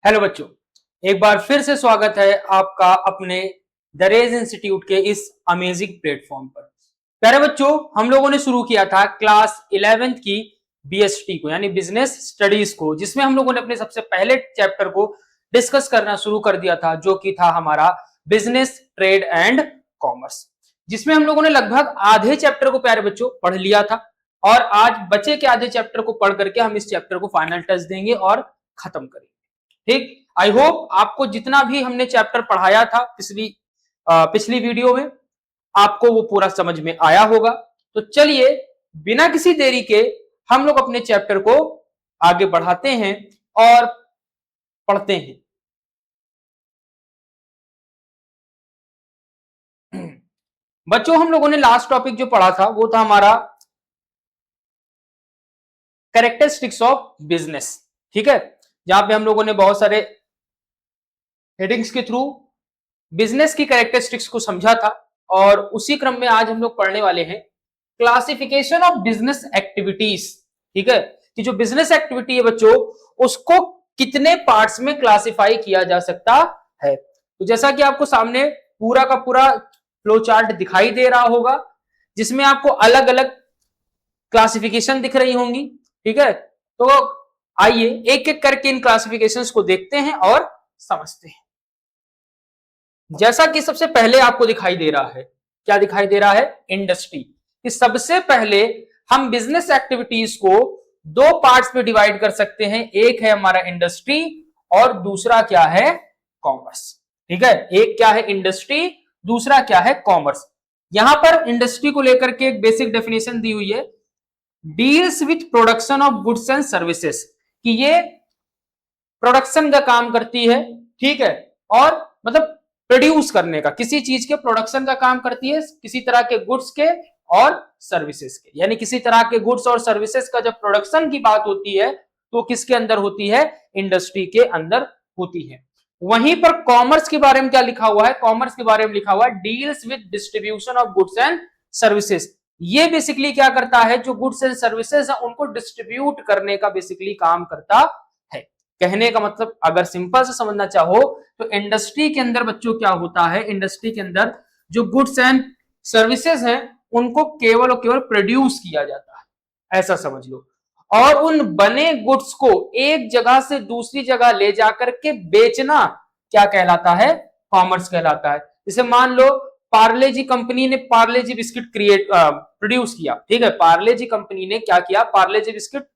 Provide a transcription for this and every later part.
Hello बच्चों, एक बार फिर से स्वागत है आपका अपने द रेज इंस्टीट्यूट के इस अमेजिंग प्लेटफॉर्म पर। प्यारे बच्चों, हम लोगों ने शुरू किया था क्लास 11th की बीएसटी को यानी बिजनेस स्टडीज को, जिसमें हम लोगों ने अपने सबसे पहले चैप्टर को डिस्कस करना शुरू कर दिया था, जो कि था हमारा बिजनेस ट्रेड एंड कॉमर्स, जिसमें हम लोगों ने लगभग आधे चैप्टर को प्यारे बच्चों पढ़ लिया था। और आज बचे के आधे चैप्टर को पढ़ करके हम इस चैप्टर को फाइनल टच देंगे और खत्म करेंगे। ठीक, आई होप आपको जितना भी हमने चैप्टर पढ़ाया था पिछली वीडियो में आपको वो पूरा समझ में आया होगा। तो चलिए बिना किसी देरी के हम लोग अपने चैप्टर को आगे बढ़ाते हैं और पढ़ते हैं। बच्चों, हम लोगों ने लास्ट टॉपिक जो पढ़ा था वो था हमारा कैरेक्टरिस्टिक्स ऑफ बिजनेस। ठीक है, जहां पे हम लोगों ने बहुत सारे हेडिंग्स के थ्रू बिजनेस की कैरेक्टरिस्टिक्स को समझा था। और उसी क्रम में आज हम लोग पढ़ने वाले हैं क्लासिफिकेशन ऑफ बिजनेस एक्टिविटीज। ठीक है, कि जो बिजनेस एक्टिविटी है बच्चों, उसको कितने पार्ट्स में क्लासिफाई किया जा सकता है। तो जैसा कि आपको सामने पूरा का पूरा फ्लो चार्ट दिखाई दे रहा होगा, जिसमें आपको अलग अलग क्लासिफिकेशन दिख रही होंगी। ठीक है, तो आइए एक एक करके इन क्लासिफिकेशंस को देखते हैं और समझते हैं। जैसा कि सबसे पहले आपको दिखाई दे रहा है, क्या दिखाई दे रहा है? इंडस्ट्री। कि सबसे पहले हम बिजनेस एक्टिविटीज को दो पार्ट्स में डिवाइड कर सकते हैं, एक है हमारा इंडस्ट्री और दूसरा क्या है? कॉमर्स। ठीक है, एक क्या है? इंडस्ट्री, दूसरा क्या है? कॉमर्स। यहां पर इंडस्ट्री को लेकर के एक बेसिक डेफिनेशन दी हुई है, deals with production of goods and services, कि ये प्रोडक्शन का काम करती है। ठीक है, और मतलब प्रोड्यूस करने का, किसी चीज के प्रोडक्शन का काम करती है, किसी तरह के गुड्स के और सर्विसेज के, यानी किसी तरह के गुड्स और सर्विसेज का जब प्रोडक्शन की बात होती है तो किसके अंदर होती है? इंडस्ट्री के अंदर होती है। वहीं पर कॉमर्स के बारे में क्या लिखा हुआ है? कॉमर्स के बारे में लिखा हुआ है deals with distribution of goods and services. ये बेसिकली क्या करता है? जो गुड्स एंड सर्विसेज है उनको डिस्ट्रीब्यूट करने का बेसिकली काम करता है। कहने का मतलब अगर सिंपल से समझना चाहो तो इंडस्ट्री के अंदर बच्चों क्या होता है? इंडस्ट्री के अंदर जो गुड्स एंड सर्विसेज हैं उनको केवल और केवल प्रोड्यूस किया जाता है, ऐसा समझ लो। और उन बने गुड्स को एक जगह से दूसरी जगह ले जाकर के बेचना क्या कहलाता है? कॉमर्स कहलाता है। जैसे मान लो पार्ले जी कंपनी ने पार्ले जी बिस्किट प्रोड्यूस किया। ठीक है, पार्ले जी कंपनी ने क्या किया? पार्ले जी बिस्किट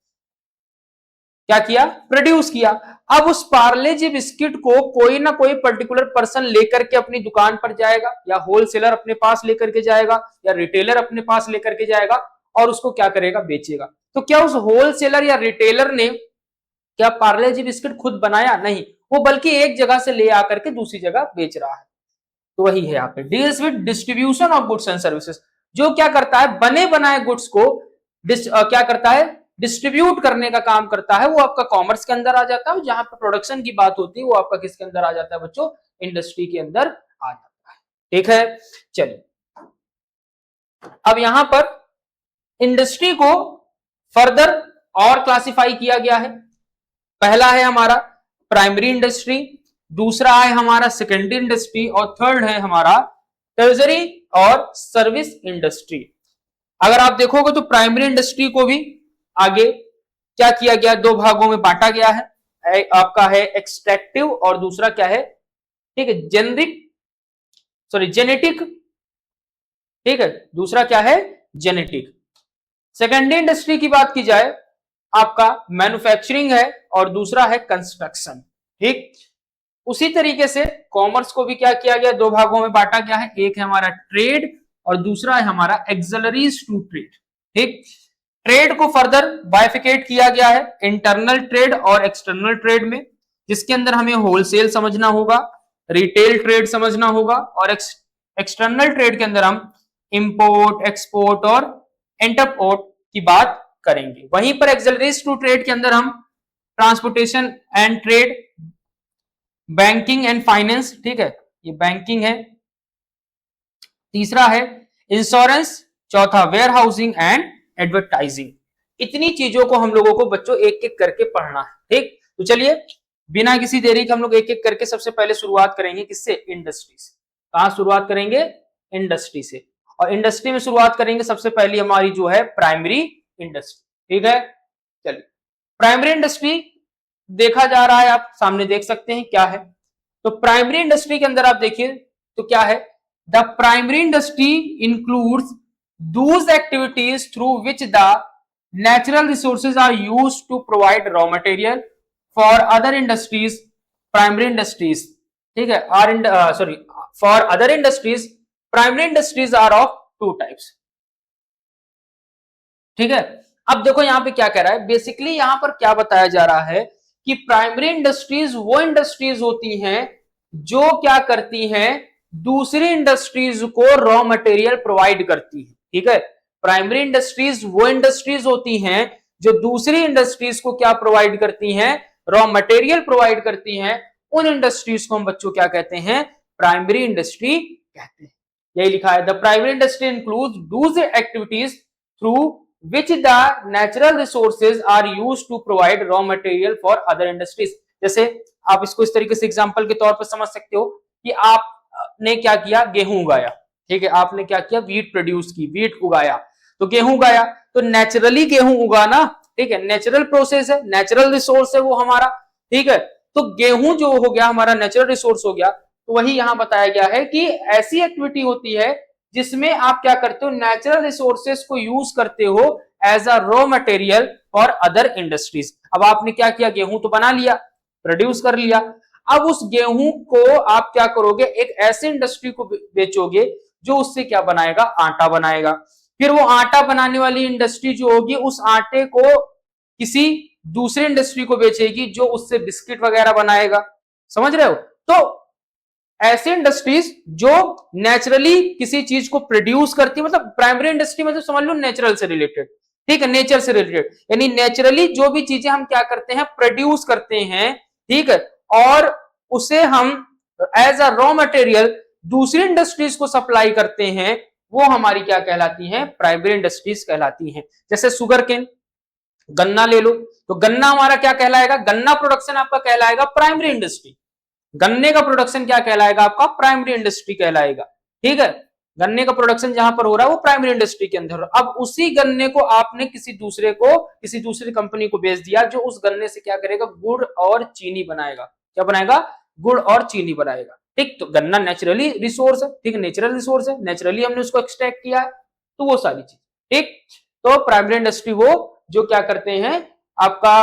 क्या किया? प्रोड्यूस किया। अब उस पार्ले जी बिस्किट को कोई ना कोई पर्टिकुलर पर्सन लेकर के अपनी दुकान पर जाएगा, या होलसेलर अपने पास लेकर के जाएगा, या रिटेलर अपने पास लेकर के जाएगा और उसको क्या करेगा? बेचेगा। तो क्या उस होलसेलर या रिटेलर ने क्या पार्ले जी बिस्किट खुद बनाया? नहीं, वो बल्कि एक जगह से ले आकर के दूसरी जगह बेच रहा है। तो वही है यहाँ पे deals with distribution of goods and services. जो क्या करता है? बने बनाए गुड्स को क्या करता है? डिस्ट्रीब्यूट करने का काम करता है। वो आपका कॉमर्स के अंदर आ जाता है। जहां पर प्रोडक्शन की बात होती है वो आपका किसके अंदर आ जाता है बच्चों? इंडस्ट्री के अंदर आ जाता है। ठीक है, चलिए अब यहां पर इंडस्ट्री को फर्दर और क्लासिफाई किया गया है। पहला है हमारा प्राइमरी इंडस्ट्री, दूसरा है हमारा सेकेंडरी इंडस्ट्री और थर्ड है हमारा टर्जरी और सर्विस इंडस्ट्री। अगर आप देखोगे तो प्राइमरी इंडस्ट्री को भी आगे क्या किया गया? दो भागों में बांटा गया है। आपका है एक्सट्रैक्टिव और दूसरा क्या है? ठीक है, जेनेटिक। ठीक है, दूसरा क्या है? जेनेटिक। सेकेंडरी इंडस्ट्री की बात की जाए, आपका मैन्युफैक्चरिंग है और दूसरा है कंस्ट्रक्शन। ठीक, उसी तरीके से कॉमर्स को भी क्या किया गया? दो भागों में बांटा गया है। एक है हमारा ट्रेड और दूसरा है हमारा एक्सलरीज टू ट्रेड। ठीक, ट्रेड को फर्दर बाइफिकेट किया गया है इंटरनल ट्रेड और एक्सटर्नल ट्रेड में, जिसके अंदर हमें होलसेल समझना होगा, रिटेल ट्रेड समझना होगा और एक्सटर्नल ट्रेड के अंदर हम इंपोर्ट, एक्सपोर्ट और इंटरपोर्ट की बात करेंगे। वहीं पर एक्सलरीज टू ट्रेड के अंदर हम transportation and trade, banking and finance. ठीक है, ये बैंकिंग है। तीसरा है इंश्योरेंस, चौथा वेयर हाउसिंग एंड एडवर्टाइजिंग। इतनी चीजों को हम लोगों को बच्चों एक एक करके पढ़ना है। ठीक, तो चलिए बिना किसी देरी के हम लोग एक एक करके सबसे पहले शुरुआत करेंगे किससे? इंडस्ट्री से। कहां शुरुआत करेंगे? इंडस्ट्री से। और इंडस्ट्री में शुरुआत करेंगे सबसे पहली हमारी जो है प्राइमरी इंडस्ट्री। ठीक है, चलिए प्राइमरी इंडस्ट्री देखा जा रहा है, आप सामने देख सकते हैं क्या है। तो प्राइमरी इंडस्ट्री के अंदर आप देखिए तो क्या है, the primary industry includes those activities through which the natural resources are used to provide raw material for other industries. Primary industries, ठीक है, sorry, for other industries primary industries are of two types. ठीक है, अब देखो यहां पे क्या कह रहा है, बेसिकली यहां पर क्या बताया जा रहा है कि प्राइमरी इंडस्ट्रीज वो इंडस्ट्रीज होती हैं जो क्या करती हैं, दूसरी इंडस्ट्रीज को रॉ मटेरियल प्रोवाइड करती है। ठीक है, प्राइमरी इंडस्ट्रीज वो इंडस्ट्रीज होती हैं जो दूसरी इंडस्ट्रीज को क्या प्रोवाइड करती हैं, रॉ मटेरियल प्रोवाइड करती हैं। उन इंडस्ट्रीज को हम बच्चों क्या कहते हैं, प्राइमरी इंडस्ट्री कहते हैं। यही लिखा है, the primary industry includes those activities through which the natural resources are used to provide raw material for other industries। जैसे आप इसको इस तरीके से एग्जांपल के तौर पर समझ सकते हो कि आपने क्या किया, गेहूं उगाया। ठीक है, आपने क्या किया, वीट प्रोड्यूस की, वीट उगाया। तो गेहूं उगाया तो नेचुरली गेहूं उगाना, ठीक है, नेचुरल प्रोसेस है, नेचुरल रिसोर्स है वो हमारा। ठीक है, तो गेहूं जो हो गया हमारा नेचुरल रिसोर्स हो गया। तो वही यहां बताया गया है कि ऐसी एक्टिविटी होती है जिसमें आप क्या करते हो, नेचुरल रिसोर्सेस को यूज करते हो as a raw material for other industries. अब आपने क्या किया, गेहूं तो बना लिया, प्रोड्यूस कर लिया। अब उस गेहूं को आप क्या करोगे, एक ऐसे इंडस्ट्री को बेचोगे जो उससे क्या बनाएगा, आटा बनाएगा। फिर वो आटा बनाने वाली इंडस्ट्री जो होगी उस आटे को किसी दूसरी इंडस्ट्री को बेचेगी जो उससे बिस्किट वगैरह बनाएगा। समझ रहे हो? तो ऐसी इंडस्ट्रीज जो नेचुरली किसी चीज को प्रोड्यूस करती है, मतलब प्राइमरी इंडस्ट्री मतलब समझ लो नेचुरल से रिलेटेड। ठीक है, नेचर से रिलेटेड, यानी नेचुरली जो भी चीजें हम क्या करते हैं, प्रोड्यूस करते हैं। ठीक है, और उसे हम एज अ रॉ मटेरियल दूसरी इंडस्ट्रीज को सप्लाई करते हैं, वो हमारी क्या कहलाती हैं, प्राइमरी इंडस्ट्रीज कहलाती हैं। जैसे शुगर केन, गन्ना ले लो, तो गन्ना हमारा क्या कहलाएगा, गन्ना प्रोडक्शन आपका कहलाएगा प्राइमरी इंडस्ट्री। गन्ने का प्रोडक्शन क्या कहलाएगा आपका, प्राइमरी इंडस्ट्री कहलाएगा। ठीक है, गन्ने का प्रोडक्शन जहां पर हो रहा है वो प्राइमरी इंडस्ट्री के अंदर। अब उसी गन्ने को आपने किसी दूसरी कंपनी को बेच दिया जो उस गन्ने से क्या करेगा, गुड़ और चीनी बनाएगा। क्या बनाएगा, गुड़ और चीनी बनाएगा। ठीक, तो गन्ना नेचुरली रिसोर्स है, ठीक है, नेचुरल रिसोर्स है, नेचुरली हमने उसको एक्सट्रैक्ट किया है, तो वो सारी चीज। ठीक, तो प्राइमरी इंडस्ट्री वो जो क्या करते हैं, आपका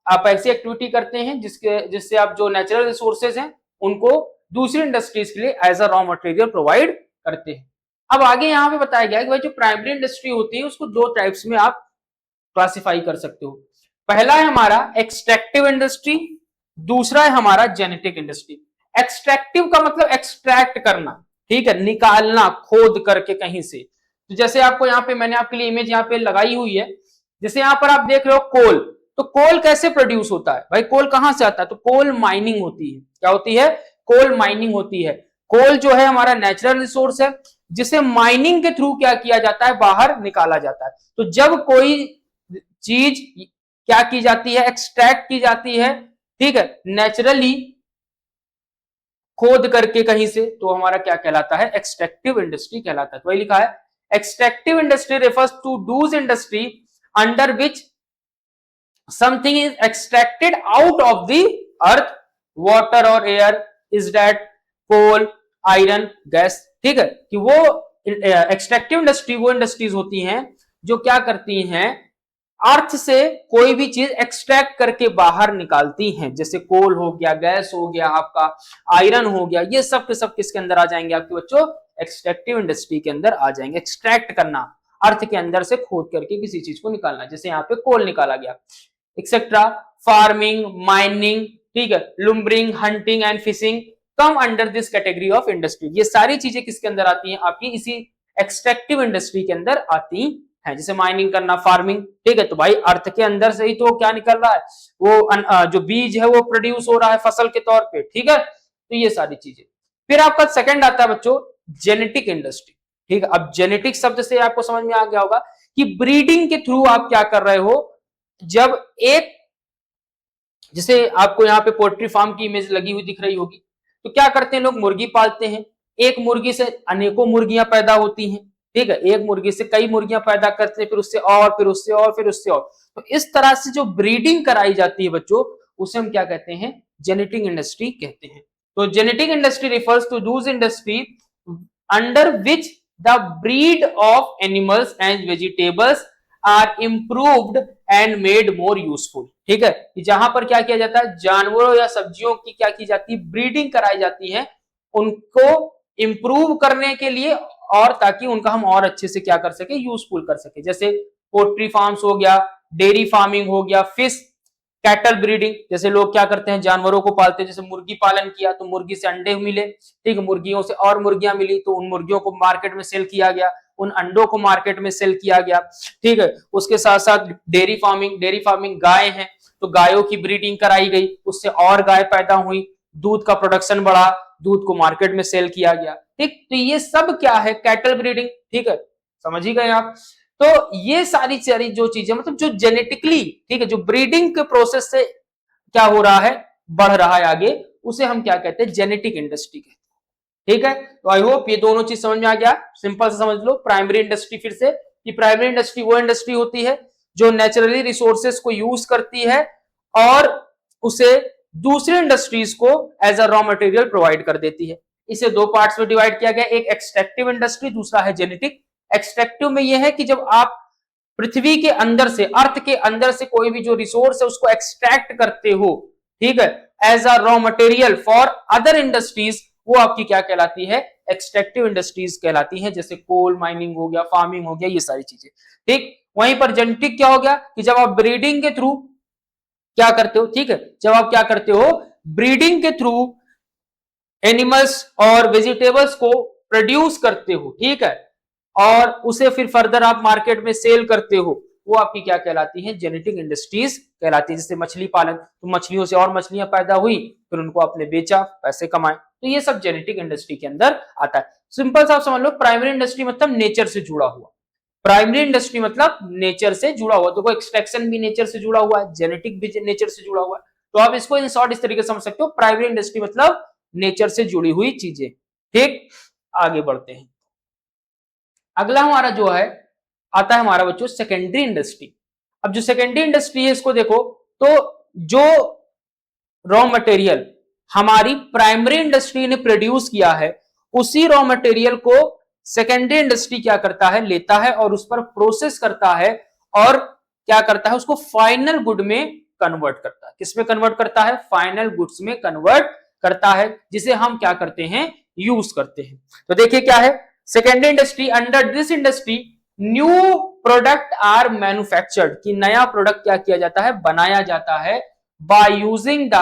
आप ऐसी एक्टिविटी करते हैं जिससे आप जो नेचुरल रिसोर्सेज हैं उनको दूसरी इंडस्ट्रीज के लिए as a raw material provide करते हैं। अब आगे यहां पे बताया गया है कि भाई जो प्राइमरी इंडस्ट्री होती है उसको दो टाइप्स में आप क्लासिफाई कर सकते हो। पहला है हमारा एक्सट्रैक्टिव इंडस्ट्री, दूसरा है हमारा जेनेटिक इंडस्ट्री। एक्सट्रैक्टिव का मतलब एक्सट्रैक्ट करना, ठीक है, निकालना खोद करके कहीं से। तो जैसे आपको यहाँ पे मैंने आपके लिए इमेज यहाँ पे लगाई हुई है, जैसे यहाँ पर आप देख रहे हो कोल, तो कोल कैसे प्रोड्यूस होता है भाई, कोल कहां से आता है, तो कोल माइनिंग होती है। क्या होती है, कोल माइनिंग होती है। कोल जो है हमारा नेचुरल रिसोर्स है जिसे माइनिंग के थ्रू क्या किया जाता है, बाहर निकाला जाता है। तो जब कोई चीज क्या की जाती है, एक्सट्रैक्ट की जाती है, ठीक है, नेचुरली खोद करके कहीं से, तो हमारा क्या कहलाता है, एक्सट्रैक्टिव इंडस्ट्री कहलाता है। तो वही लिखा है, extractive industry refers to those industry under which something is extracted out of the earth, water or air, is that coal, iron, gas। ठीक है, कि वो एक्सट्रैक्टिव इंडस्ट्री वो इंडस्ट्रीज होती हैं जो क्या करती हैं, अर्थ से कोई भी चीज एक्सट्रैक्ट करके बाहर निकालती हैं। जैसे कोल हो गया, गैस हो गया, आपका आयरन हो गया, ये सब के सब किसके अंदर आ जाएंगे आपके बच्चों, एक्सट्रैक्टिव इंडस्ट्री के अंदर आ जाएंगे। एक्सट्रैक्ट करना, अर्थ के अंदर से खोद करके किसी चीज को निकालना, जैसे यहाँ पे कोल निकाला गया, एक्सेट्रा। फार्मिंग, माइनिंग, ठीक है, लुम्बरिंग, hunting and fishing come under this category of industry. ये सारी चीजें किसके अंदर आती हैं, आपकी इसी एक्सट्रैक्टिव इंडस्ट्री के अंदर आती है। जैसे माइनिंग करना, फार्मिंग, ठीक है, तो भाई अर्थ के अंदर से ही तो क्या निकल रहा है, वो जो बीज है वो प्रोड्यूस हो रहा है फसल के तौर पे। ठीक है, तो ये सारी चीजें। फिर आपका सेकंड आता है बच्चों जेनेटिक इंडस्ट्री। ठीक है, अब जेनेटिक शब्द से आपको समझ में आ गया होगा कि ब्रीडिंग के थ्रू आप क्या कर रहे हो, जब एक जैसे आपको यहाँ पे पोल्ट्री फार्म की इमेज लगी हुई दिख रही होगी। तो क्या करते हैं लोग, मुर्गी पालते हैं। एक मुर्गी से अनेकों मुर्गियां पैदा होती हैं, ठीक है, एक मुर्गी से कई मुर्गियां पैदा करते हैं, फिर उससे और, फिर उससे और, फिर उससे और। तो इस तरह से जो ब्रीडिंग कराई जाती है बच्चों, उसे हम क्या कहते हैं, जेनेटिक इंडस्ट्री कहते हैं। तो genetic industry refers to those industry under which the breed of animals and vegetables are improved and made more useful. ठीक है, जहां पर क्या किया जाता है, जानवरों या सब्जियों की क्या की जाती है, ब्रीडिंग कराई जाती है, उनको इंप्रूव करने के लिए, और ताकि उनका हम और अच्छे से क्या कर सके, यूजफुल कर सके। जैसे पोल्ट्री फार्म्स हो गया, डेयरी फार्मिंग हो गया, फिश कैटल ब्रीडिंग, जैसे लोग क्या करते हैं, जानवरों को पालते हैं, जैसे मुर्गी पालन किया तो मुर्गी से अंडे मिले, ठीक है, मुर्गियों से और मुर्गियां मिली तो उन मुर्गियों को मार्केट में सेल किया गया, उन अंडों को मार्केट में सेल किया गया, ठीक है। उसके साथ साथ डेयरी फार्मिंग गाय है तो गायों की ब्रीडिंग कराई गई, उससे और गाय पैदा हुई, दूध का प्रोडक्शन बढ़ा, दूध को मार्केट में सेल किया गया, ठीक। तो ये सब क्या है, कैटल ब्रीडिंग, ठीक है, समझ ही गए आप। तो ये सारी सारी जो चीजें, मतलब जो जेनेटिकली, ठीक है, जो ब्रीडिंग के प्रोसेस से क्या हो रहा है, बढ़ रहा है आगे, उसे हम क्या कहते हैं, जेनेटिक इंडस्ट्री कहते हैं। ठीक है, तो आई होप ये दोनों चीज समझ में आ गया, सिंपल से समझ लो। प्राइमरी इंडस्ट्री फिर से, कि प्राइमरी इंडस्ट्री वो इंडस्ट्री होती है जो नेचुरली रिसोर्सेस को यूज करती है और उसे दूसरी इंडस्ट्रीज को as a raw material provide कर देती है। इसे दो पार्ट्स में डिवाइड किया गया, एक एक्सट्रैक्टिव इंडस्ट्री, दूसरा है जेनेटिक। एक्सट्रैक्टिव में यह है कि जब आप पृथ्वी के अंदर से, अर्थ के अंदर से कोई भी जो रिसोर्स है उसको एक्सट्रैक्ट करते हो, ठीक है, as a raw material for other industries, वो आपकी क्या कहलाती है, एक्सट्रैक्टिव इंडस्ट्रीज कहलाती है। जैसे कोल माइनिंग हो गया, फार्मिंग हो गया, ये सारी चीजें, ठीक। वहीं पर जेनेटिक क्या हो गया, कि जब आप ब्रीडिंग के थ्रू क्या करते हो, ठीक है, जब आप क्या करते हो, ब्रीडिंग के थ्रू एनिमल्स और वेजिटेबल्स को प्रोड्यूस करते हो, ठीक है, और उसे फिर फर्दर आप मार्केट में सेल करते हो, वो आपकी क्या कहलाती है, जेनेटिक इंडस्ट्रीज कहलाती है। जैसे मछली पालन, तो मछलियों से और मछलियां पैदा हुई, फिर उनको आपने बेचा, पैसे कमाए, तो ये सब जेनेटिक इंडस्ट्री के अंदर आता है। सिंपल सा आप समझ लो, प्राइमरी इंडस्ट्री मतलब नेचर से जुड़ा हुआ, प्राइमरी इंडस्ट्री मतलब नेचर से जुड़ा हुआ। देखो एक्सट्रैक्शन भी नेचर से जुड़ा हुआ है, जेनेटिक भी नेचर से जुड़ा हुआ है, तो आप इसको इन शॉर्ट इस तरीके से समझ सकते हो, प्राइमरी इंडस्ट्री मतलब नेचर से जुड़ी हुई चीजें, ठीक। आगे बढ़ते हैं, अगला हमारा जो है आता है हमारा बच्चों सेकेंडरी इंडस्ट्री। अब जो सेकेंडरी इंडस्ट्री है इसको देखो, तो जो रॉ मटेरियल हमारी प्राइमरी इंडस्ट्री ने प्रोड्यूस किया है, उसी रॉ मटेरियल को सेकेंडरी इंडस्ट्री क्या करता है, लेता है और उस पर प्रोसेस करता है, और क्या करता है, उसको फाइनल गुड में कन्वर्ट करता है। किस में कन्वर्ट करता है, फाइनल गुड्स में कन्वर्ट करता है, जिसे हम क्या करते हैं, यूज करते हैं। तो देखिए क्या है, secondary industry, under this industry new product are manufactured, कि नया प्रोडक्ट क्या किया जाता है, बनाया जाता है, by using the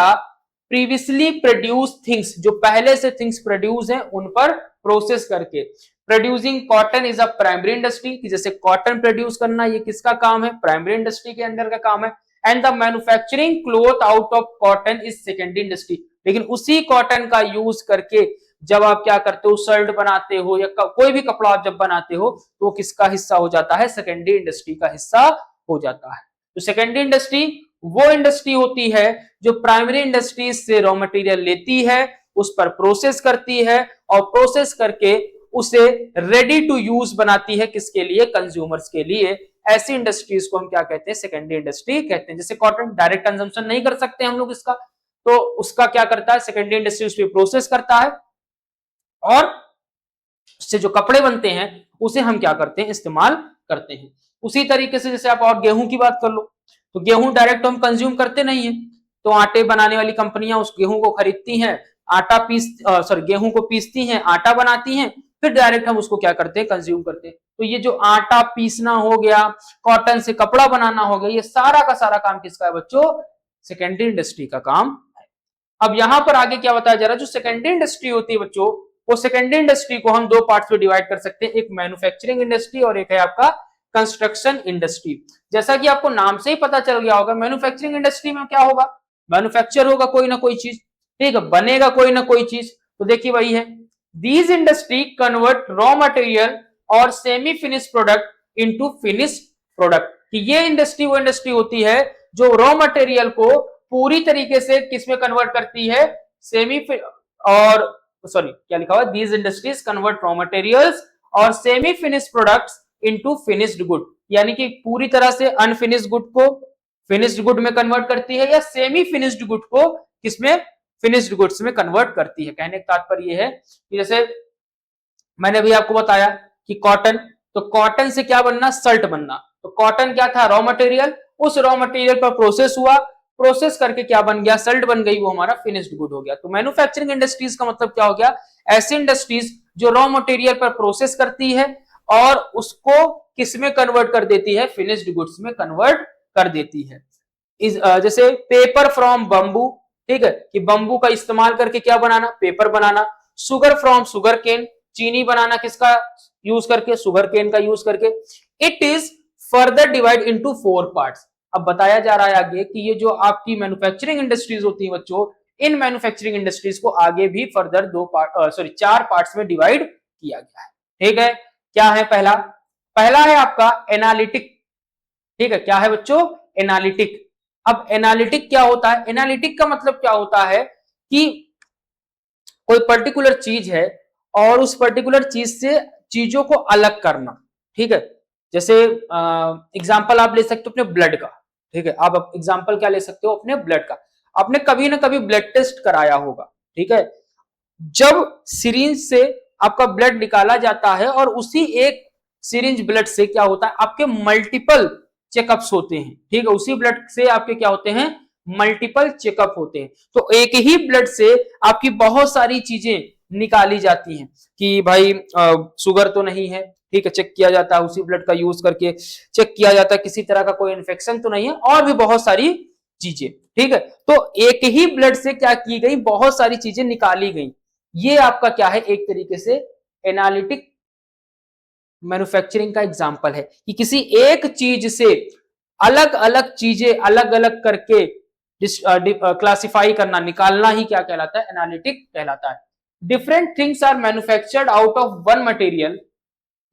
previously produce things, जो पहले से थिंग्स प्रोड्यूस हैं उन पर प्रोसेस करके। Producing cotton is a primary industry, कि जैसे कॉटन प्रोड्यूस करना, ये किसका काम है, प्राइमरी इंडस्ट्री के अंदर का काम है। And the manufacturing cloth out of cotton is secondary industry, लेकिन उसी कॉटन का यूज करके जब आप क्या करते हो, शर्ट बनाते हो या कोई भी कपड़ा आप जब बनाते हो, तो वो किसका हिस्सा हो जाता है, सेकेंडरी इंडस्ट्री का हिस्सा हो जाता है। तो सेकेंडरी इंडस्ट्री वो इंडस्ट्री होती है जो प्राइमरी इंडस्ट्रीज से रॉ मटेरियल लेती है, उस पर प्रोसेस करती है, और प्रोसेस करके उसे रेडी टू यूज बनाती है, किसके लिए, कंज्यूमर्स के लिए। ऐसी इंडस्ट्रीज को हम क्या कहते हैं, सेकेंडरी इंडस्ट्री कहते हैं। जैसे कॉटन डायरेक्ट कंजम्पशन नहीं कर सकते हम लोग इसका, तो उसका क्या करता है, सेकेंडरी इंडस्ट्री उस पर प्रोसेस करता है, और उससे जो कपड़े बनते हैं उसे हम क्या करते हैं, इस्तेमाल करते हैं। उसी तरीके से जैसे आप और गेहूं की बात कर लो, तो गेहूं डायरेक्ट हम कंज्यूम करते नहीं है, तो आटे बनाने वाली कंपनियां उस गेहूं को खरीदती हैं, गेहूं को पीसती हैं, आटा बनाती हैं, फिर डायरेक्ट हम उसको क्या करते हैं, कंज्यूम करते हैं। तो ये जो आटा पीसना हो गया, कॉटन से कपड़ा बनाना हो गया, ये सारा का सारा काम किसका है बच्चों, सेकेंडरी इंडस्ट्री का काम है। अब यहां पर आगे क्या बताया जा रहा है, जो सेकेंडरी इंडस्ट्री होती है बच्चों, वो सेकेंडरी इंडस्ट्री को हम दो पार्ट्स में डिवाइड कर सकते हैं, एक मैन्युफैक्चरिंग इंडस्ट्री और एक है आपका कंस्ट्रक्शन इंडस्ट्री। जैसा कि आपको नाम से ही पता चल गया होगा, मैन्युफैक्चरिंग इंडस्ट्री में क्या होगा, मैन्युफैक्चर होगा कोई ना कोई चीज, ठीक है, बनेगा कोई ना कोई चीज। तो देखिए वही है, these industry convert raw material और semi finish product into finish product, कि ये इंडस्ट्री वो इंडस्ट्री होती है जो रॉ मटेरियल को पूरी तरीके से किसमें कन्वर्ट करती है, सेमी और सॉरी क्या लिखा हुआ, these industries convert raw materials और semi finished products into finished good, यानी कि पूरी तरह से अनफिनिश्ड गुड को फिनिश्ड गुड में कन्वर्ट करती है या सेमी फिनिश्ड गुड को किसमें, फिनिश्ड गुड्स में कन्वर्ट करती है। कहने का तात्पर्य यह है कि जैसे मैंने अभी आपको बताया कि कॉटन, तो कॉटन से क्या बनना, शर्ट बनना, तो कॉटन क्या था, रॉ मटेरियल, उस रॉ मटेरियल पर प्रोसेस हुआ, प्रोसेस करके क्या बन गया, शर्ट बन गई, वो हमारा फिनिश्ड गुड हो गया। तो मैन्युफैक्चरिंग इंडस्ट्रीज का मतलब क्या हो गया, ऐसी इंडस्ट्रीज जो रॉ मटेरियल पर प्रोसेस करती है और उसको किसमें कन्वर्ट कर देती है, फिनिश्ड गुड्स में कन्वर्ट कर देती है। जैसे पेपर फ्रॉम बंबू, ठीक है, कि बंबू का इस्तेमाल करके क्या बनाना, पेपर बनाना। शुगर फ्रॉम शुगर केन, चीनी बनाना किसका यूज करके, शुगर केन का यूज करके। It is further divide into 4 parts. अब बताया जा रहा है आगे कि ये जो आपकी मैन्युफैक्चरिंग इंडस्ट्रीज होती है बच्चों, इन मैन्युफैक्चरिंग इंडस्ट्रीज को आगे भी फर्दर 4 पार्ट्स में डिवाइड किया गया है। ठीक है, क्या है, पहला है आपका एनालिटिक। ठीक है, क्या है बच्चों, एनालिटिक। अब एनालिटिक क्या होता है, एनालिटिक का मतलब क्या होता है कि कोई पर्टिकुलर चीज है और उस पर्टिकुलर चीज से चीजों को अलग करना। ठीक है, जैसे एग्जांपल आप ले सकते हो अपने ब्लड का। ठीक है, आप एग्जांपल क्या ले सकते हो, अपने ब्लड का। आपने कभी ना कभी ब्लड टेस्ट कराया होगा। ठीक है, जब सिरिंज से आपका ब्लड निकाला जाता है और उसी एक सिरिंज ब्लड से क्या होता है, आपके मल्टीपल चेकअप्स होते हैं। ठीक है, उसी ब्लड से आपके क्या होते हैं, मल्टीपल चेकअप होते हैं। तो एक ही ब्लड से आपकी बहुत सारी चीजें निकाली जाती हैं कि भाई शुगर तो नहीं है, ठीक है, चेक किया जाता है उसी ब्लड का यूज करके, चेक किया जाता है किसी तरह का कोई इन्फेक्शन तो नहीं है, और भी बहुत सारी चीजें। ठीक है, तो एक ही ब्लड से क्या की गई, बहुत सारी चीजें निकाली गई। ये आपका क्या है, एक तरीके से एनालिटिक मैन्युफैक्चरिंग का एग्जांपल है कि किसी एक चीज से अलग अलग चीजें अलग अलग करके क्लासिफाई करना, निकालना ही क्या कहलाता है, एनालिटिक कहलाता है। Different things are manufactured out of one material,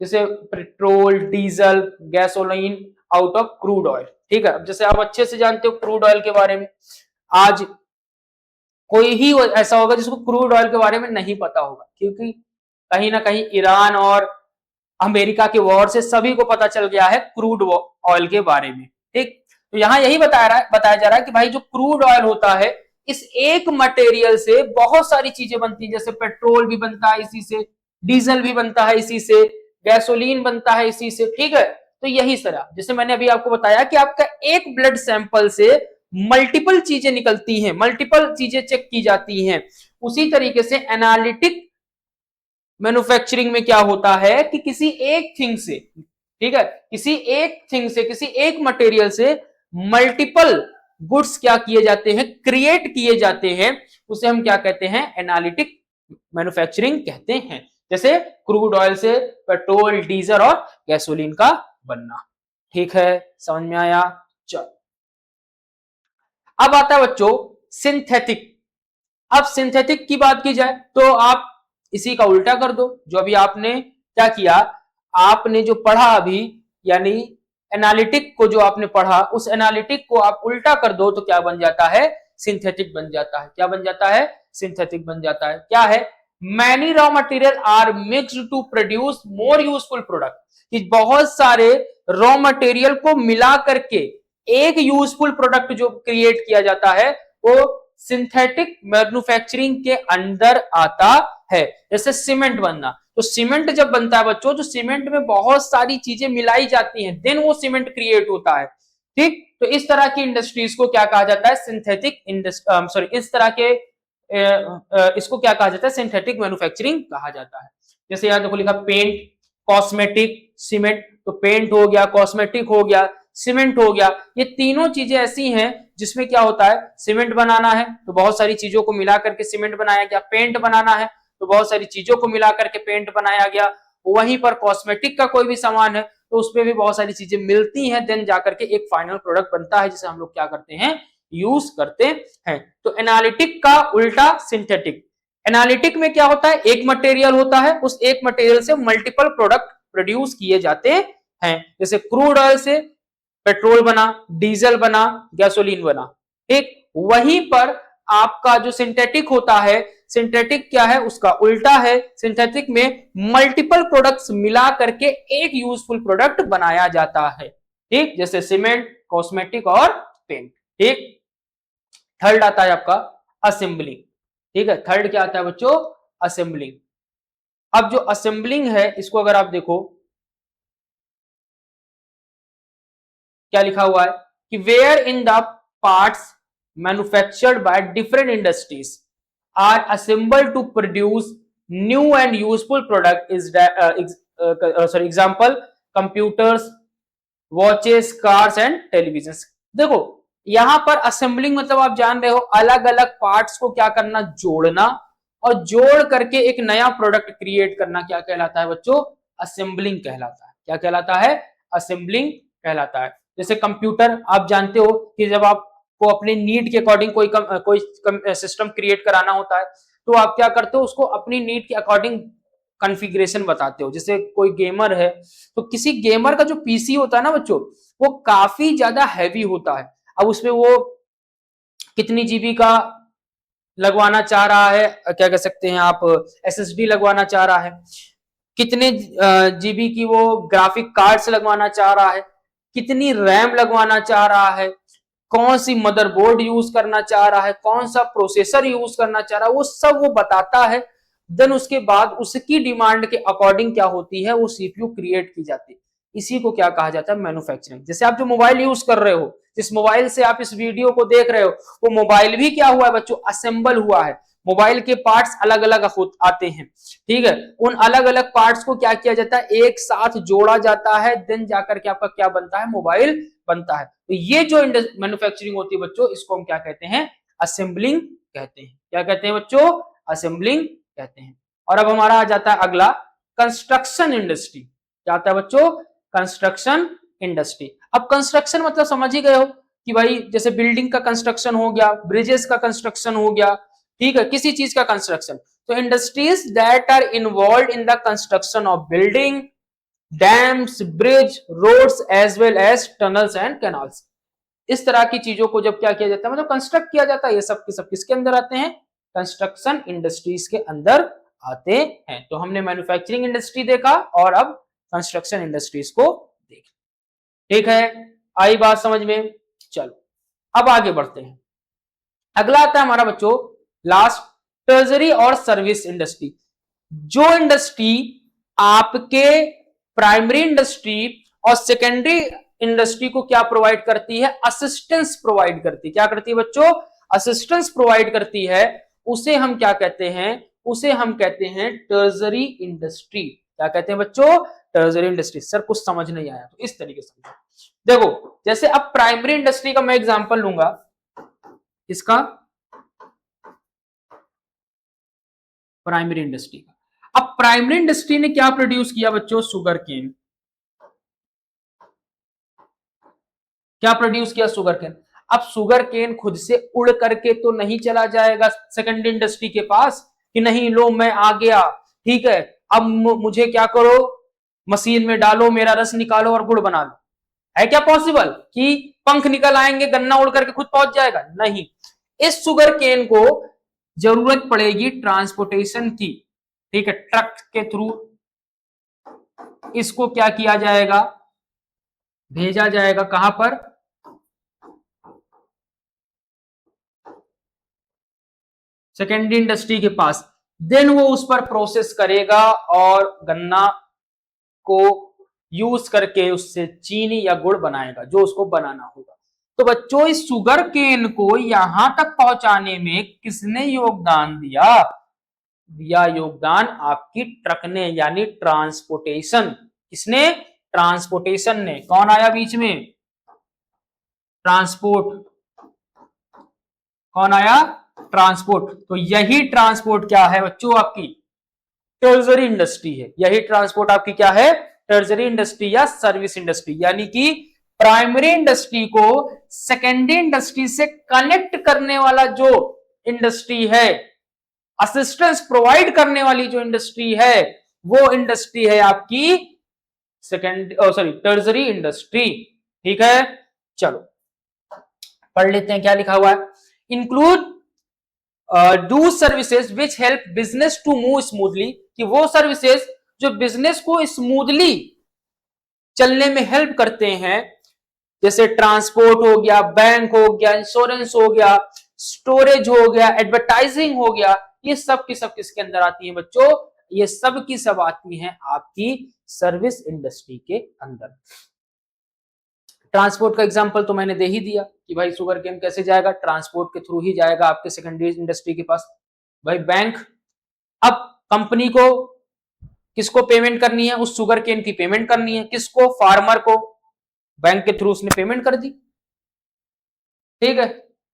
जैसे petrol, diesel, gasoline out of crude oil. ठीक है, अब जैसे आप अच्छे से जानते हो क्रूड ऑयल के बारे में, आज कोई ही ऐसा होगा जिसको क्रूड ऑयल के बारे में नहीं पता होगा, क्योंकि कहीं ना कहीं ईरान और अमेरिका के वॉर से सभी को पता चल गया है क्रूड ऑयल के बारे में। ठीक, तो यहां यही बताया जा रहा है कि भाई जो क्रूड ऑयल होता है, इस एक मटेरियल से बहुत सारी चीजें बनती है, जैसे पेट्रोल भी बनता है इसी से, डीजल भी बनता है इसी से, गैसोलीन बनता है इसी से। ठीक है, तो यही तरह जैसे मैंने अभी आपको बताया कि आपका एक ब्लड सैंपल से मल्टीपल चीजें निकलती हैं, मल्टीपल चीजें चेक की जाती हैं, उसी तरीके से एनालिटिक मैन्युफैक्चरिंग में क्या होता है कि किसी एक थिंग से, ठीक है, किसी एक थिंग से, किसी एक मटेरियल से मल्टीपल गुड्स क्या किए जाते हैं, क्रिएट किए जाते हैं, उसे हम क्या कहते हैं, एनालिटिक मैन्युफैक्चरिंग कहते हैं। जैसे क्रूड ऑयल से पेट्रोल, डीजल और गैसोलीन का बनना। ठीक है, समझ में आया। चलो अब आता है बच्चों सिंथेटिक। अब सिंथेटिक की बात की जाए तो आप इसी का उल्टा कर दो, जो अभी आपने क्या किया, आपने जो पढ़ा अभी, यानी एनालिटिक को जो आपने पढ़ा, उस एनालिटिक को आप उल्टा कर दो तो क्या बन जाता है, सिंथेटिक बन जाता है। क्या बन जाता है, सिंथेटिक बन जाता है। क्या है, many raw material are mixed to produce more useful product, कि बहुत सारे रॉ मटेरियल को मिला करके एक यूजफुल प्रोडक्ट जो क्रिएट किया जाता है, वो सिंथेटिक मैन्युफैक्चरिंग के अंदर आता है। जैसे सीमेंट बनना, तो सीमेंट जब बनता है बच्चों, तो सीमेंट में बहुत सारी चीजें मिलाई जाती हैं, देन वो सीमेंट क्रिएट होता है। ठीक, तो इस तरह की इंडस्ट्रीज को क्या कहा जाता है, सिंथेटिक सॉरी इस तरह के इसको क्या कहा जाता है, सिंथेटिक मैन्युफैक्चरिंग कहा जाता है। जैसे यहां देखो लिखा पेंट, कॉस्मेटिक, सीमेंट, तो पेंट हो गया, कॉस्मेटिक हो गया, सीमेंट हो गया, ये तीनों चीजें ऐसी हैं जिसमें क्या होता है, सीमेंट बनाना है तो बहुत सारी चीजों को मिला करके सीमेंट बनाया गया, पेंट बनाना है तो बहुत सारी चीजों को मिला करके पेंट बनाया गया, वहीं पर कॉस्मेटिक का कोई भी सामान है तो उसमें भी बहुत सारी चीजें मिलती हैं, देन जाकर के एक फाइनल प्रोडक्ट बनता है जिसे हम लोग क्या करते हैं, यूज करते हैं। तो एनालिटिक का उल्टा सिंथेटिक। एनालिटिक में क्या होता है, एक मटेरियल होता है, उस एक मटेरियल से मल्टीपल प्रोडक्ट प्रोड्यूस किए जाते हैं। जैसे क्रूड ऑयल से पेट्रोल बना, डीजल बना, गैसोलीन बना। ठीक, वहीं पर आपका जो सिंथेटिक होता है, सिंथेटिक क्या है, उसका उल्टा है। सिंथेटिक में मल्टीपल प्रोडक्ट्स मिला करके एक यूजफुल प्रोडक्ट बनाया जाता है, ठीक, जैसे सीमेंट, कॉस्मेटिक और पेंट, ठीक। थर्ड आता है आपका असेंबलिंग, ठीक है। थर्ड क्या आता है बच्चों, असेंबलिंग। अब जो असेंबलिंग है इसको अगर आप देखो क्या लिखा हुआ है कि wherein the parts manufactured by different industries are assembled to produce new and useful product is sorry example computers, watches, cars and television. देखो यहां पर असेंबलिंग मतलब आप जान रहे हो अलग अलग पार्ट्स को क्या करना, जोड़ना, और जोड़ करके एक नया प्रोडक्ट क्रिएट करना क्या कहलाता है बच्चों, असेंबलिंग कहलाता है। क्या कहलाता है, असेंबलिंग कहलाता है। जैसे कंप्यूटर आप जानते हो कि जब आपको अपने नीड के अकॉर्डिंग कोई सिस्टम क्रिएट कराना होता है तो आप क्या करते हो, उसको अपनी नीड के अकॉर्डिंग कॉन्फ़िगरेशन बताते हो। जैसे कोई गेमर है तो किसी गेमर का जो पीसी होता है ना बच्चों, वो काफी ज्यादा हैवी होता है। अब उसमें वो कितनी जीबी का लगवाना चाह रहा है, क्या कह सकते हैं आप, एसएसडी लगवाना चाह रहा है, कितने जीबी की वो ग्राफिक कार्ड से लगवाना चाह रहा है, कितनी रैम लगवाना चाह रहा है, कौन सी मदरबोर्ड यूज करना चाह रहा है, कौन सा प्रोसेसर यूज करना चाह रहा है, वो सब वो बताता है। देन उसके बाद उसकी डिमांड के अकॉर्डिंग क्या होती है, वो सीपीयू क्रिएट की जाती है। इसी को क्या कहा जाता है, मैन्युफैक्चरिंग। जैसे आप जो मोबाइल यूज कर रहे हो, जिस मोबाइल से आप इस वीडियो को देख रहे हो, वो मोबाइल भी क्या हुआ है बच्चों, असेंबल हुआ है। मोबाइल के पार्ट्स अलग अलग आते हैं, ठीक है। उन अलग अलग पार्ट्स को क्या किया जाता है, एक साथ जोड़ा जाता है, देन जाकर के आपका क्या बनता है, मोबाइल बनता है। तो ये जो मैन्युफैक्चरिंग होती है बच्चों, इसको हम क्या कहते हैं, असेंबलिंग कहते हैं। क्या कहते हैं बच्चों, असेंबलिंग कहते हैं। और अब हमारा आ जाता है अगला, कंस्ट्रक्शन इंडस्ट्री। क्या आता है बच्चों, कंस्ट्रक्शन इंडस्ट्री। अब कंस्ट्रक्शन मतलब समझ ही गए हो कि भाई जैसे बिल्डिंग का कंस्ट्रक्शन हो गया, ब्रिजेस का कंस्ट्रक्शन हो गया, ठीक है, किसी चीज का कंस्ट्रक्शन। तो industries that are involve in the construction of building, dams, bridge, roads as well as tunnels and canals. इस तरह की चीजों को जब क्या किया जाता है, मतलब कंस्ट्रक्ट किया जाता है, ये सब के सब किसके अंदर आते हैं, कंस्ट्रक्शन इंडस्ट्रीज के अंदर आते हैं। तो हमने मैन्युफैक्चरिंग इंडस्ट्री देखा और अब कंस्ट्रक्शन इंडस्ट्रीज को देख, ठीक है, आई बात समझ में। चलो अब आगे बढ़ते हैं। अगला आता है हमारा बच्चों लास्ट, ट्रेजरी और सर्विस इंडस्ट्री। जो इंडस्ट्री आपके प्राइमरी इंडस्ट्री और सेकेंडरी इंडस्ट्री को क्या प्रोवाइड करती है, असिस्टेंस प्रोवाइड करती है। क्या करती है बच्चों, असिस्टेंस प्रोवाइड करती है, उसे हम क्या कहते हैं, उसे हम कहते हैं टर्जरी इंडस्ट्री। क्या कहते हैं बच्चों, टर्जरी इंडस्ट्री। सर कुछ समझ नहीं आया तो इस तरीके से देखो, जैसे अब प्राइमरी इंडस्ट्री का मैं एग्जांपल लूंगा, इसका प्राइमरी इंडस्ट्री का। अब प्राइमरी इंडस्ट्री ने क्या प्रोड्यूस किया बच्चों, शुगर केन। क्या प्रोड्यूस किया, शुगर केन। अब शुगर केन खुद से उड़ करके तो नहीं चला जाएगा सेकेंडरी इंडस्ट्री के पास कि नहीं लो मैं आ गया, ठीक है, अब मुझे क्या करो, मशीन में डालो, मेरा रस निकालो और गुड़ बना लो। है क्या पॉसिबल कि पंख निकल आएंगे, गन्ना उड़ करके खुद पहुंच जाएगा, नहीं। इस शुगर केन को जरूरत पड़ेगी ट्रांसपोर्टेशन की, ठीक है, ट्रक के थ्रू इसको क्या किया जाएगा, भेजा जाएगा, कहां पर, सेकेंडरी इंडस्ट्री के पास। देन वो उस पर प्रोसेस करेगा और गन्ना को यूज करके उससे चीनी या गुड़ बनाएगा, जो उसको बनाना होगा। तो बच्चों इस शुगर केन को यहां तक पहुंचाने में किसने योगदान दिया, दिया योगदान आपकी ट्रक ने, यानी ट्रांसपोर्टेशन। किसने, ट्रांसपोर्टेशन ने। कौन आया बीच में, ट्रांसपोर्ट। कौन आया, ट्रांसपोर्ट। तो यही ट्रांसपोर्ट क्या है बच्चों, आपकी टर्जरी इंडस्ट्री है। यही ट्रांसपोर्ट आपकी क्या है, टर्जरी इंडस्ट्री या सर्विस इंडस्ट्री। यानी कि प्राइमरी इंडस्ट्री को सेकेंडरी इंडस्ट्री से कनेक्ट करने वाला जो इंडस्ट्री है, असिस्टेंस प्रोवाइड करने वाली जो इंडस्ट्री है, वो इंडस्ट्री है आपकी सेकेंड सॉरी टर्जरी इंडस्ट्री, ठीक है। चलो पढ़ लेते हैं क्या लिखा हुआ है। Include those services which help business to move smoothly, कि वो सर्विसेज जो बिजनेस को स्मूथली चलने में हेल्प करते हैं, जैसे ट्रांसपोर्ट हो गया, बैंक हो गया, इंश्योरेंस हो गया, स्टोरेज हो गया, एडवर्टाइजिंग हो गया, ये सब की सब किसके अंदर आती है बच्चों? ये सब की सब आती हैं आपकी सर्विस इंडस्ट्री के अंदर। ट्रांसपोर्ट का एग्जांपल तो मैंने दे ही दिया कि भाई शुगर केन कैसे जाएगा, ट्रांसपोर्ट के थ्रू ही जाएगा आपके सेकेंडरी इंडस्ट्री के पास। भाई बैंक, अब कंपनी को किसको पेमेंट करनी है? उस शुगर केन की पेमेंट करनी है, किसको? फार्मर को। बैंक के थ्रू उसने पेमेंट कर दी, ठीक है।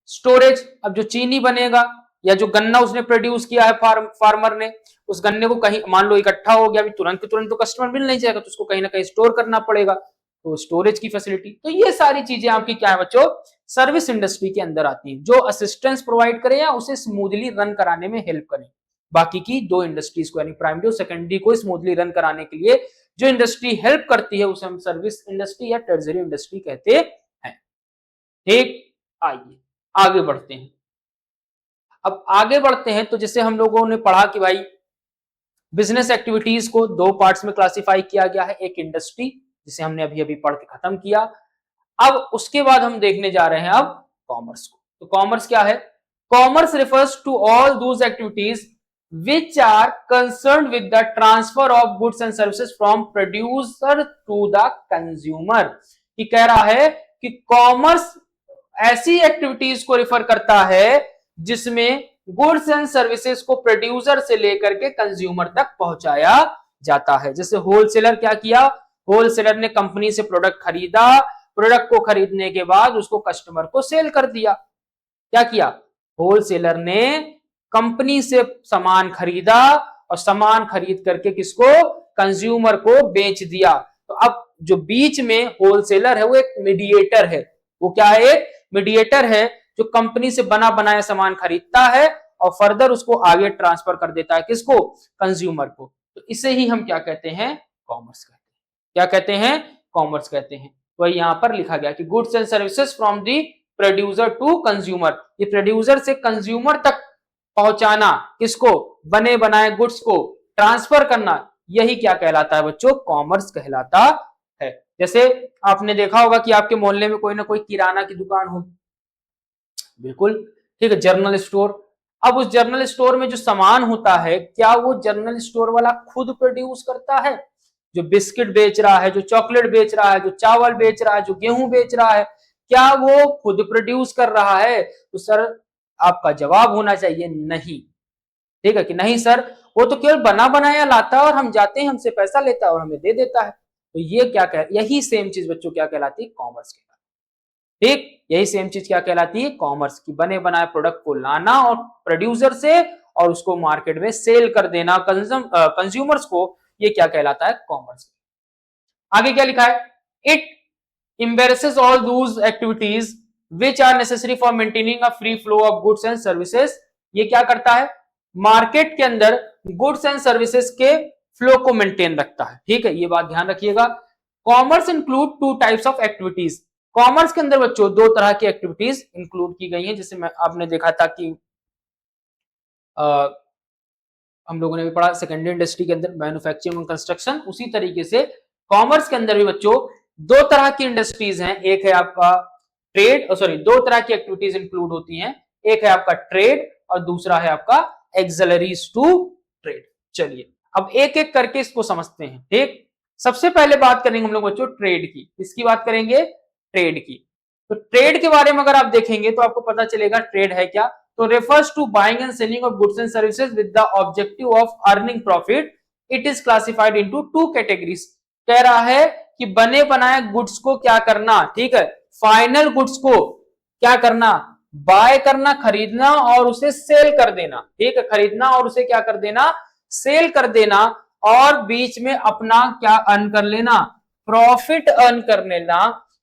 स्टोरेज, अब जो चीनी बनेगा या जो गन्ना उसने प्रोड्यूस किया है फार्मर ने, उस गन्ने को कहीं मान लो इकट्ठा हो गया, अभी तुरंत के तुरंत तो कस्टमर मिल नहीं जाएगा, तो उसको कहीं ना कहीं स्टोर करना पड़ेगा, तो स्टोरेज की फैसिलिटी। तो ये सारी चीजें आपकी क्या है बच्चों? सर्विस इंडस्ट्री के अंदर आती है, जो असिस्टेंस प्रोवाइड करे या उसे स्मूथली रन कराने में हेल्प करे। बाकी की दो इंडस्ट्रीज को यानी प्राइमरी और सेकेंडरी को स्मूथली रन कराने के लिए जो इंडस्ट्री हेल्प करती है उसे हम सर्विस इंडस्ट्री या टर्शरी इंडस्ट्री कहते हैं। ठीक, आइए आगे बढ़ते हैं। अब आगे बढ़ते हैं तो जैसे हम लोगों ने पढ़ा कि भाई बिजनेस एक्टिविटीज को दो पार्ट्स में क्लासिफाई किया गया है, एक इंडस्ट्री जिसे हमने अभी अभी पढ़ के खत्म किया, अब उसके बाद हम देखने जा रहे हैं अब कॉमर्स को। तो कॉमर्स क्या है? Commerce refers to all those activities which are concerned with the transfer of goods and services from producer to the consumer। कि कह रहा है कि कॉमर्स ऐसी एक्टिविटीज को रिफर करता है जिसमें गुड्स एंड सर्विसेज को प्रोड्यूसर से लेकर के कंज्यूमर तक पहुंचाया जाता है। जैसे होलसेलर क्या किया? होलसेलर ने कंपनी से प्रोडक्ट खरीदा, प्रोडक्ट को खरीदने के बाद उसको कस्टमर को सेल कर दिया। क्या किया? होलसेलर ने कंपनी से सामान खरीदा और सामान खरीद करके किसको? कंज्यूमर को बेच दिया। तो अब जो बीच में होलसेलर है वो एक मीडिएटर है। वो क्या है? एक मीडिएटर है जो कंपनी से बना बनाया सामान खरीदता है और फर्दर उसको आगे ट्रांसफर कर देता है, किसको? कंज्यूमर को। तो इसे ही हम क्या कहते हैं? कॉमर्स कहते हैं। क्या कहते हैं? कॉमर्स कहते हैं। तो यहां पर लिखा गया कि goods and services from the producer to consumer, ये प्रोड्यूसर से कंज्यूमर तक पहुंचाना, किसको? बने बनाए गुड्स को ट्रांसफर करना, यही क्या कहलाता है बच्चों? कॉमर्स कहलाता है। जैसे आपने देखा होगा कि आपके मोहल्ले में कोई ना कोई किराना की दुकान हो, बिल्कुल, ठीक है, जनरल स्टोर। अब उस जनरल स्टोर में जो सामान होता है, क्या वो जनरल स्टोर वाला खुद प्रोड्यूस करता है? जो बिस्किट बेच रहा है, जो चॉकलेट बेच रहा है, जो चावल बेच रहा है, जो गेहूं बेच रहा है, क्या वो खुद प्रोड्यूस कर रहा है? तो सर आपका जवाब होना चाहिए नहीं। ठीक है कि नहीं सर, वो तो केवल बना बनाया लाता है और हम जाते हैं, हमसे पैसा लेता है और हमें दे देता है। तो ये क्या कह, यही सेम चीज बच्चों क्या कहलाती है? कॉमर्स कहलाती है। ठीक, यही सेम चीज क्या कहलाती है? कॉमर्स की बने बनाए प्रोडक्ट को लाना और प्रोड्यूसर से और उसको मार्केट में सेल कर देना कंज्यूमर्स को, ये क्या कहलाता है? कॉमर्स। आगे क्या लिखा है? It embraces all those activities which are necessary for maintaining a free flow of goods and services। ये क्या करता है? मार्केट के अंदर गुड्स एंड सर्विसेज के फ्लो को मेंटेन रखता है। ठीक है, ये बात ध्यान रखिएगा। Commerce include two types of activities. Commerce के अंदर बच्चों दो तरह की एक्टिविटीज इंक्लूड की गई हैं, जैसे मैं आपने देखा था कि हम लोगों ने भी पढ़ा सेकेंडरी इंडस्ट्री के अंदर मैन्युफैक्चरिंग और कंस्ट्रक्शन, उसी तरीके से कॉमर्स के अंदर भी बच्चों दो तरह की इंडस्ट्रीज हैं। एक है आपका ट्रेड, सॉरी, दो तरह की एक्टिविटीज इंक्लूड होती हैं। एक है आपका ट्रेड और दूसरा है आपका एक्सिलरीज टू ट्रेड। चलिए अब एक एक करके इसको समझते हैं। ठीक, सबसे पहले बात करेंगे हम लोग बच्चों ट्रेड की। किसकी बात करेंगे? ट्रेड की। तो ट्रेड के बारे में अगर आप देखेंगे तो आपको पता चलेगा ट्रेड है क्या। तो refers to buying and selling of goods and services with the objective of earning profit. It is classified into two categories. कह रहा है कि बने बनाए गुड्स को क्या करना, ठीक है, फाइनल गुड्स को क्या करना? बाय करना, खरीदना और उसे सेल कर देना। ठीक है, खरीदना और उसे क्या कर देना? सेल कर देना, और बीच में अपना क्या अर्न कर लेना? प्रॉफिट अर्न कर लेना।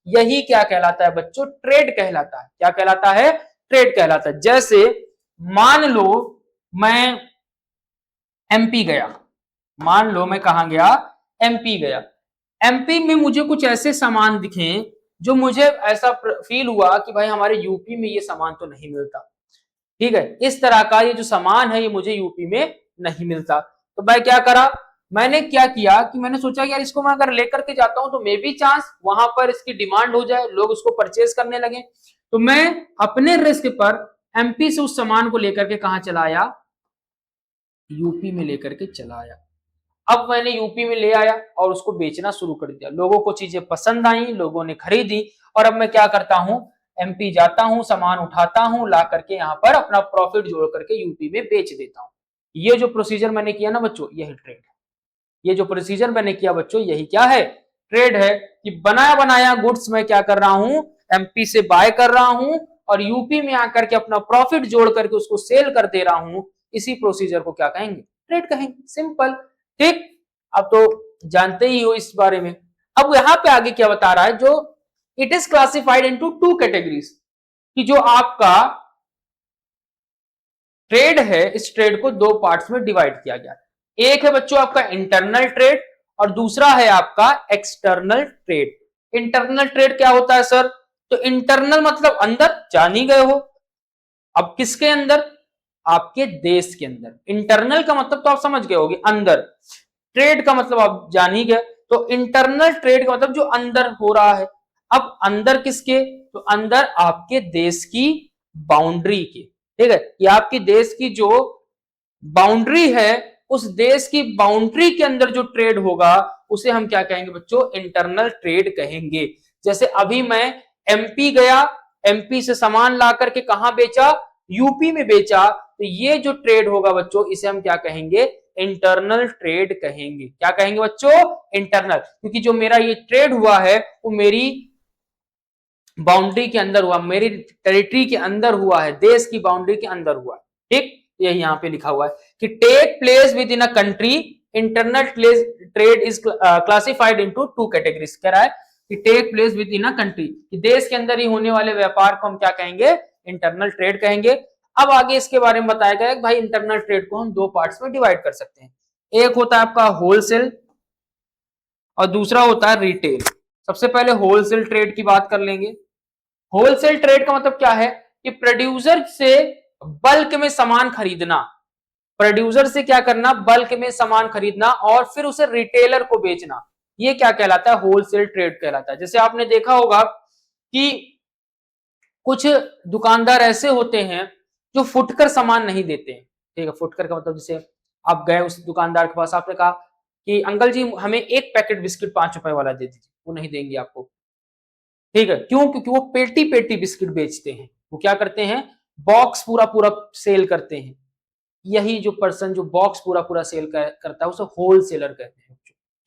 यही क्या कहलाता है बच्चों? ट्रेड कहलाता है। क्या कहलाता है? ट्रेड कहलाता है। जैसे मान लो मैं एमपी गया, मान लो मैं कहां गया? एमपी गया। एमपी में मुझे कुछ ऐसे सामान दिखे जो मुझे ऐसा फील हुआ कि भाई हमारे यूपी में ये सामान तो नहीं मिलता। ठीक है। इस तरह का ये जो सामान है ये मुझे यूपी में नहीं मिलता। तो मैं क्या करा, मैंने क्या किया कि मैंने सोचा यार इसको मैं अगर लेकर के जाता हूं तो मे बी चांस वहां पर इसकी डिमांड हो जाए, लोग उसको परचेज करने लगे। तो मैं अपने रिस्क पर एमपी से उस सामान को लेकर के कहां चला आया, यूपी में लेकर के चला आया। अब मैंने यूपी में ले आया और उसको बेचना शुरू कर दिया। लोगों को चीजें पसंद आई, लोगों ने खरीदी, और अब मैं क्या करता हूं, एमपी जाता हूं, सामान उठाता हूं, ला करके यहां पर अपना प्रॉफिट जोड़ करके यूपी में बेच देता हूं। ये जो प्रोसीजर मैंने किया ना बच्चों, यही ट्रेड है। ये जो प्रोसीजर मैंने किया बच्चों, यही क्या है, ट्रेड है। कि बनाया बनाया गुड्स मैं क्या कर रहा हूं, एमपी से बाय कर रहा हूं और यूपी में आकर के अपना प्रॉफिट जोड़ करके उसको सेल कर दे रहा हूं। इसी प्रोसीजर को क्या कहेंगे, ट्रेड कहेंगे, सिंपल। ठीक, अब तो जानते ही हो इस बारे में। अब यहां पे आगे क्या बता रहा है, जो it is classified into two categories, कि जो आपका ट्रेड है इस ट्रेड को दो पार्ट्स में डिवाइड किया गया। एक है बच्चों आपका इंटरनल ट्रेड और दूसरा है आपका एक्सटर्नल ट्रेड। इंटरनल ट्रेड क्या होता है सर, तो इंटरनल मतलब अंदर, जान ही गए हो। अब किसके अंदर, आपके देश के अंदर। इंटरनल का मतलब तो आप समझ गए होगे, अंदर। ट्रेड का मतलब आप जान ही गए। तो इंटरनल ट्रेड का मतलब जो अंदर हो रहा है। अब अंदर किसके, तो अंदर आपके देश की बाउंड्री के। ठीक है, ये आपके देश की जो बाउंड्री है, उस देश की बाउंड्री के अंदर जो ट्रेड होगा उसे हम क्या कहेंगे बच्चों, इंटरनल ट्रेड कहेंगे। जैसे अभी मैं एमपी गया, एमपी से सामान ला करके कहां बेचा, यूपी में बेचा, तो ये जो ट्रेड होगा बच्चों इसे हम क्या कहेंगे, इंटरनल ट्रेड कहेंगे। क्या कहेंगे बच्चों, इंटरनल, क्योंकि जो मेरा ये ट्रेड हुआ है वो मेरी बाउंड्री के अंदर हुआ, मेरी टेरिटरी के अंदर हुआ है, देश की बाउंड्री के अंदर हुआ है। ठीक, यही यहां पे लिखा हुआ है कि take place within a country, internal trade is classified into two categories. कह रहा है कि take place within a country, कि देश के अंदर ही होने वाले व्यापार को हम क्या कहेंगे, इंटरनल ट्रेड कहेंगे। अब आगे इसके बारे में बताया गया कि भाई इंटरनल ट्रेड को हम दो पार्ट्स में डिवाइड कर सकते हैं। एक होता है आपका होलसेल और दूसरा होता है रिटेल। सबसे पहले होलसेल ट्रेड की बात कर लेंगे। होलसेल ट्रेड का मतलब क्या है, कि प्रोड्यूसर से बल्क में सामान खरीदना, प्रोड्यूसर से क्या करना, बल्क में सामान खरीदना और फिर उसे रिटेलर को बेचना, ये क्या कहलाता है, होलसेल ट्रेड कहलाता है। जैसे आपने देखा होगा कि कुछ दुकानदार ऐसे होते हैं जो फुटकर सामान नहीं देते हैं। ठीक है, फुटकर का मतलब जैसे आप गए उस दुकानदार के पास, आपने कहा कि अंकल जी हमें एक पैकेट बिस्किट 5 रुपए वाला दे दीजिए, वो नहीं देंगे आपको। ठीक है, क्यों, क्योंकि वो पेटी पेटी बिस्किट बेचते हैं। वो क्या करते हैं, बॉक्स पूरा पूरा सेल करते हैं। यही जो पर्सन जो बॉक्स पूरा पूरा सेल करता है उसे होलसेलर कहते हैं।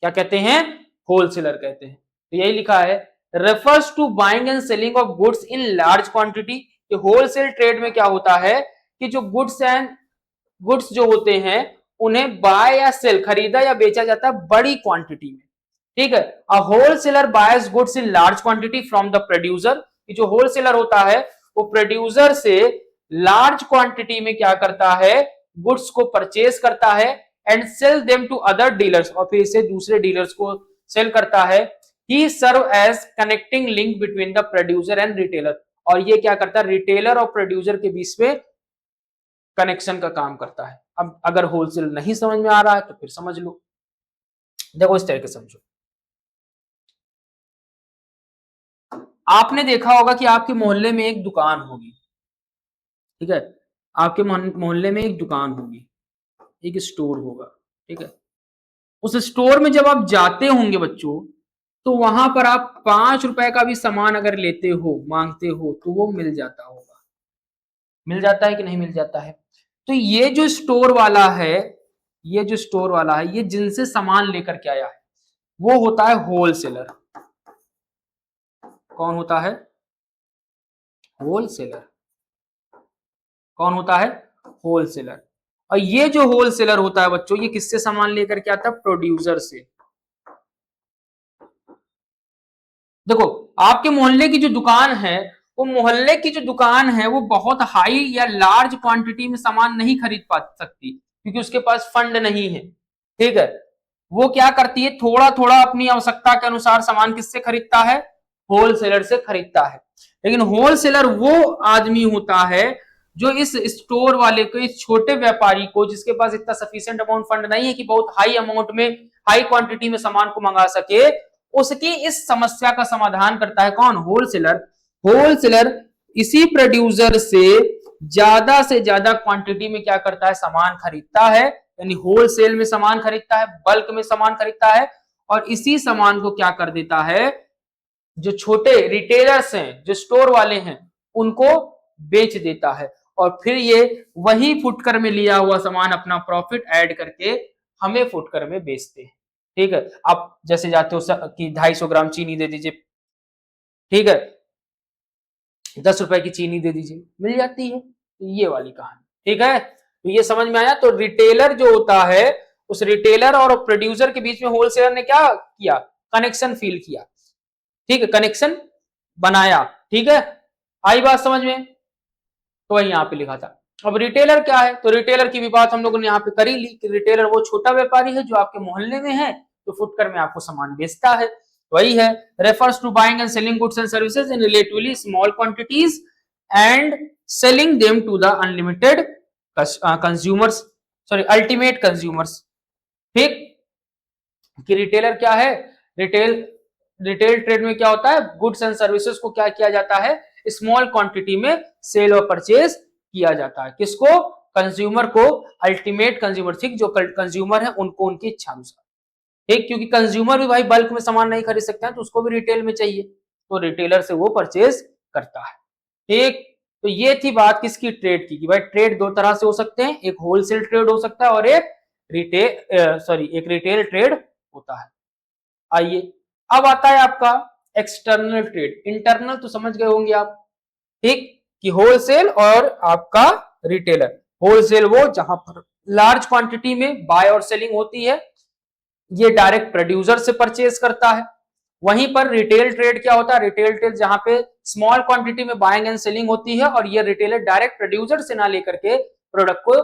क्या कहते हैं, होलसेलर कहते हैं। तो यही लिखा है, refers to buying and selling of goods in large quantity. Wholesale trade में क्या होता है कि जो गुड्स जो होते हैं उन्हें बाय या सेल, खरीदा या बेचा जाता है बड़ी क्वांटिटी में। ठीक है, अ wholesaler boys goods in large quantity from the producer. जो होलसेलर होता है वो प्रोड्यूसर से लार्ज क्वांटिटी में क्या करता है, गुड्स को परचेज करता है and sell them to other dealers, और फिर इसे दूसरे डीलर्स को सेल करता है। He serve as connecting link between the producer and retailer, और ये क्या करता है, रिटेलर और प्रोड्यूसर के बीच में कनेक्शन का काम करता है। अब अगर होलसेल नहीं समझ में आ रहा है तो फिर समझ लो, देखो इस तरीके समझो। आपने देखा होगा कि आपके मोहल्ले में एक दुकान होगी। ठीक है, आपके मोहल्ले में एक दुकान होगी, एक स्टोर होगा। ठीक है, उस स्टोर में जब आप जाते होंगे बच्चों, तो वहां पर आप 5 रुपए का भी सामान अगर लेते हो, मांगते हो, तो वो मिल जाता होगा। मिल जाता है कि नहीं मिल जाता है। तो ये जो स्टोर वाला है, ये जो स्टोर वाला है, ये जिनसे सामान लेकर के आया है वो होता है होलसेलर। कौन होता है, होलसेलर। कौन होता है, होलसेलर। और ये जो होलसेलर होता है बच्चों, ये किससे सामान लेकर के आता है, प्रोड्यूसर से। देखो आपके मोहल्ले की जो दुकान है, वो मोहल्ले की जो दुकान है वो बहुत हाई या लार्ज क्वांटिटी में सामान नहीं खरीद पा सकती, क्योंकि उसके पास फंड नहीं है। ठीक है, वो क्या करती है, थोड़ा थोड़ा अपनी आवश्यकता के अनुसार सामान किससे खरीदता है, होलसेलर से खरीदता है। लेकिन होलसेलर वो आदमी होता है जो इस स्टोर वाले को, इस छोटे व्यापारी को जिसके पास इतना सफिशिएंट अमाउंट फंड नहीं है कि बहुत हाई अमाउंट में, हाई क्वांटिटी में सामान को मंगा सके, उसकी इस समस्या का समाधान करता है कौन? होलसेलर। होलसेलर इसी प्रोड्यूसर से ज्यादा क्वांटिटी में क्या करता है? सामान खरीदता है, यानी होलसेल में सामान खरीदता है, बल्क में सामान खरीदता है, और इसी सामान को क्या कर देता है? जो छोटे रिटेलर्स हैं, जो स्टोर वाले हैं, उनको बेच देता है, और फिर ये वही फुटकर में लिया हुआ सामान अपना प्रॉफिट ऐड करके हमें फुटकर में बेचते हैं। ठीक है, आप जैसे जाते हो कि 250 ग्राम चीनी दे दीजिए, ठीक है, 10 रुपए की चीनी दे दीजिए, मिल जाती है। तो ये वाली कहानी, ठीक है, तो ये समझ में आया। तो रिटेलर जो होता है, उस रिटेलर और प्रोड्यूसर के बीच में होलसेलर ने क्या किया? कनेक्शन फील किया, ठीक है, कनेक्शन बनाया, ठीक है, आई बात समझ में? तो वही यहाँ पे लिखा था। अब रिटेलर क्या है? तो रिटेलर की भी बात हम लोगों ने यहाँ पे करी ली कि रिटेलर वो छोटा व्यापारी है जो आपके मोहल्ले में है, तो फुटकर में आपको सामान बेचता है, वही है। Refers to buying and selling goods and services in relatively small quantities and selling them to the unlimited consumers, sorry ultimate consumers. ठीक, कि रिटेलर क्या है? रिटेल ट्रेड में क्या होता है? गुड्स एंड सर्विसेज को क्या किया जाता है? स्मॉल क्वांटिटी में सेल और परचेज किया जाता है। किसको? कंज्यूमर को, अल्टीमेट कंज्यूमर, ठीक, जो कंज्यूमर है उनको उनकी इच्छा अनुसार, ठीक, क्योंकि कंज्यूमर भी भाई बल्क में सामान नहीं खरीद सकते हैं, तो उसको भी रिटेल में चाहिए, तो रिटेलर से वो परचेज करता है। ठीक, तो ये थी बात किसकी? ट्रेड की, कि भाई ट्रेड दो तरह से हो सकते हैं, एक होलसेल ट्रेड हो सकता है और एक एक रिटेल ट्रेड होता है। आइए, अब आता है आपका एक्सटर्नल ट्रेड। इंटरनल तो समझ गए होंगे आप, ठीक, कि होलसेल और आपका रिटेलर। होलसेल वो जहां पर लार्ज क्वांटिटी में बाय और सेलिंग होती है, ये डायरेक्ट प्रोड्यूसर से परचेज करता है। वहीं पर रिटेल ट्रेड क्या होता है? रिटेल ट्रेड जहां पे स्मॉल क्वांटिटी में बाइंग एंड सेलिंग होती है, और ये रिटेलर डायरेक्ट प्रोड्यूसर से ना लेकर के प्रोडक्ट को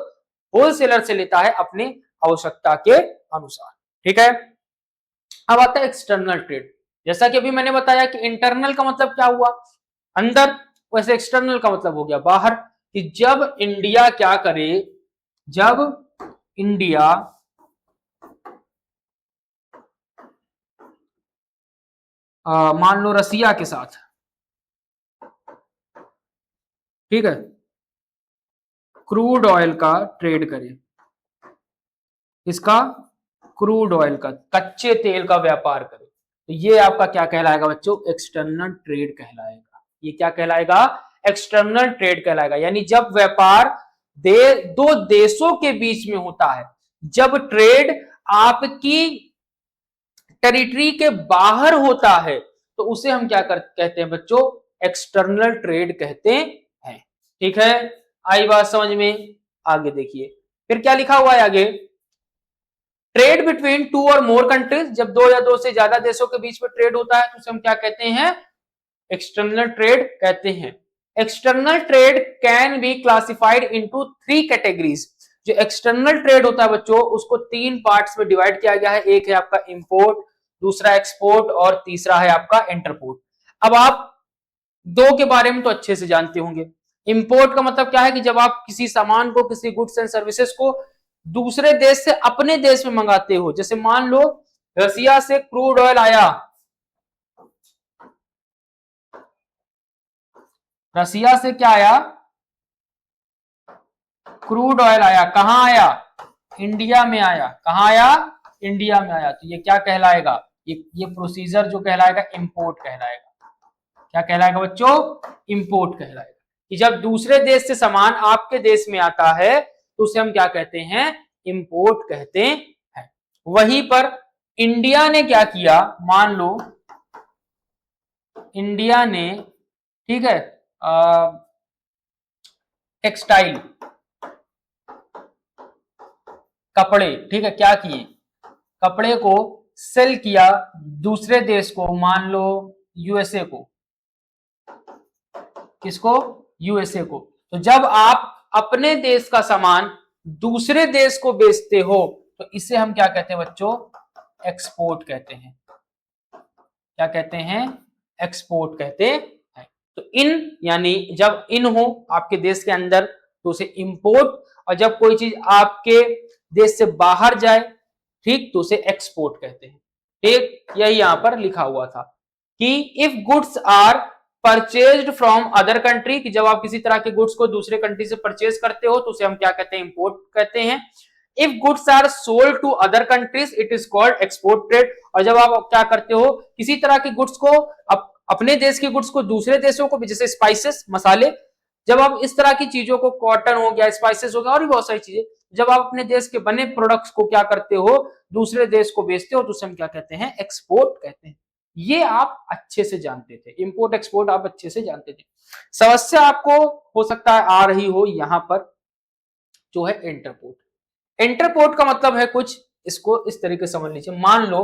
होलसेलर से लेता है अपनी आवश्यकता के अनुसार। ठीक है, अब आता है एक्सटर्नल ट्रेड। जैसा कि अभी मैंने बताया कि इंटरनल का मतलब क्या हुआ? अंदर, वैसे एक्सटर्नल का मतलब हो गया बाहर। कि जब इंडिया क्या करे? जब इंडिया मान लो रसिया के साथ, ठीक है, क्रूड ऑयल का ट्रेड करे, इसका क्रूड ऑयल का, कच्चे तेल का व्यापार करे, तो ये आपका क्या कहलाएगा बच्चों? एक्सटर्नल ट्रेड कहलाएगा। ये क्या कहलाएगा? एक्सटर्नल ट्रेड कहलाएगा। यानी जब व्यापार दो देशों के बीच में होता है, जब ट्रेड आपकी टेरिटरी के बाहर होता है, तो उसे हम क्या कहते हैं बच्चों? एक्सटर्नल ट्रेड कहते हैं। ठीक है, आई बात समझ में? आगे देखिए, फिर क्या लिखा हुआ है आगे? ट्रेड बिटवीन टू और मोर कंट्रीज, जब दो या दो से ज्यादा देशों के बीच में ट्रेड होता है तो उसे हम क्या कहते हैं? एक्सटर्नल ट्रेड कहते हैं। External trade can be classified into 3 categories. जो एक्सटर्नल ट्रेड होता है बच्चों, उसको 3 पार्ट्स में डिवाइड किया गया है। एक है आपका इंपोर्ट, दूसरा एक्सपोर्ट, और तीसरा है आपका इंटरपोर्ट। अब आप दो के बारे में तो अच्छे से जानते होंगे। इंपोर्ट का मतलब क्या है? कि जब आप किसी सामान को, किसी गुड्स एंड सर्विसेज को दूसरे देश से अपने देश में मंगाते हो। जैसे मान लो रसिया से क्रूड ऑयल आया, रसिया से क्या आया? क्रूड ऑयल आया। कहां आया? इंडिया में आया। कहां आया? इंडिया में आया। तो ये क्या कहलाएगा? ये प्रोसीजर जो कहलाएगा, इंपोर्ट कहलाएगा। क्या कहलाएगा बच्चों? इंपोर्ट कहलाएगा। कि जब दूसरे देश से सामान आपके देश में आता है तो उसे हम क्या कहते हैं? इंपोर्ट कहते हैं। वहीं पर इंडिया ने क्या किया? मान लो इंडिया ने, ठीक है, टेक्सटाइल, कपड़े, ठीक है, क्या किए? कपड़े को सेल किया दूसरे देश को, मान लो यूएसए को। किसको? यूएसए को। तो जब आप अपने देश का सामान दूसरे देश को बेचते हो तो इसे हम क्या कहते हैं बच्चों? एक्सपोर्ट कहते हैं। क्या कहते हैं? एक्सपोर्ट कहते हैं। तो इन, यानी जब इन हो आपके देश के अंदर तो उसे इंपोर्ट, और जब कोई चीज आपके देश से बाहर जाए, ठीक, तो उसे एक्सपोर्ट कहते हैं। ठीक, यही यहां पर लिखा हुआ था कि if goods are purchased from other country, कि जब आप किसी तरह के गुड्स को दूसरे कंट्री से परचेज करते हो तो उसे हम क्या कहते हैं, इंपोर्ट कहते हैं। If goods are sold to other countries it is called export trade, और जब आप क्या करते हो, किसी तरह के गुड्स को अपने देश के गुड्स को दूसरे देशों को, जैसे स्पाइसेस, मसाले, जब आप इस तरह की चीजों को, कॉटन हो गया, स्पाइसेस हो गया, और भी बहुत सारी चीजें, जब आप अपने देश के बने प्रोडक्ट्स को क्या करते हो, दूसरे देश को बेचते हो, तो उसे हम क्या कहते हैं, एक्सपोर्ट कहते हैं। ये आप अच्छे से जानते थे, इंपोर्ट एक्सपोर्ट आप अच्छे से जानते थे। समस्या आपको हो सकता है आ रही हो यहां पर, जो है इंटरपोर्ट। इंटरपोर्ट का मतलब है कुछ, इसको इस तरीके से समझ लीजिए। मान लो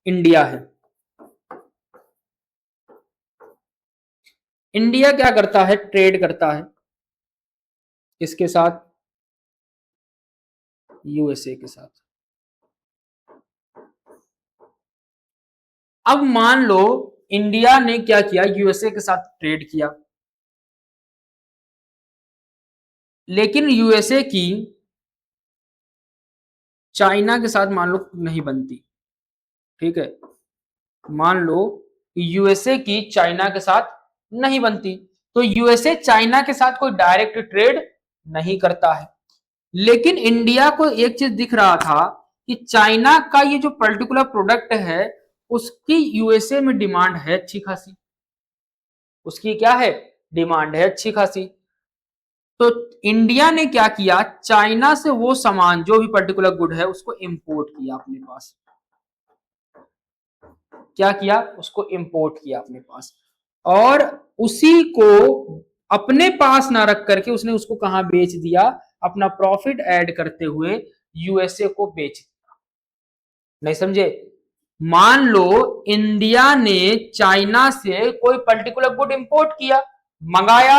इंडिया है, इंडिया क्या करता है, ट्रेड करता है किसके साथ, यूएसए के साथ। अब मान लो इंडिया ने क्या किया, यूएसए के साथ ट्रेड किया, लेकिन यूएसए की चाइना के साथ मान लो नहीं बनती, ठीक है, मान लो यूएसए की चाइना के साथ नहीं बनती, तो यूएसए चाइना के साथ कोई डायरेक्ट ट्रेड नहीं करता है। लेकिन इंडिया को एक चीज दिख रहा था कि चाइना का ये जो पर्टिकुलर प्रोडक्ट है उसकी यूएसए में डिमांड है अच्छी खासी, उसकी क्या है, डिमांड है अच्छी खासी। तो इंडिया ने क्या किया, चाइना से वो सामान जो भी पर्टिकुलर गुड है उसको इंपोर्ट किया अपने पास, क्या किया, उसको इंपोर्ट किया अपने पास, और उसी को अपने पास ना रख करके उसने उसको कहां बेच दिया, अपना प्रॉफिट ऐड करते हुए यूएसए को बेच दिया। नहीं समझे, मान लो इंडिया ने चाइना से कोई पर्टिकुलर गुड इंपोर्ट किया, मंगाया,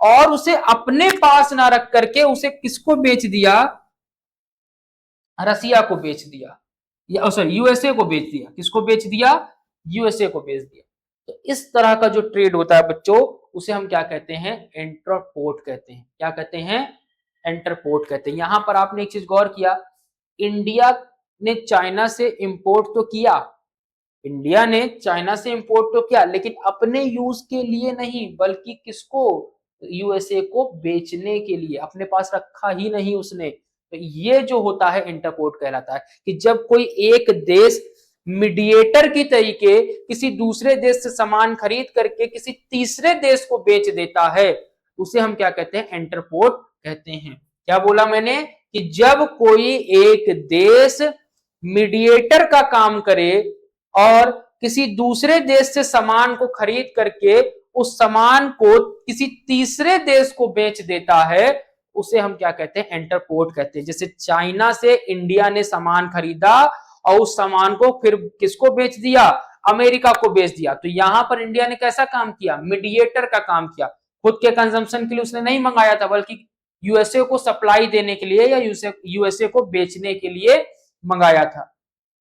और उसे अपने पास ना रख करके उसे किसको बेच दिया, रसिया को बेच दिया, या सॉरी यूएसए को बेच दिया, किसको बेच दिया, यूएसए को बेच दिया। तो इस तरह का जो ट्रेड होता है बच्चों, उसे हम क्या कहते हैं, इंटरपोर्ट कहते हैं। क्या कहते हैं, इंटरपोर्ट कहते हैं। यहां पर आपने एक चीज गौर किया, इंडिया ने चाइना से इंपोर्ट तो किया, इंडिया ने चाइना से इंपोर्ट तो किया, लेकिन अपने यूज के लिए नहीं, बल्कि किसको, यूएसए को बेचने के लिए, अपने पास रखा ही नहीं उसने। तो ये जो होता है इंटरपोर्ट कहलाता है, कि जब कोई एक देश मीडिएटर की तरीके किसी दूसरे देश से सामान खरीद करके किसी तीसरे देश को बेच देता है, उसे हम क्या कहते हैं, इंटरपोर्ट कहते हैं। क्या बोला मैंने, कि जब कोई एक देश मीडिएटर का काम करे और किसी दूसरे देश से सामान को खरीद करके उस सामान को किसी तीसरे देश को बेच देता है, उसे हम क्या कहते हैं, इंटरपोर्ट कहते हैं। जैसे चाइना से इंडिया ने सामान खरीदा और उस सामान को फिर किसको बेच दिया, अमेरिका को बेच दिया। तो यहां पर इंडिया ने कैसा काम किया, मीडिएटर का काम किया। खुद के कंजम्पशन के लिए उसने नहीं मंगाया था, बल्कि यूएसए को सप्लाई देने के लिए या यूएसए को बेचने के लिए मंगाया था।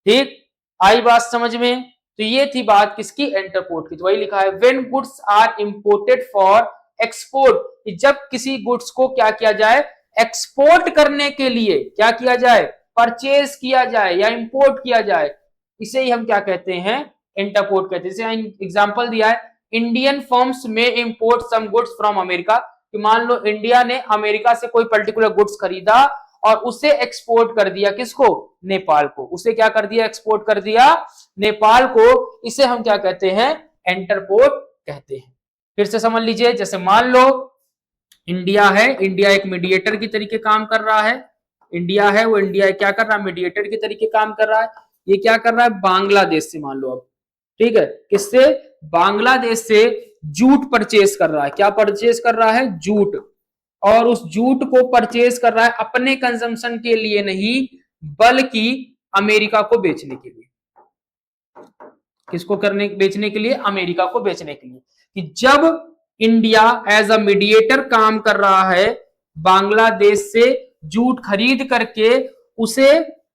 ठीक, आई बात समझ में। तो ये थी बात किसकी, इंटरपोर्ट की। तो वही लिखा है, when goods are imported for export, जब किसी गुड्स को क्या किया जाए, एक्सपोर्ट करने के लिए क्या किया जाए, परचेज किया जाए या इंपोर्ट किया जाए, इसे ही हम क्या कहते हैं, इंटरपोर्ट कहते हैं। जैसे एग्जांपल दिया है, इंडियन फर्म्स में import some goods from America, कि मान लो इंडिया ने अमेरिका से कोई पर्टिकुलर गुड्स खरीदा और उसे एक्सपोर्ट कर दिया, किसको, नेपाल को। उसे क्या कर दिया, एक्सपोर्ट कर दिया नेपाल को। इसे हम क्या कहते हैं, इंटरपोर्ट कहते हैं। फिर से समझ लीजिए, जैसे मान लो इंडिया है, इंडिया एक मीडिएटर की तरीके काम कर रहा है, इंडिया है वो इंडिया क्या कर रहा है, मीडिएटर के तरीके काम कर रहा है। ये क्या कर रहा है, बांग्लादेश से मान लो अब, ठीक है, किससे, बांग्लादेश से जूट परचेज कर रहा है। क्या परचेज कर रहा है, जूट, और उस जूट को परचेज कर रहा है अपने कंजम्पशन के लिए नहीं, बल्कि अमेरिका को बेचने के लिए। किसको करने, बेचने के लिए, अमेरिका को बेचने के लिए। कि जब इंडिया एज अ मीडिएटर काम कर रहा है बांग्लादेश से जूट खरीद करके उसे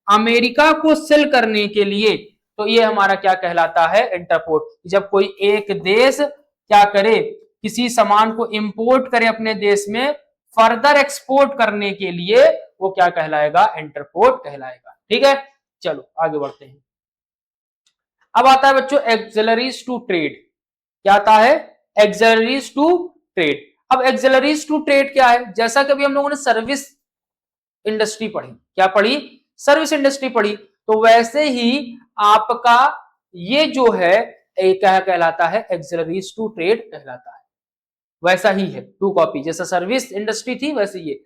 अमेरिका को सेल करने के लिए, तो ये हमारा क्या कहलाता है, इंटरपोर्ट। जब कोई एक देश क्या करे, किसी सामान को इंपोर्ट करे अपने देश में फर्दर एक्सपोर्ट करने के लिए वो क्या कहलाएगा, इंटरपोर्ट कहलाएगा। ठीक है, चलो आगे बढ़ते हैं। अब आता है बच्चों एक्सिलरीज टू ट्रेड। क्या आता है, एक्सिलरीज टू ट्रेड। अब एक्सिलरीज टू ट्रेड क्या है, जैसा कि अभी हम लोगों ने सर्विस इंडस्ट्री पढ़ी, क्या पढ़ी, सर्विस इंडस्ट्री पढ़ी, तो वैसे ही आपका ये जो है क्या कहलाता है, एक्सिलरीज टू ट्रेड कहलाता है। वैसा ही है, टू कॉपी, जैसा सर्विस इंडस्ट्री थी वैसे ये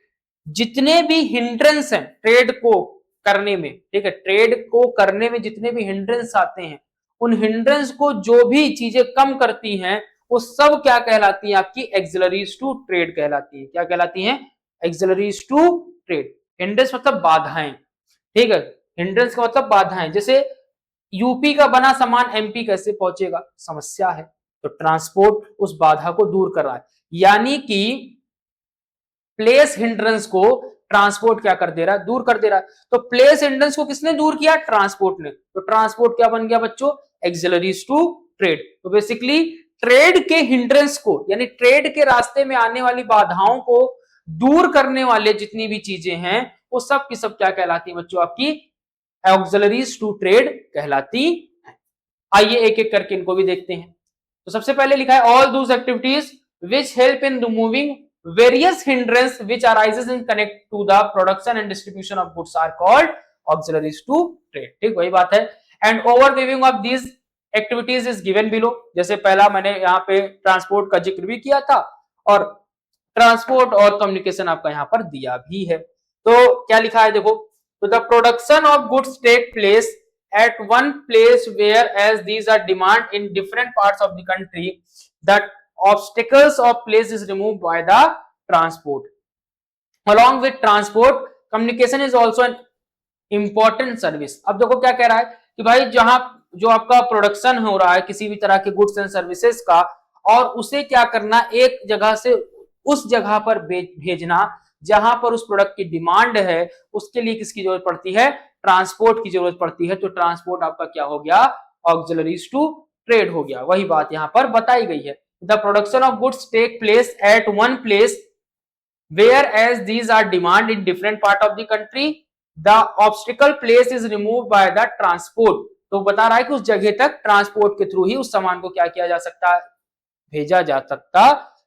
जितने भी हिंड्रेंस हैं ट्रेड को करने में, ठीक है, ट्रेड को करने में जितने भी हिंड्रेंस आते हैं, उन हिंड्रेंस को जो भी चीजें कम करती हैं वो सब क्या कहलाती है, आपकी एक्सिलरीज टू ट्रेड कहलाती है। क्या कहलाती है, एक्सिलरीज टू ट्रेड। हिंड्रेंस मतलब बाधाएं, ठीक है, हिंड्रेंस का मतलब बाधाएं। जैसे यूपी का बना सामान एमपी कैसे पहुंचेगा, समस्या है, तो ट्रांसपोर्ट उस बाधा को दूर कर रहा है। यानी कि प्लेस हिंड्रेंस को ट्रांसपोर्ट क्या कर दे रहा है, दूर कर दे रहा है। तो प्लेस हिंड्रेंस को किसने दूर किया, ट्रांसपोर्ट ने। तो ट्रांसपोर्ट क्या बन गया बच्चों, एक्सिलरीज टू ट्रेड। तो बेसिकली ट्रेड के हिंड्रेंस को, यानी ट्रेड के रास्ते में आने वाली बाधाओं को दूर करने वाले जितनी भी चीजें हैं वो सब की सब क्या कहलाती है बच्चों, आपकी ऑक्सिलरीज टू ट्रेड कहलाती है। आइए एक एक करके इनको भी देखते हैं। तो सबसे पहले लिखा है all those activities which help in removing various hindrance which arises in connect to the production and distribution of goods are called auxiliaries to trade. ठीक, वही बात है। And overviewing of these activities is given below. जैसे पहला मैंने यहाँ पे transport का जिक्र भी किया था और ट्रांसपोर्ट और कम्युनिकेशन आपका यहाँ पर दिया भी है। तो क्या लिखा है देखो, तो the production of goods take place at one place whereas these are demand in different parts of the country, that obstacles of place is removed by the transport. Along with transport, communication is also an important service. अब देखो क्या कह रहा है कि भाई जहां जो आपका प्रोडक्शन हो रहा है किसी भी तरह के गुड्स एंड सर्विसेज का, और उसे क्या करना, एक जगह से उस जगह पर भेजना जहां पर उस प्रोडक्ट की डिमांड है, उसके लिए किसकी जरूरत पड़ती है, ट्रांसपोर्ट की जरूरत पड़ती है। तो ट्रांसपोर्ट आपका क्या हो गया, ऑक्सिलरीज टू ट्रेड हो गया। वही बात यहां पर बताई गई है। The production of goods take place at one place whereas these are demand in different part of the country, the obstacle place is remove by the transport. तो बता रहा है कि उस जगह तक ट्रांसपोर्ट के थ्रू ही उस सामान को क्या किया जा सकता है, भेजा जा सकता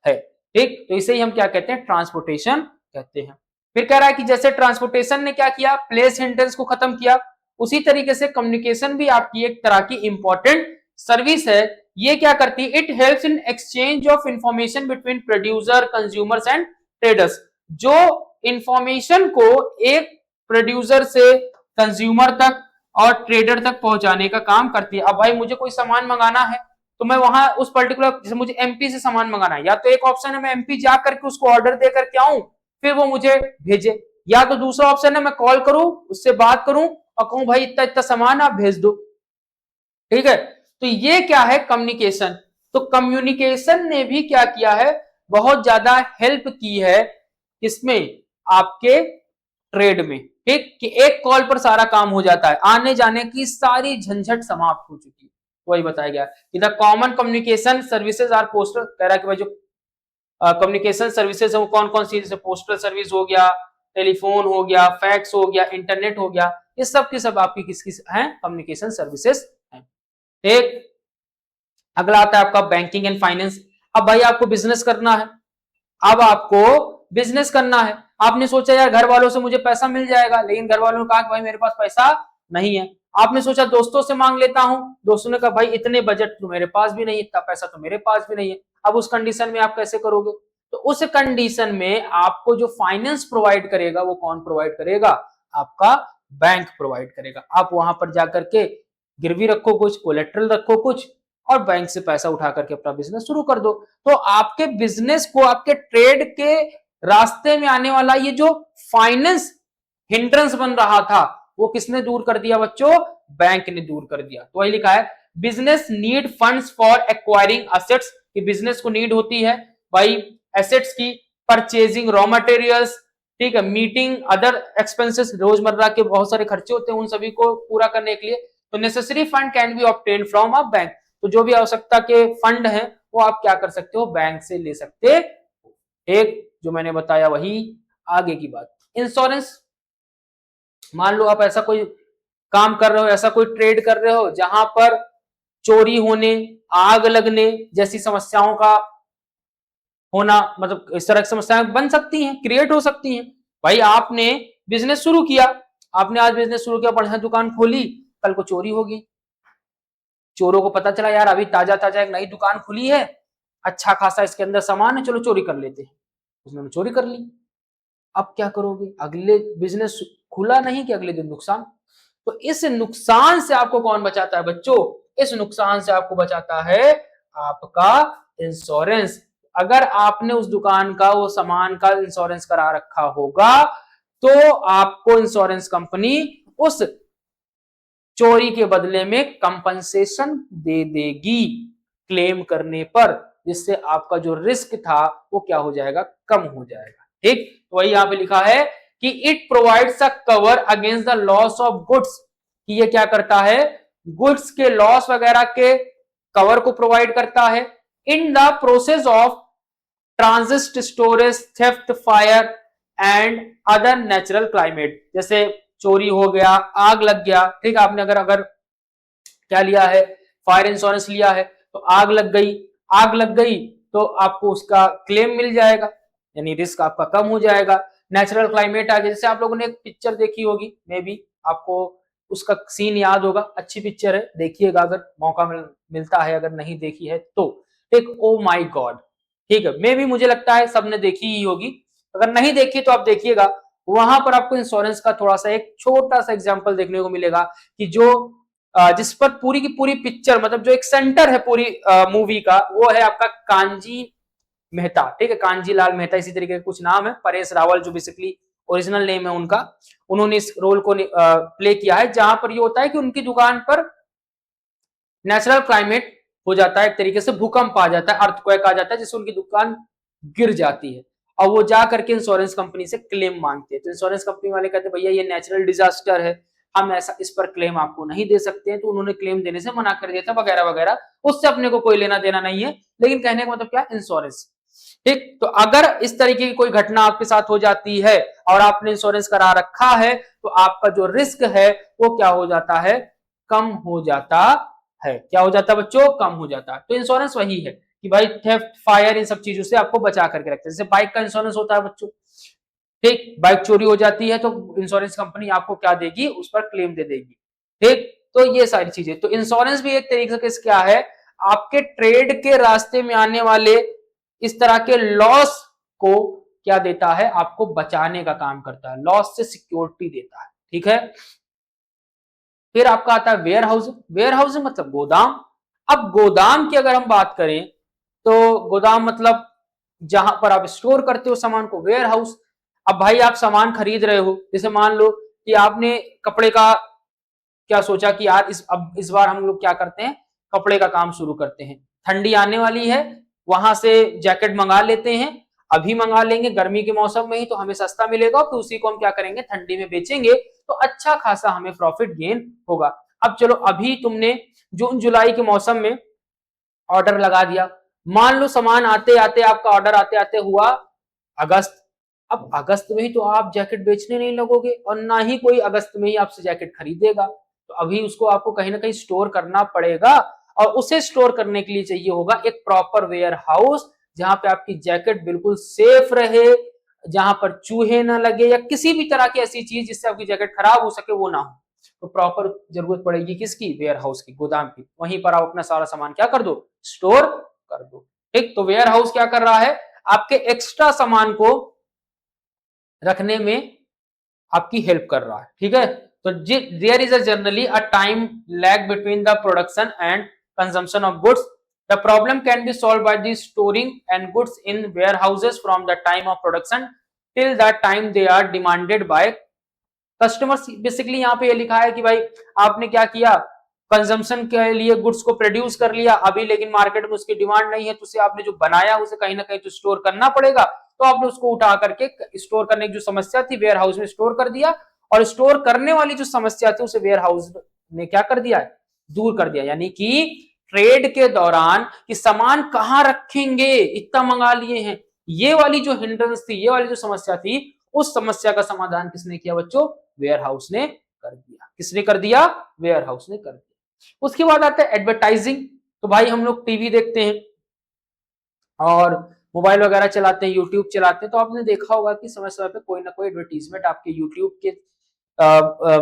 है। ठीक, तो इसे ही हम क्या कहते हैं, ट्रांसपोर्टेशन कहते हैं। फिर कह रहा है कि जैसे ट्रांसपोर्टेशन ने क्या किया, प्लेस हिंड्रेंस को खत्म किया, उसी तरीके से कम्युनिकेशन भी आपकी एक तरह की इंपॉर्टेंट सर्विस है। ये क्या करती है, it helps in exchange of information between producer, consumers and traders. जो इंफॉर्मेशन को एक प्रोड्यूसर से कंज्यूमर तक और ट्रेडर तक पहुंचाने का काम करती है। अब भाई मुझे कोई सामान मंगाना है तो मैं वहां उस पर्टिकुलर, जैसे मुझे एमपी से सामान मंगाना है, या तो एक ऑप्शन है मैं एमपी जा करके उसको ऑर्डर दे करके आऊं फिर वो मुझे भेजे, या तो दूसरा ऑप्शन है मैं कॉल करूं उससे बात करूं और कहूं भाई इतना इतना सामान आप भेज दो। ठीक है, तो ये क्या है, कम्युनिकेशन। तो कम्युनिकेशन ने भी क्या किया है, बहुत ज्यादा हेल्प की है इसमें, आपके ट्रेड में। ठीक, कि एक कॉल पर सारा काम हो जाता है, आने जाने की सारी झंझट समाप्त हो चुकी है। वही बताया गया कि the common communication services are postal. कह रहा है कि भाई जो कम्युनिकेशन सर्विसेज है वो कौन कौन सी, जैसे पोस्टल सर्विस हो गया, टेलीफोन हो गया, फैक्स हो गया, इंटरनेट हो गया, ये सब की सब आपकी किसकी हैं, कम्युनिकेशन सर्विसेज हैं। एक अगला आता है आपका बैंकिंग एंड फाइनेंस। अब भाई आपको बिजनेस करना है, अब आपको बिजनेस करना है, आपने सोचा यार घर वालों से मुझे पैसा मिल जाएगा, लेकिन घर वालों ने कहा कि भाई मेरे पास पैसा नहीं है। आपने सोचा दोस्तों से मांग लेता हूं, दोस्तों ने कहा भाई इतने बजट तो मेरे पास भी नहीं, इतना पैसा तो मेरे पास भी नहीं है। अब उस कंडीशन में आप कैसे करोगे, तो उस कंडीशन में आपको जो फाइनेंस प्रोवाइड करेगा वो कौन प्रोवाइड करेगा, आपका बैंक प्रोवाइड करेगा। आप वहां पर जाकर के गिरवी रखो कुछ, कोलेट्रल रखो कुछ, और बैंक से पैसा उठा करके अपना बिजनेस शुरू कर दो। तो आपके बिजनेस को, आपके ट्रेड के रास्ते में आने वाला ये जो फाइनेंस हिंड्रेंस बन रहा था वो किसने दूर कर दिया बच्चों, बैंक ने दूर कर दिया। तो वही लिखा है business need funds for acquiring assets, कि बिजनेस को नीड होती है भाई एसेट्स की, परचेजिंग रॉ मटेरियल्स, ठीक है, मीटिंग अदर एक्सपेंसेस, रोजमर्रा के बहुत सारे खर्चे होते हैं उन सभी को पूरा करने के लिए। तो necessary fund can be obtained from a bank, तो जो भी आवश्यकता के फंड हैं वो आप क्या कर सकते हो, बैंक से ले सकते हो। एक जो मैंने बताया वही आगे की बात। इंश्योरेंस, मान लो आप ऐसा कोई काम कर रहे हो, ऐसा कोई ट्रेड कर रहे हो जहां पर चोरी होने, आग लगने जैसी समस्याओं का होना, मतलब इस तरह की समस्याएं बन सकती हैं, क्रिएट हो सकती हैं। भाई आपने बिजनेस शुरू किया, आपने आज बिजनेस शुरू किया, बढ़िया दुकान खोली, कल को चोरी होगी, चोरों को पता चला यार अभी ताजा ताजा एक नई दुकान खुली है, अच्छा खासा इसके अंदर सामान है, चलो चोरी कर लेते हैं, उसने चोरी कर ली। अब क्या करोगे, अगले बिजनेस खुला नहीं कि अगले दिन नुकसान। तो इस नुकसान से आपको कौन बचाता है बच्चों, इस नुकसान से आपको बचाता है आपका इंश्योरेंस। अगर आपने उस दुकान का, वो सामान का इंश्योरेंस करा रखा होगा तो आपको इंश्योरेंस कंपनी उस चोरी के बदले में कंपनसेशन दे देगी क्लेम करने पर, जिससे आपका जो रिस्क था वो क्या हो जाएगा, कम हो जाएगा। ठीक, तो वही यहां पे लिखा है कि it provides a cover against the loss of goods, कि ये क्या करता है, गुड्स के लॉस वगैरह के कवर को प्रोवाइड करता है in the process of transit, storage, theft, fire and other natural climate. जैसे चोरी हो गया, आग लग गया, ठीक, आपने अगर अगर क्या लिया है, फायर इंश्योरेंस लिया है, तो आग लग गई, आग लग गई तो आपको उसका क्लेम मिल जाएगा, यानी रिस्क आपका कम हो जाएगा। नेचुरल क्लाइमेट आ गया, जैसे आप लोगों ने एक पिक्चर देखी होगी, मे बी आपको उसका सीन याद होगा, अच्छी पिक्चर है, देखिएगा अगर मौका मिलता है, अगर नहीं देखी है तो। एक ओ माई गॉड, ठीक है, मे भी मुझे लगता है सबने देखी ही होगी, अगर नहीं देखी तो आप देखिएगा। वहां पर आपको इंश्योरेंस का थोड़ा सा एक छोटा सा एग्जांपल देखने को मिलेगा कि जो जिस पर पूरी की पूरी पिक्चर, मतलब जो एक सेंटर है पूरी मूवी का, वो है आपका कांजी मेहता, ठीक है, कांजी लाल मेहता, इसी तरीके का कुछ नाम है, परेश रावल जो बेसिकली ओरिजिनल नेम है उनका, उन्होंने इस रोल को प्ले किया है, जहां पर ये होता है कि उनकी दुकान पर नेचुरल क्लाइमेट हो जाता है, एक तरीके से भूकंप आ जाता है, अर्थक्वेक आ जाता है, जिससे उनकी दुकान गिर जाती है, और वो जा करके इंश्योरेंस कंपनी से क्लेम मांगते हैं। तो इंश्योरेंस कंपनी वाले कहते हैं भैया ये नेचुरल डिजास्टर है, हम ऐसा इस पर क्लेम आपको नहीं दे सकते हैं, तो उन्होंने क्लेम देने से मना कर दिया था वगैरह वगैरह, उससे अपने को कोई लेना देना नहीं है, लेकिन कहने का मतलब क्या, इंश्योरेंस। ठीक, तो अगर इस तरीके की कोई घटना आपके साथ हो जाती है और आपने इंश्योरेंस करा रखा है, तो आपका जो रिस्क है वो क्या हो जाता है, कम हो जाता है। क्या हो जाता है बच्चों, कम हो जाता है। तो इंश्योरेंस वही है कि भाई थेफ्ट, फायर, इन सब चीजों से आपको बचा करके रखते हैं। जैसे बाइक का इंश्योरेंस होता है बच्चों, ठीक, बाइक चोरी हो जाती है तो इंश्योरेंस कंपनी आपको क्या देगी, उस पर क्लेम दे देगी। ठीक, तो ये सारी चीजें, तो इंश्योरेंस भी एक तरीके से क्या है, आपके ट्रेड के रास्ते में आने वाले इस तरह के लॉस को क्या देता है, आपको बचाने का काम करता है, लॉस से सिक्योरिटी देता है। ठीक है, फिर आपका आता है वेयर हाउस। वेयर हाउस मतलब गोदाम। अब गोदाम की अगर हम बात करें तो गोदाम मतलब जहां पर आप स्टोर करते हो सामान को, वेयर हाउस। अब भाई आप सामान खरीद रहे हो, जैसे मान लो कि आपने कपड़े का क्या सोचा कि यार अब इस बार हम लोग क्या करते हैं, कपड़े का काम शुरू करते हैं, ठंडी आने वाली है, वहां से जैकेट मंगा लेते हैं, अभी मंगा लेंगे गर्मी के मौसम में ही तो हमें सस्ता मिलेगा, तो उसी को हम क्या करेंगे, ठंडी में बेचेंगे, तो अच्छा खासा हमें प्रॉफिट गेन होगा। अब चलो अभी तुमने जून जुलाई के मौसम में ऑर्डर लगा दिया, मान लो सामान आते आते आपका ऑर्डर आते आते हुआ अगस्त। अब अगस्त में ही तो आप जैकेट बेचने नहीं लगोगे और ना ही कोई अगस्त में ही आपसे जैकेट खरीदेगा, तो अभी उसको आपको कहीं ना कहीं स्टोर करना पड़ेगा, और उसे स्टोर करने के लिए चाहिए होगा एक प्रॉपर वेयर हाउस, जहां पे आपकी जैकेट बिल्कुल सेफ रहे, जहां पर चूहे ना लगे या किसी भी तरह की ऐसी चीज जिससे आपकी जैकेट खराब हो सके वो ना हो। तो प्रॉपर जरूरत पड़ेगी किसकी, वेयर हाउस की, गोदाम की, वहीं पर आप अपना सारा सामान क्या कर दो, स्टोर कर दो। ठीक, तो वेयर हाउस क्या कर रहा है, आपके एक्स्ट्रा सामान को रखने में आपकी हेल्प कर रहा है। ठीक है, तो there is a generally a time lag between the production and consumption of goods. The problem can be solve by the storing and goods in warehouses from the time of production till the time they are demanded by customers. Basically यहाँ पे ये लिखा है कि भाई आपने क्या किया, कंजम्पशन के लिए गुड्स को प्रोड्यूस कर लिया अभी, लेकिन मार्केट में उसकी डिमांड नहीं है, तो उसे आपने जो बनाया उसे कहीं ना कहीं तो स्टोर करना पड़ेगा, तो आपने उसको उठा करके स्टोर करने की जो समस्या थी वेयर हाउस में स्टोर कर दिया, और स्टोर करने वाली जो समस्या थी उसे वेयर हाउस ने क्या कर दिया, दूर कर दिया। यानी कि ट्रेड के दौरान कि सामान कहां रखेंगे, इतना मंगा लिए हैं, ये वाली जो हिंड्रेंस थी, ये वाली जो समस्या थी, उस समस्या का समाधान किसने किया बच्चों? वेयर हाउस ने कर दिया। किसने कर दिया? वेयर हाउस ने कर दिया। उसके बाद आता है एडवर्टाइजिंग। तो भाई हम लोग टीवी देखते हैं और मोबाइल वगैरह चलाते हैं, यूट्यूब चलाते हैं, तो आपने देखा होगा कि समय समय पे कोई ना कोई एडवर्टीजमेंट आपके यूट्यूब के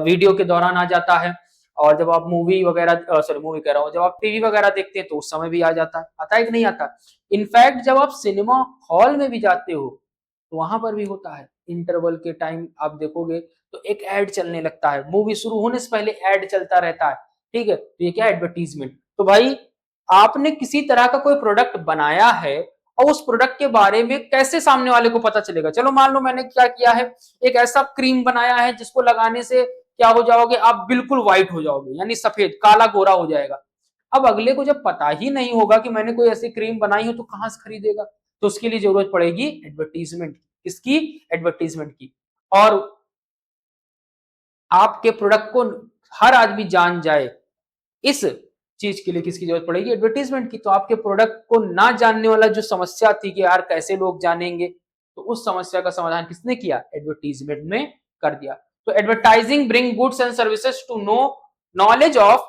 वीडियो के दौरान आ जाता है। और जब आप मूवी वगैरह सॉरी मूवी कह रहा हूँ, जब आप टीवी वगैरह देखते हैं तो उस समय भी आ जाता है। आता है कि नहीं आता? इनफैक्ट जब आप सिनेमा हॉल में भी जाते हो तो वहां पर भी होता है। इंटरवल के टाइम आप देखोगे तो एक एड चलने लगता है, मूवी शुरू होने से पहले एड चलता रहता है। ठीक है, तो ये क्या एडवर्टीजमेंट। तो भाई आपने किसी तरह का कोई प्रोडक्ट बनाया है और उस प्रोडक्ट के बारे में कैसे सामने वाले को पता चलेगा? चलो मान लो मैंने क्या किया है, एक ऐसा क्रीम बनाया है जिसको लगाने से क्या हो जाओगे आप? बिल्कुल व्हाइट हो जाओगे, यानी सफेद, काला गोरा हो जाएगा। अब अगले को जब पता ही नहीं होगा कि मैंने कोई ऐसी क्रीम बनाई हो तो कहां से खरीदेगा? तो उसके लिए जरूरत पड़ेगी एडवर्टीजमेंट। किसकी? एडवर्टीजमेंट की। और आपके प्रोडक्ट को हर आदमी जान जाए, इस चीज के लिए किसकी जरूरत पड़ेगी? एडवर्टीजमेंट की। तो आपके प्रोडक्ट को ना जानने वाला जो समस्या थी कि यार कैसे लोग जानेंगे, तो उस समस्या का समाधान किसने किया? एडवर्टीजमेंट में कर दिया। तो advertising bring goods and services to know knowledge of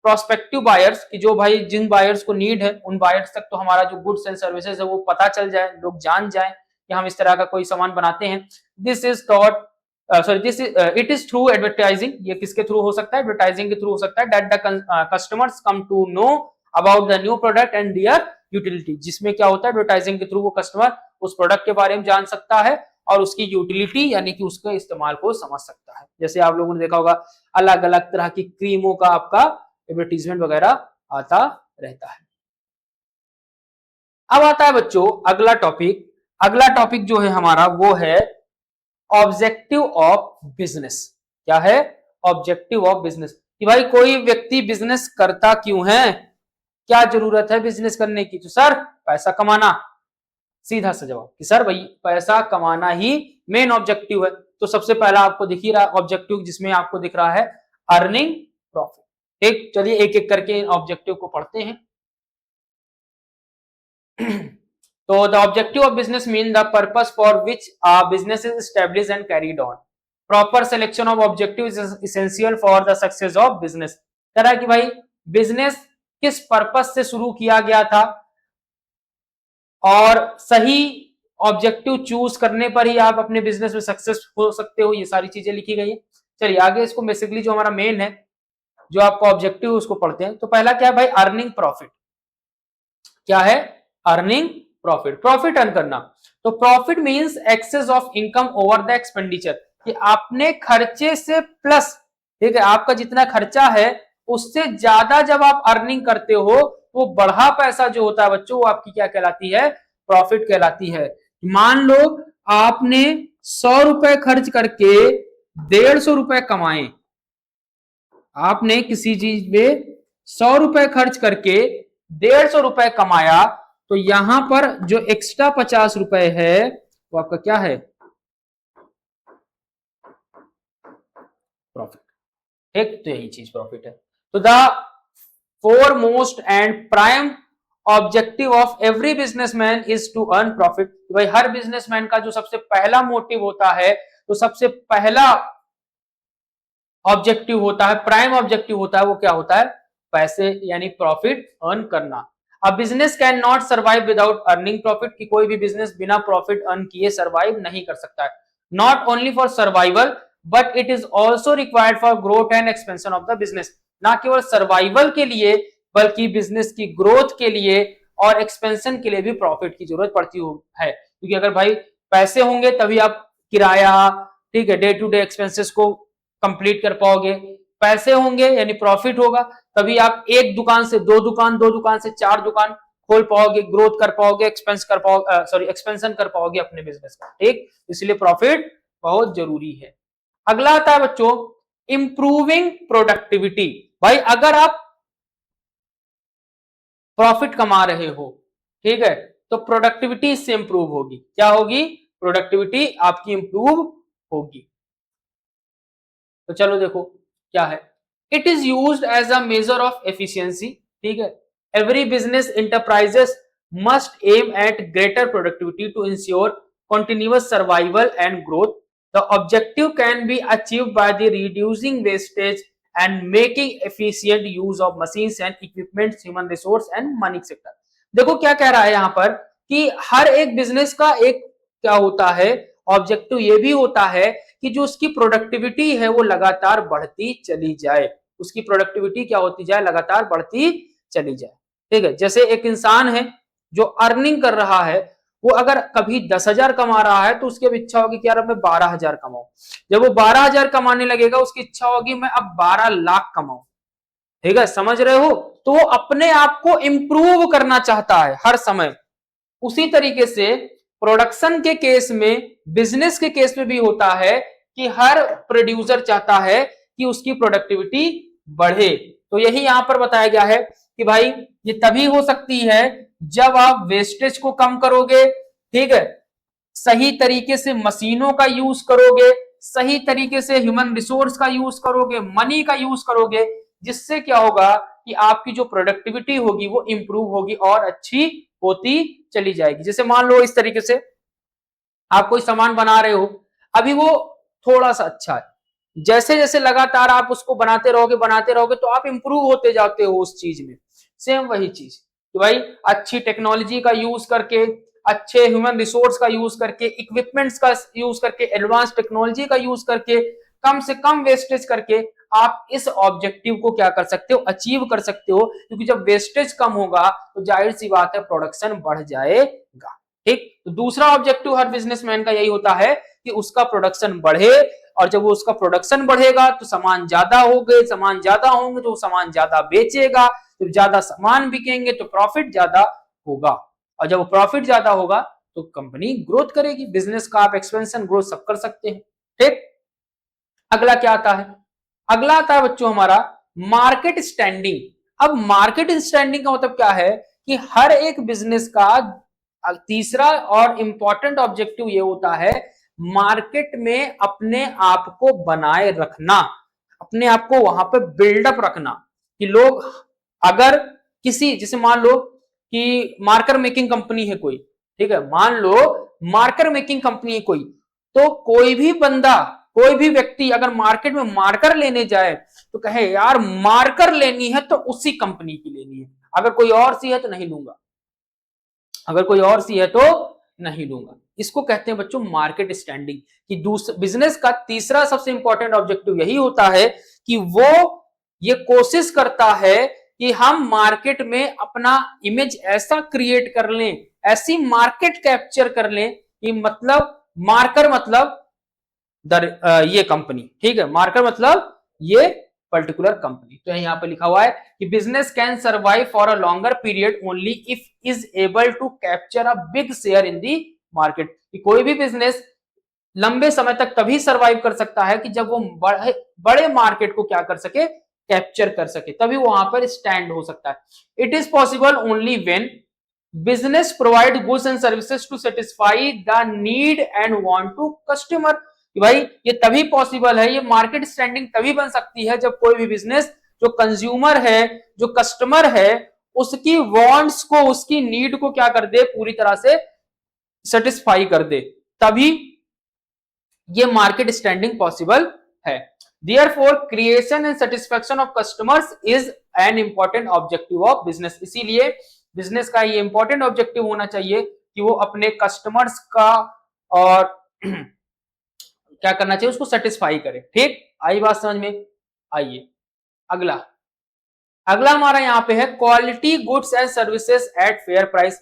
prospective buyers, कि जो भाई जिन बायर्स को नीड है उन बायर्स तक तो हमारा जो गुड्स एंड सर्विसेज है वो पता चल जाए, लोग जान जाए कि हम इस तरह का कोई सामान बनाते हैं। This is taught sorry this it is through advertising. ये किसके थ्रू हो सकता है? एडवर्टाइजिंग के थ्रू हो सकता है। That the customers come to know about the new product and their utility. जिसमें क्या होता है? एडवर्टाइजिंग के थ्रू वो कस्टमर उस प्रोडक्ट के बारे में जान सकता है और उसकी यूटिलिटी यानी कि उसके इस्तेमाल को समझ सकता है। जैसे आप लोगों ने देखा होगा अलग अलग तरह की क्रीमों का आपका एडवर्टीजमेंट वगैरह आता रहता है। अब आता है बच्चों अगला टॉपिक। अगला टॉपिक जो है हमारा वो है ऑब्जेक्टिव ऑफ बिजनेस। क्या है? Objective of business. कि भाई कोई व्यक्ति बिजनेस करता क्यों है? क्या जरूरत है बिजनेस करने की? तो सर पैसा कमाना। सीधा सा जवाब कि सर भाई पैसा कमाना ही मेन ऑब्जेक्टिव है। तो सबसे पहला आपको दिख ही रहा ऑब्जेक्टिव, जिसमें आपको दिख रहा है अर्निंग प्रॉफिट। ठीक, चलिए एक एक करके ऑब्जेक्टिव को पढ़ते हैं। So the objective of business mean the purpose for which a business is established and carried on. Proper selection of objectives is essential for the success of business. कह रहा है कि भाई बिजनेस किस पर्पस से शुरू किया गया था और सही ऑब्जेक्टिव चूज करने पर ही आप अपने बिजनेस में सक्सेस हो सकते हो। ये सारी चीजें लिखी गई है। चलिए आगे इसको बेसिकली जो हमारा मेन है, जो आपका ऑब्जेक्टिव उसको पढ़ते हैं। तो पहला क्या है भाई? Earning profit. क्या है? Earning profit. प्रॉफिट अर्न करना। तो profit means excess of income over the expenditure, कि आपने खर्चे से प्लस, ठीक है, आपका जितना खर्चा है उससे ज्यादा जब आप अर्निंग करते हो, वो बढ़ा पैसा जो होता है बच्चों, वो आपकी क्या कहलाती है? प्रॉफिट कहलाती है। मान लो आपने 100 रुपए खर्च करके 150 रुपए कमाए। आपने किसी चीज में 100 रुपए खर्च करके 150 रुपए कमाया, तो यहां पर जो एक्स्ट्रा 50 रुपए है वो आपका क्या है? प्रॉफिट। ठीक, तो यही चीज प्रॉफिट है। तो the foremost and prime objective of every businessman is to earn profit. भाई हर बिजनेसमैन का जो सबसे पहला मोटिव होता है, तो सबसे पहला ऑब्जेक्टिव होता है, प्राइम ऑब्जेक्टिव होता है, वो क्या होता है? पैसे यानी प्रॉफिट अर्न करना। A business can not survive without earning profit, कि कोई भी बिजनेस बिना प्रॉफिट अर्न किए सर्वाइव नहीं कर सकता है। Not only for survival but it is also required for growth and expansion of the business. ना केवल सर्वाइवल के लिए बल्कि बिजनेस की ग्रोथ के लिए और एक्सपेंशन के लिए भी प्रॉफिट की जरूरत पड़ती है। क्योंकि अगर भाई पैसे होंगे तभी आप किराया, ठीक है, डे टू डे एक्सपेंसेस को कंप्लीट कर पाओगे। पैसे होंगे यानी प्रॉफिट होगा, तभी आप एक दुकान से दो दुकान, दो दुकान से चार दुकान खोल पाओगे, ग्रोथ कर पाओगे, एक्सपेंशन कर पाओगे अपने बिजनेस का। ठीक, इसलिए प्रॉफिट बहुत जरूरी है। अगला आता है बच्चों इंप्रूविंग प्रोडक्टिविटी। भाई अगर आप प्रॉफिट कमा रहे हो, ठीक है, तो प्रोडक्टिविटी इससे इंप्रूव होगी। क्या होगी? प्रोडक्टिविटी आपकी इंप्रूव होगी। तो चलो देखो क्या है। It is used as a measure of efficiency. ठीक है, every business enterprises must aim at greater productivity to ensure continuous survival and growth. The objective can be achieved by the reducing wastage and making efficient use of machines and equipment, human resource and money sector. देखो क्या कह रहा है यहाँ पर कि हर एक business का एक क्या होता है, ऑब्जेक्टिव ये भी होता है कि जो उसकी प्रोडक्टिविटी है वो लगातार बढ़ती चली जाए, उसकी प्रोडक्टिविटी क्या होती जाए, लगातार बढ़ती चली जाए। ठीक है, जैसे एक इंसान है जो अर्निंग कर रहा है, वो अगर कभी 10,000 कमा रहा है तो उसकी अब इच्छा होगी कि यार अब मैं 12,000 कमाऊं। जब वो 12,000 कमाने लगेगा उसकी इच्छा होगी मैं अब 12 लाख कमाऊं। ठीक है, समझ रहे हो? तो वो अपने आप को इंप्रूव करना चाहता है हर समय। उसी तरीके से प्रोडक्शन के केस में, बिजनेस के केस में भी होता है कि हर प्रोड्यूसर चाहता है कि उसकी प्रोडक्टिविटी बढ़े। तो यही यहां पर बताया गया है कि भाई ये तभी हो सकती है जब आप वेस्टेज को कम करोगे, ठीक है, सही तरीके से मशीनों का यूज करोगे, सही तरीके से ह्यूमन रिसोर्स का यूज करोगे, मनी का यूज करोगे, जिससे क्या होगा कि आपकी जो प्रोडक्टिविटी होगी वो इंप्रूव होगी और अच्छी होती चली जाएगी। जैसे मान लो इस तरीके से आप कोई सामान बना रहे हो, अभी वो थोड़ा सा अच्छा है, जैसे जैसे लगातार आप उसको बनाते रहोगे तो आप इंप्रूव होते जाते हो उस चीज में। सेम वही चीज कि भाई अच्छी टेक्नोलॉजी का यूज करके, अच्छे ह्यूमन रिसोर्स का यूज करके, इक्विपमेंट्स का यूज करके, एडवांस टेक्नोलॉजी का यूज करके, कम से कम वेस्टेज करके आप इस ऑब्जेक्टिव को क्या कर सकते हो, अचीव कर सकते हो। क्योंकि जब वेस्टेज कम होगा तो जाहिर सी बात है प्रोडक्शन बढ़ जाएगा। ठीक, तो दूसरा ऑब्जेक्टिव हर बिजनेसमैन का यही होता है कि उसका प्रोडक्शन बढ़े, और जब वो उसका प्रोडक्शन बढ़ेगा तो सामान ज्यादा होंगे तो सामान ज्यादा बेचेगा, जब ज्यादा सामान बिकेंगे तो प्रॉफिट ज्यादा होगा, और जब प्रॉफिट ज्यादा होगा तो कंपनी ग्रोथ करेगी। बिजनेस का आप एक्सपेंशन ग्रोथ सब कर सकते हैं। ठीक, अगला क्या आता है? अगला आता है बच्चों हमारा मार्केट स्टैंडिंग। अब मार्केट स्टैंडिंग का मतलब क्या है कि हर एक बिजनेस का तीसरा और इंपॉर्टेंट ऑब्जेक्टिव ये होता है मार्केट में अपने आप को बनाए रखना, अपने आप को वहां पे बिल्डअप रखना कि लोग अगर किसी, जैसे मान लो कि मार्कर मेकिंग कंपनी है कोई, ठीक है, मान लो मार्कर मेकिंग कंपनी है कोई, तो कोई भी बंदा, कोई भी व्यक्ति अगर मार्केट में मार्कर लेने जाए तो कहे यार मार्कर लेनी है तो उसी कंपनी की लेनी है, अगर कोई और सी है तो नहीं लूंगा, अगर कोई और सी है तो नहीं लूंगा। इसको कहते हैं बच्चों मार्केट स्टैंडिंग। कि बिजनेस का तीसरा सबसे इंपॉर्टेंट ऑब्जेक्टिव यही होता है कि वो ये कोशिश करता है कि हम मार्केट में अपना इमेज ऐसा क्रिएट कर लें, ऐसी मार्केट कैप्चर कर लें कि मतलब मार्कर मतलब ये कंपनी, ठीक है, मार्कर मतलब ये पर्टिकुलर कंपनी। तो यहाँ पे लिखा हुआ है कि business can survive for a longer period only if is able to capture a big share in the market. कि कोई भी बिजनेस लंबे समय तक तभी सर्वाइव कर सकता है कि जब वो बड़े मार्केट को क्या कर सके, कैप्चर कर सके, तभी वो वहां पर स्टैंड हो सकता है। It is possible only when business provide goods and services to satisfy the need and want to customer. कि भाई ये तभी पॉसिबल है, ये मार्केट स्टैंडिंग तभी बन सकती है जब कोई भी बिजनेस जो कंज्यूमर है, जो कस्टमर है, उसकी वांट्स को, उसकी नीड को क्या कर दे, पूरी तरह से सेटिस्फाई कर दे, तभी ये मार्केट स्टैंडिंग पॉसिबल है। Therefore, creation and satisfaction of customers is an important objective of business। इसीलिए बिजनेस का ये इंपॉर्टेंट ऑब्जेक्टिव होना चाहिए कि वो अपने कस्टमर्स का और क्या करना चाहिए, उसको सेटिस्फाई करे। ठीक, आई बात समझ में? आइए अगला, अगला हमारा यहाँ पे है quality goods and services at fair price.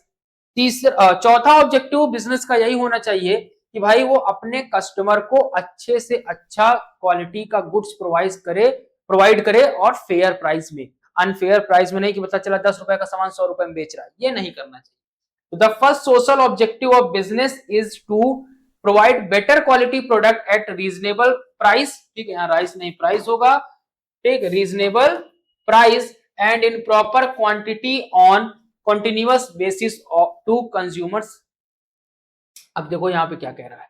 चौथा ऑब्जेक्टिव बिजनेस का यही होना चाहिए कि भाई वो अपने कस्टमर को अच्छे से अच्छा क्वालिटी का गुड्स प्रोवाइड करे और फेयर प्राइस में, अनफेयर प्राइस में नहीं कि पता चला 10 रुपए का सामान 100 रुपए में बेच रहा है, ये नहीं करना चाहिए। The first social objective of business is to provide better quality product at reasonable price. ठीक है, यहाँ राइस नहीं प्राइस होगा, ठीक, reasonable price and in proper quantity on continuous basis to consumers. अब देखो यहाँ पे क्या कह रहा है,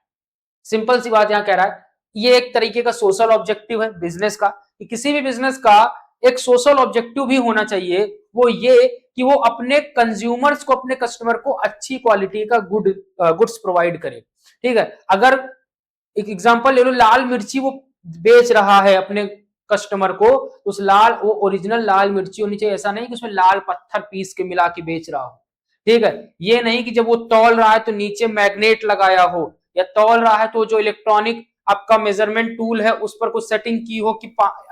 सिंपल सी बात यहाँ कह रहा है, ये एक तरीके का सोशल ऑब्जेक्टिव है बिजनेस का, कि किसी भी बिजनेस का एक सोशल ऑब्जेक्टिव भी होना चाहिए, वो ये कि वो अपने कंज्यूमर्स को, अपने कस्टमर को अच्छी क्वालिटी का गुड्स प्रोवाइड करे। ठीक है, अगर एक एग्जांपल ले लो, लाल मिर्ची वो बेच रहा है अपने कस्टमर को, उस लाल, वो ओरिजिनल लाल मिर्ची होनी चाहिए, ऐसा नहीं कि उसमें लाल पत्थर पीस के मिला के बेच रहा हो। ठीक है, ये नहीं कि जब वो तौल रहा है तो नीचे मैग्नेट लगाया हो, या तौल रहा है तो जो इलेक्ट्रॉनिक आपका मेजरमेंट टूल है उस पर कुछ सेटिंग की हो कि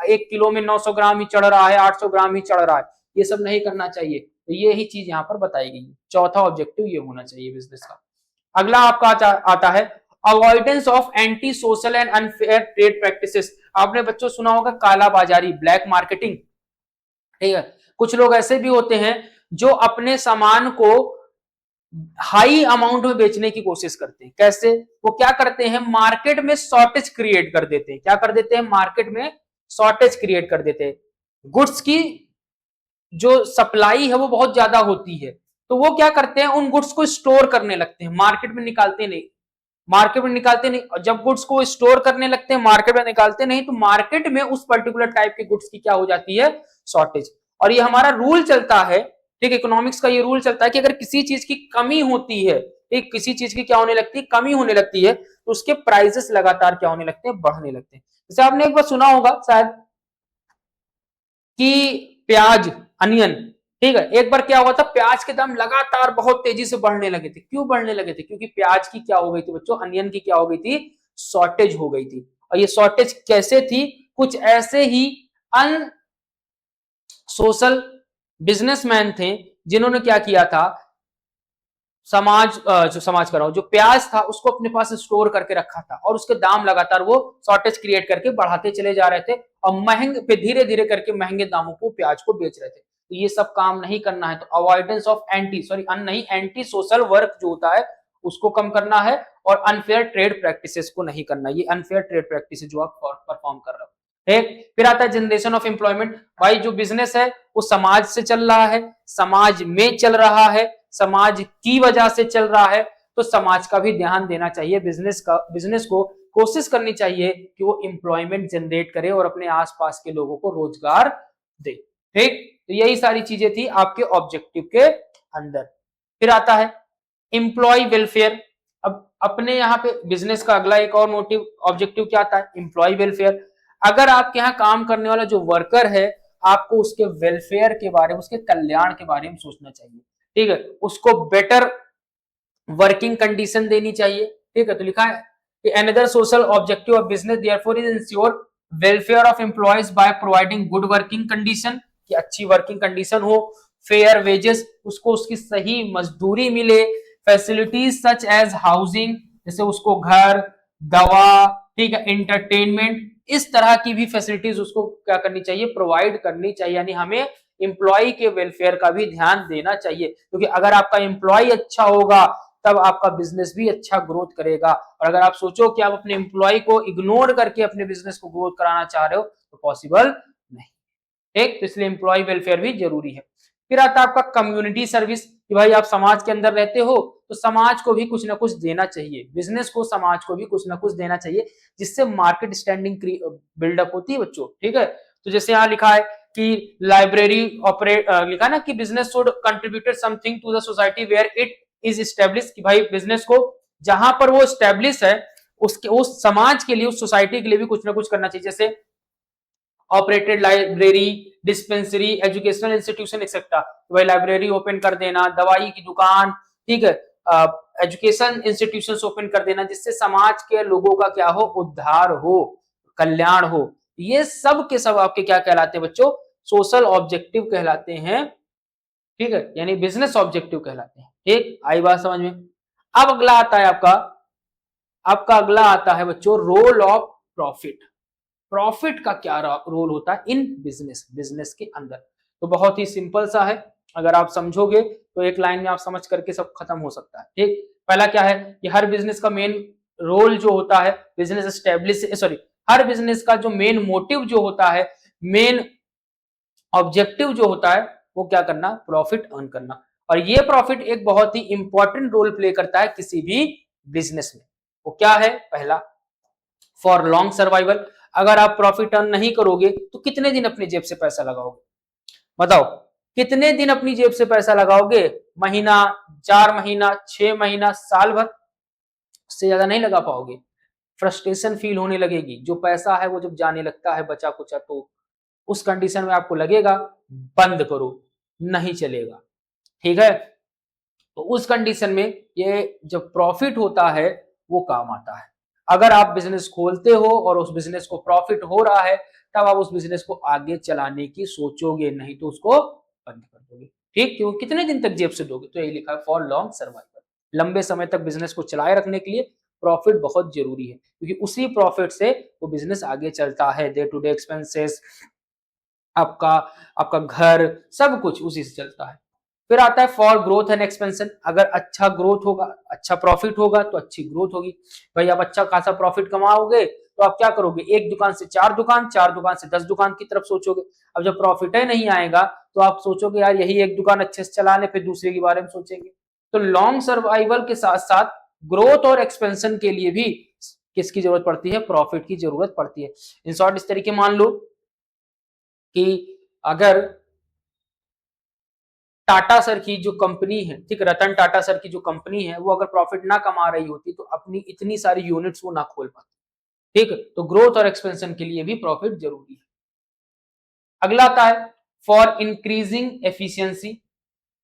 1 किलो में 900 ग्राम ही चढ़ रहा है, 800 ग्राम ही चढ़ रहा है। ये सब नहीं करना चाहिए। तो ये ही चीज यहाँ पर बताई गई है। चौथा ऑब्जेक्टिव ये होना चाहिए बिजनेस का। अगला आपका आता है avoidance of anti social and unfair trade practices. आपने बच्चों सुना होगा काला बाजारी, ब्लैक मार्केटिंग। ठीक है, कुछ लोग ऐसे भी होते हैं जो अपने सामान को हाई अमाउंट में बेचने की कोशिश करते हैं। कैसे? वो क्या करते हैं, मार्केट में शॉर्टेज क्रिएट कर देते हैं। क्या कर देते हैं? मार्केट में शॉर्टेज क्रिएट कर देते हैं। गुड्स की जो सप्लाई है वो बहुत ज्यादा होती है, तो वो क्या करते हैं, उन गुड्स को स्टोर करने लगते हैं, मार्केट में निकालते नहीं। मार्केट में निकालते नहीं, और जब गुड्स को स्टोर करने लगते हैं, मार्केट में निकालते नहीं, तो मार्केट में उस पर्टिकुलर टाइप के गुड्स की क्या हो जाती है, शॉर्टेज। और ये हमारा रूल चलता है, ठीक, इकोनॉमिक्स का ये रूल चलता है कि अगर किसी चीज की कमी होती है, ठीक, किसी चीज की क्या होने लगती है, कमी होने लगती है, तो उसके प्राइसेस लगातार क्या होने लगते हैं, बढ़ने लगते हैं। जैसे आपने एक बार सुना होगा शायद कि प्याज, अनियन, ठीक है, एक बार क्या हुआ था, प्याज के दाम लगातार बहुत तेजी से बढ़ने लगे थे। क्यों बढ़ने लगे थे? क्योंकि प्याज की क्या हो गई थी बच्चों, अनियन की क्या हो गई थी, शॉर्टेज हो गई थी। और ये शॉर्टेज कैसे थी? कुछ ऐसे ही अन सोशल बिजनेसमैन थे जिन्होंने क्या किया था, जो समाज कर रहा हूं, जो प्याज था उसको अपने पास स्टोर करके रखा था, और उसके दाम लगातार वो शॉर्टेज क्रिएट करके बढ़ाते चले जा रहे थे, और महंगे पे धीरे धीरे करके महंगे दामों को प्याज को बेच रहे थे। तो ये सब काम नहीं करना है। तो avoidance of anti social work जो होता है उसको कम करना है, और अनफेयर ट्रेड प्रैक्टिसेस को नहीं करना। ये अनफेयर ट्रेड प्रैक्टिस जो आप परफॉर्म कर रहे हो। ठीक, फिर आता है जनरेशन ऑफ एम्प्लॉयमेंट। भाई जो बिजनेस है वो समाज से चल रहा है, समाज में चल रहा है, समाज की वजह से चल रहा है, तो समाज का भी ध्यान देना चाहिए। बिजनेस को कोशिश करनी चाहिए कि वो एम्प्लॉयमेंट जनरेट करे और अपने आसपास के लोगों को रोजगार दे। ठीक, तो यही सारी चीजें थी आपके ऑब्जेक्टिव के अंदर। फिर आता है एम्प्लॉय वेलफेयर। अब अपने यहाँ पे बिजनेस का अगला एक और मोटिव ऑब्जेक्टिव क्या आता है, एम्प्लॉय वेलफेयर। अगर आपके यहाँ काम करने वाला जो वर्कर है, आपको उसके वेलफेयर के बारे में, उसके कल्याण के बारे में सोचना चाहिए। ठीक है, उसको बेटर वर्किंग कंडीशन देनी चाहिए। ठीक है, तो लिखा है कि another social objective of business therefore is ensure welfare of employees by providing good working condition, कि अच्छी वर्किंग कंडीशन हो, फेयर वेजेस, उसको उसकी सही मजदूरी मिले, फैसिलिटीज सच एज हाउसिंग, जैसे उसको घर, दवा, ठीक है, एंटरटेनमेंट, इस तरह की भी फैसिलिटीज उसको क्या करनी चाहिए, प्रोवाइड करनी चाहिए। यानी हमें एम्प्लॉय के वेलफेयर का भी ध्यान देना चाहिए, क्योंकि अगर आपका एम्प्लॉय अच्छा होगा तब आपका बिजनेस भी अच्छा ग्रोथ करेगा। और अगर आप सोचो कि आप अपने एम्प्लॉय को इग्नोर करके अपने बिजनेस को ग्रोथ कराना चाह रहे हो तो पॉसिबल नहीं। ठीक, तो इसलिए एम्प्लॉय वेलफेयर भी जरूरी है। फिर आता है आपका कम्युनिटी सर्विस, कि भाई आप समाज के अंदर रहते हो तो समाज को भी कुछ ना कुछ देना चाहिए, बिजनेस को, समाज को भी कुछ ना कुछ देना चाहिए, जिससे मार्केट स्टैंडिंग बिल्डअप होती है बच्चों। ठीक है, तो जैसे यहाँ लिखा है कि लाइब्रेरी ऑपरेट, लिखा ना कि business should contributed something to the society where it is establish, कि भाई बिजनेस को जहां पर वो एस्टेब्लिश है उसके, उस समाज के लिए, उस सोसाइटी के लिए भी कुछ ना कुछ करना चाहिए। जैसे operated library, dispensary, educational institution etcetera, भाई लाइब्रेरी ओपन कर देना, दवाई की दुकान, ठीक है, एजुकेशन इंस्टीट्यूशन ओपन कर देना, जिससे समाज के लोगों का क्या हो, उद्धार हो, कल्याण हो। ये सब के सब आपके क्या कहलाते हैं बच्चों, सोशल ऑब्जेक्टिव कहलाते हैं। ठीक है, यानी बिजनेस ऑब्जेक्टिव कहलाते हैं। ठीक, आई बात समझ में। अब अगला आता है आपका अगला आता है बच्चों रोल ऑफ प्रॉफिट। प्रॉफिट का क्या रोल होता है इन बिजनेस के अंदर। तो बहुत ही सिंपल सा है, अगर आप समझोगे तो एक लाइन में आप समझ करके सब खत्म हो सकता है। ठीक, पहला क्या है कि हर बिजनेस का मेन रोल जो होता है, बिजनेस एस्टेब्लिश, सॉरी, हर बिजनेस का जो मेन मोटिव जो होता है, मेन ऑब्जेक्टिव जो होता है, वो क्या करना, प्रॉफिट अर्न करना। और ये प्रॉफिट एक बहुत ही इंपॉर्टेंट रोल प्ले करता है किसी भी बिजनेस में। वो क्या है, पहला, फॉर लॉन्ग सर्वाइवल। अगर आप प्रॉफिट अर्न नहीं करोगे तो कितने दिन अपनी जेब से पैसा लगाओगे, बताओ। कितने दिन अपनी जेब से पैसा लगाओगे? महीना, 4 महीना, 6 महीना, साल भर, उससे ज्यादा नहीं लगा पाओगे। फ्रस्ट्रेशन फील होने लगेगी। जो पैसा है वो जब जाने लगता है बचा कुचा, तो उस कंडीशन में आपको लगेगा बंद करो, नहीं चलेगा। ठीक है, तो उस कंडीशन में ये जब प्रॉफिट होता है वो काम आता है। अगर आप बिजनेस खोलते हो और उस बिजनेस को प्रॉफिट हो रहा है, तब आप उस बिजनेस को आगे चलाने की सोचोगे, नहीं तो उसको बंद कर दोगे। ठीक, क्यों? कितने दिन तक जेब से दोगे? तो यही लिखा है, फॉर लॉन्ग सर्वाइवल। लंबे समय तक बिजनेस को चलाए रखने के लिए प्रॉफिट बहुत जरूरी है, क्योंकि उसी प्रॉफिट से वो बिजनेस आगे चलता है। डे टू डे एक्सपेंसेस, आपका आपका घर, सब कुछ उसी से चलता है। फिर आता है फॉर ग्रोथ एंड एक्सपेंशन। अगर अच्छा ग्रोथ होगा, अच्छा प्रॉफिट होगा, तो अच्छी ग्रोथ होगी। भाई आप अच्छा खासा प्रॉफिट कमाओगे तो आप क्या करोगे? एक दुकान से 4 दुकान, 4 दुकान से 10 दुकान की तरफ सोचोगे। अब जब प्रॉफिट ही नहीं आएगा तो आप सोचोगे यार यही एक दुकान अच्छे से चला ले, फिर दूसरे के बारे में सोचेंगे। तो लॉन्ग सर्वाइवल के साथ साथ ग्रोथ और एक्सपेंशन के लिए भी किसकी जरूरत पड़ती है? प्रॉफिट की जरूरत पड़ती है। इन शॉर्ट इस तरीके मान लो कि अगर टाटा सर की जो कंपनी है, ठीक, रतन टाटा सर की जो कंपनी है, वो अगर प्रॉफिट ना कमा रही होती तो अपनी इतनी सारी यूनिट्स वो ना खोल पाती। ठीक, तो ग्रोथ और एक्सपेंशन के लिए भी प्रॉफिट जरूरी है। अगला आता है फॉर इंक्रीजिंग एफिशिएंसी।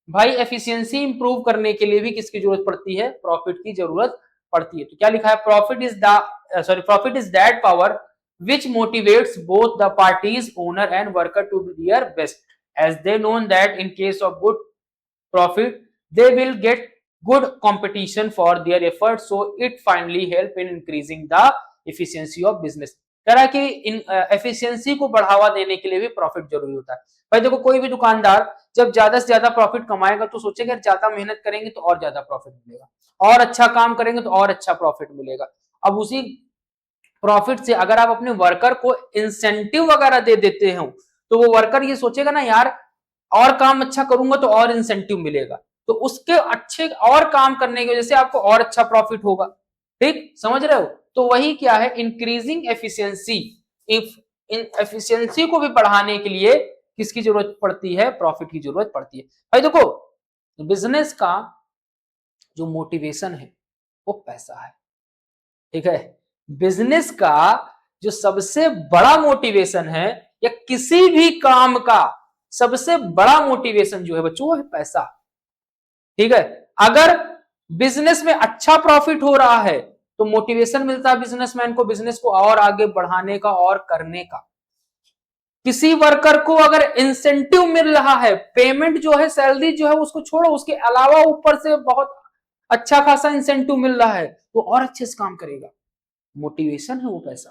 भाई एफिशिएंसी इंप्रूव करने के लिए भी किसकी जरूरत पड़ती है? प्रॉफिट की जरूरत पड़ती है। तो क्या लिखा है? Profit is that power which motivates both the parties, owner and worker, to do their best, as they know that in case of good profit they will get good competition for their efforts, so it finally help in increasing the efficiency of business। कह रहा है कि इन efficiency को बढ़ावा देने के लिए भी प्रॉफिट जरूरी होता है। भाई देखो, कोई भी दुकानदार जब ज्यादा से ज्यादा प्रॉफिट कमाएगा तो सोचेगा ज्यादा मेहनत करेंगे तो और ज्यादा प्रॉफिट मिलेगा, और अच्छा काम करेंगे तो और अच्छा प्रॉफिट मिलेगा। अब उसी प्रॉफिट से अगर आप अपने वर्कर को इंसेंटिव वगैरह दे देते हो, तो वो वर्कर ये सोचेगा ना यार और काम अच्छा करूंगा तो और इंसेंटिव मिलेगा, तो उसके अच्छे और काम करने की वजह से आपको और अच्छा प्रॉफिट होगा। ठीक, समझ रहे हो? तो वही क्या है, increasing efficiency. If in efficiency को भी बढ़ाने के लिए किसकी जरूरत पड़ती है? प्रॉफिट की जरूरत पड़ती है। भाई देखो, बिजनेस का जो मोटिवेशन है वो पैसा है। ठीक है, बिजनेस का जो सबसे बड़ा मोटिवेशन है, या किसी भी काम का सबसे बड़ा मोटिवेशन जो है बच्चों, वो है पैसा। ठीक है, अगर बिजनेस में अच्छा प्रॉफिट हो रहा है तो मोटिवेशन मिलता है बिजनेसमैन को बिजनेस को और आगे बढ़ाने का और करने का। किसी वर्कर को अगर इंसेंटिव मिल रहा है, पेमेंट जो है, सैलरी जो है उसको छोड़ो, उसके अलावा ऊपर से बहुत अच्छा खासा इंसेंटिव मिल रहा है, तो और अच्छे से काम करेगा। मोटिवेशन है वो पैसा।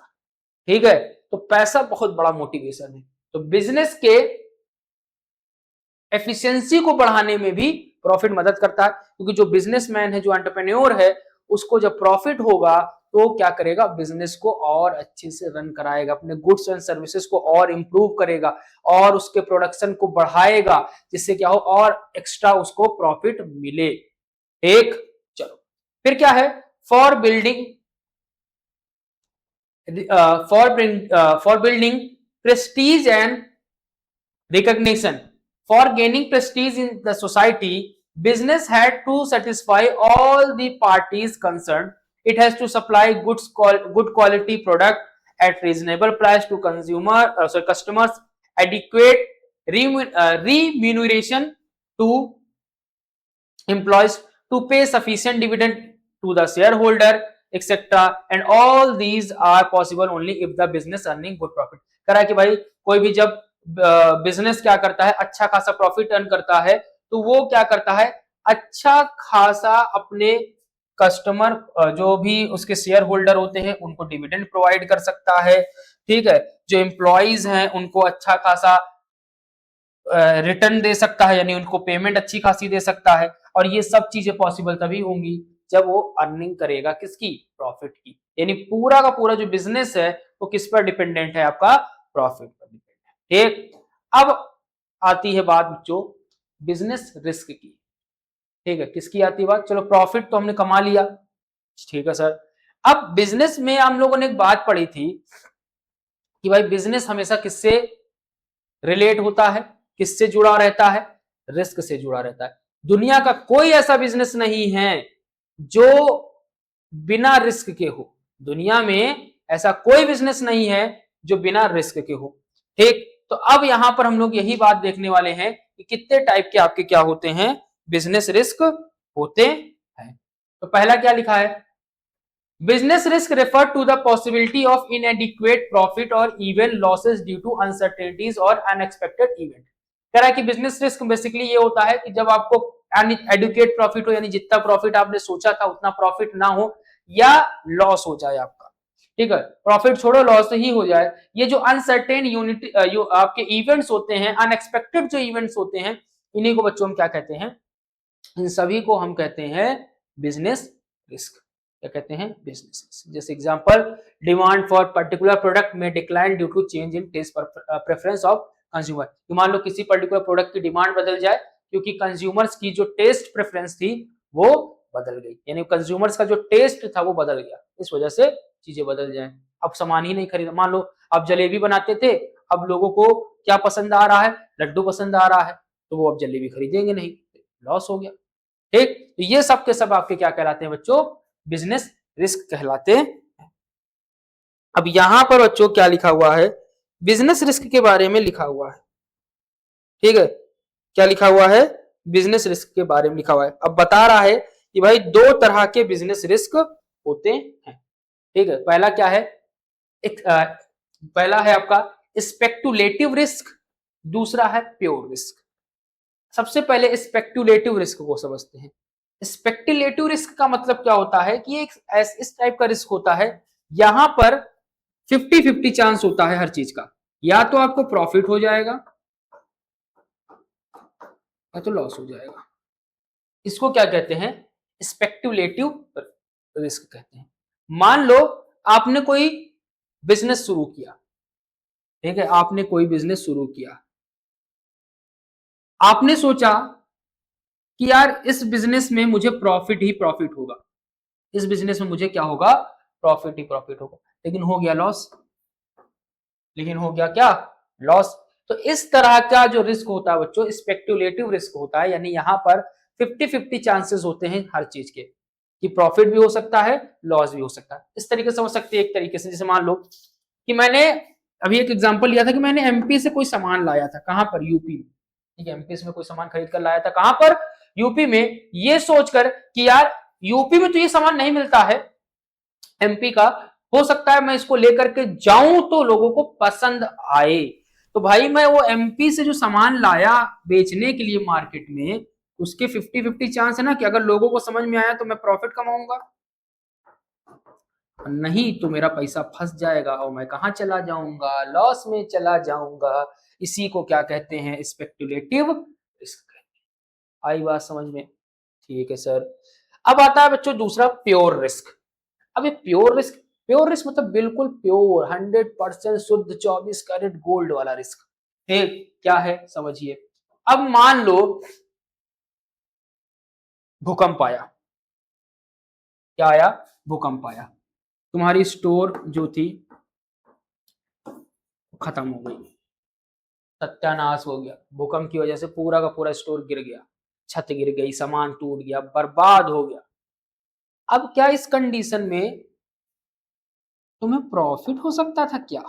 ठीक है, तो पैसा बहुत बड़ा मोटिवेशन है। तो बिजनेस के एफिशिएंसी को बढ़ाने में भी प्रॉफिट मदद करता है, क्योंकि जो बिजनेसमैन है, जो एंटरप्रेन्योर है, उसको जब प्रॉफिट होगा तो क्या करेगा? बिजनेस को और अच्छे से रन कराएगा, अपने गुड्स एंड सर्विसेज को और इंप्रूव करेगा और उसके प्रोडक्शन को बढ़ाएगा, जिससे क्या हो और एक्स्ट्रा उसको प्रॉफिट मिले। एक, चलो फिर क्या है? For building for building prestige and recognition, for gaining prestige in the society, business had to satisfy all the parties concerned. It has to supply good quality product at reasonable price to customers, adequate remuneration to employees, to pay sufficient dividend to the shareholder, etc. And all these are possible only if the business earning good profit। कह रहा है कि भाई कोई भी जब business क्या करता है, अच्छा खासा प्रॉफिट अर्न करता है, तो वो क्या करता है, अच्छा खासा अपने कस्टमर, जो भी उसके शेयर होल्डर होते हैं, उनको डिविडेंड प्रोवाइड कर सकता है। ठीक है, जो एम्प्लॉइज हैं उनको अच्छा खासा रिटर्न दे सकता है, यानी उनको पेमेंट अच्छी खासी दे सकता है। और ये सब चीजें पॉसिबल तभी होंगी जब वो अर्निंग करेगा किसकी? प्रॉफिट की। यानी पूरा का पूरा जो बिजनेस है वो किस पर डिपेंडेंट है? आपका प्रॉफिट पर डिपेंडेंट है। ठीक, अब आती है बात बच्चों बिजनेस रिस्क की। ठीक है, किसकी आती है बात? चलो प्रॉफिट तो हमने कमा लिया, ठीक है सर। अब बिजनेस में हम लोगों ने एक बात पढ़ी थी कि भाई बिजनेस हमेशा किससे रिलेट होता है? किससे जुड़ा रहता है? रिस्क से जुड़ा रहता है। दुनिया का कोई ऐसा बिजनेस नहीं है जो बिना रिस्क के हो। दुनिया में ऐसा कोई बिजनेस नहीं है जो बिना रिस्क के हो। ठीक, तो अब यहां पर हम लोग यही बात देखने वाले हैं कि कितने टाइप के आपके क्या होते हैं, बिजनेस रिस्क होते हैं। तो पहला क्या लिखा है, business risk refer to the possibility of inadequate profit और even losses due to uncertainties और अनएक्सपेक्टेड इवेंट। कह रहा है कि बिजनेस रिस्क बेसिकली ये होता है कि जब आपको एडुकेट प्रॉफिट हो, यानी जितना प्रॉफिट आपने सोचा था उतना प्रॉफिट ना हो या लॉस हो जाए आपका। ठीक है, प्रॉफिट छोड़ो लॉस ही हो जाए। ये जो अनसर्टेन यूनिट आपके इवेंट्स होते हैं, अनएक्सपेक्टेड जो इवेंट्स होते हैं, इन्हीं को बच्चों हम क्या कहते हैं, इन सभी को हम कहते हैं बिजनेस रिस्क। क्या कहते हैं, बिजनेस रिस्क। जैसे example, demand for particular product में decline due to change in taste preference of consumer. मान लो किसी पर्टिकुलर प्रोडक्ट की डिमांड बदल जाए क्योंकि कंज्यूमर्स की जो टेस्ट प्रेफरेंस थी वो बदल गई, यानी कंज्यूमर्स का जो टेस्ट था वो बदल गया, इस वजह से चीजें बदल जाए। अब सामान ही नहीं खरीदा, मान लो आप जलेबी बनाते थे, अब लोगों को क्या पसंद आ रहा है, लड्डू पसंद आ रहा है, तो वो अब जलेबी खरीदेंगे नहीं, लॉस हो गया। ठीक, तो ये सब के सब आपके क्या कहलाते हैं बच्चों, बिजनेस रिस्क कहलाते हैं। अब यहां पर बच्चों क्या लिखा हुआ है, बिजनेस रिस्क के बारे में लिखा हुआ है। ठीक है, क्या लिखा हुआ है, बिजनेस रिस्क के बारे में लिखा हुआ है। अब बता रहा है कि भाई दो तरह के बिजनेस रिस्क होते हैं। ठीक है, पहला क्या है, पहला है आपका स्पेक्युलेटिव रिस्क, दूसरा है प्योर रिस्क। सबसे पहले स्पेक्युलेटिव रिस्क को समझते हैं। स्पेक्युलेटिव रिस्क का मतलब क्या होता है कि एक इस टाइप का रिस्क होता है, यहां पर 50-50 चांस होता है हर चीज का, या तो आपको प्रॉफिट हो जाएगा या तो लॉस हो जाएगा। इसको क्या कहते हैं, स्पेक्युलेटिव रिस्क कहते हैं। मान लो आपने कोई बिजनेस शुरू किया, ठीक है, आपने कोई बिजनेस शुरू किया, आपने सोचा कि यार इस बिजनेस में मुझे प्रॉफिट ही प्रॉफिट होगा, इस बिजनेस में मुझे क्या होगा, प्रॉफिट ही प्रॉफिट होगा, लेकिन हो गया लॉस, लेकिन हो गया क्या, लॉस। तो इस तरह का जो रिस्क होता है बच्चों, स्पेक्युलेटिव रिस्क होता है, यानी यहां पर 50-50 चांसेस होते हैं हर चीज के, कि प्रॉफिट भी हो सकता है, लॉस भी हो सकता है। इस तरीके से समझ सकते हैं, एक तरीके से जैसे मान लो कि मैंने अभी एक एग्जांपल लिया था कि मैंने एमपी से कोई सामान लाया था, कहां पर, यूपी में। ठीक है, एमपी से मैं कोई सामान खरीद कर लाया था, कहां पर, यूपी में, ये सोचकर कि यार यूपी में तो ये सामान नहीं मिलता है एमपी का, हो सकता है मैं इसको लेकर के जाऊं तो लोगों को पसंद आए। तो भाई मैं वो एमपी से जो सामान लाया बेचने के लिए मार्केट में, उसके 50-50 चांस है ना कि अगर लोगों को समझ में आया तो मैं प्रॉफिट कमाऊंगा, नहीं तो मेरा पैसा फंस जाएगा और मैं कहां चला जाऊंगा, लॉस में चला जाऊंगा। इसी को क्या कहते हैं, स्पेक्युलेटिव रिस्क कहते हैं। आई बात समझ में? ठीक है सर। अब आता है बच्चों दूसरा, प्योर रिस्क। अब ये प्योर रिस्क, प्योर रिस्क मतलब बिल्कुल प्योर 100% शुद्ध 24 कैरेट गोल्ड वाला रिस्क। ठीक, क्या है समझिए। अब मान लो भूकंप आया, क्या आया, भूकंप आया, तुम्हारी स्टोर जो थी खत्म हो गई, सत्यानाश हो गया, भूकंप की वजह से पूरा का पूरा स्टोर गिर गया, छत गिर गई, सामान टूट गया, बर्बाद हो गया। अब क्या इस कंडीशन में तुम्हें प्रॉफिट हो सकता था क्या,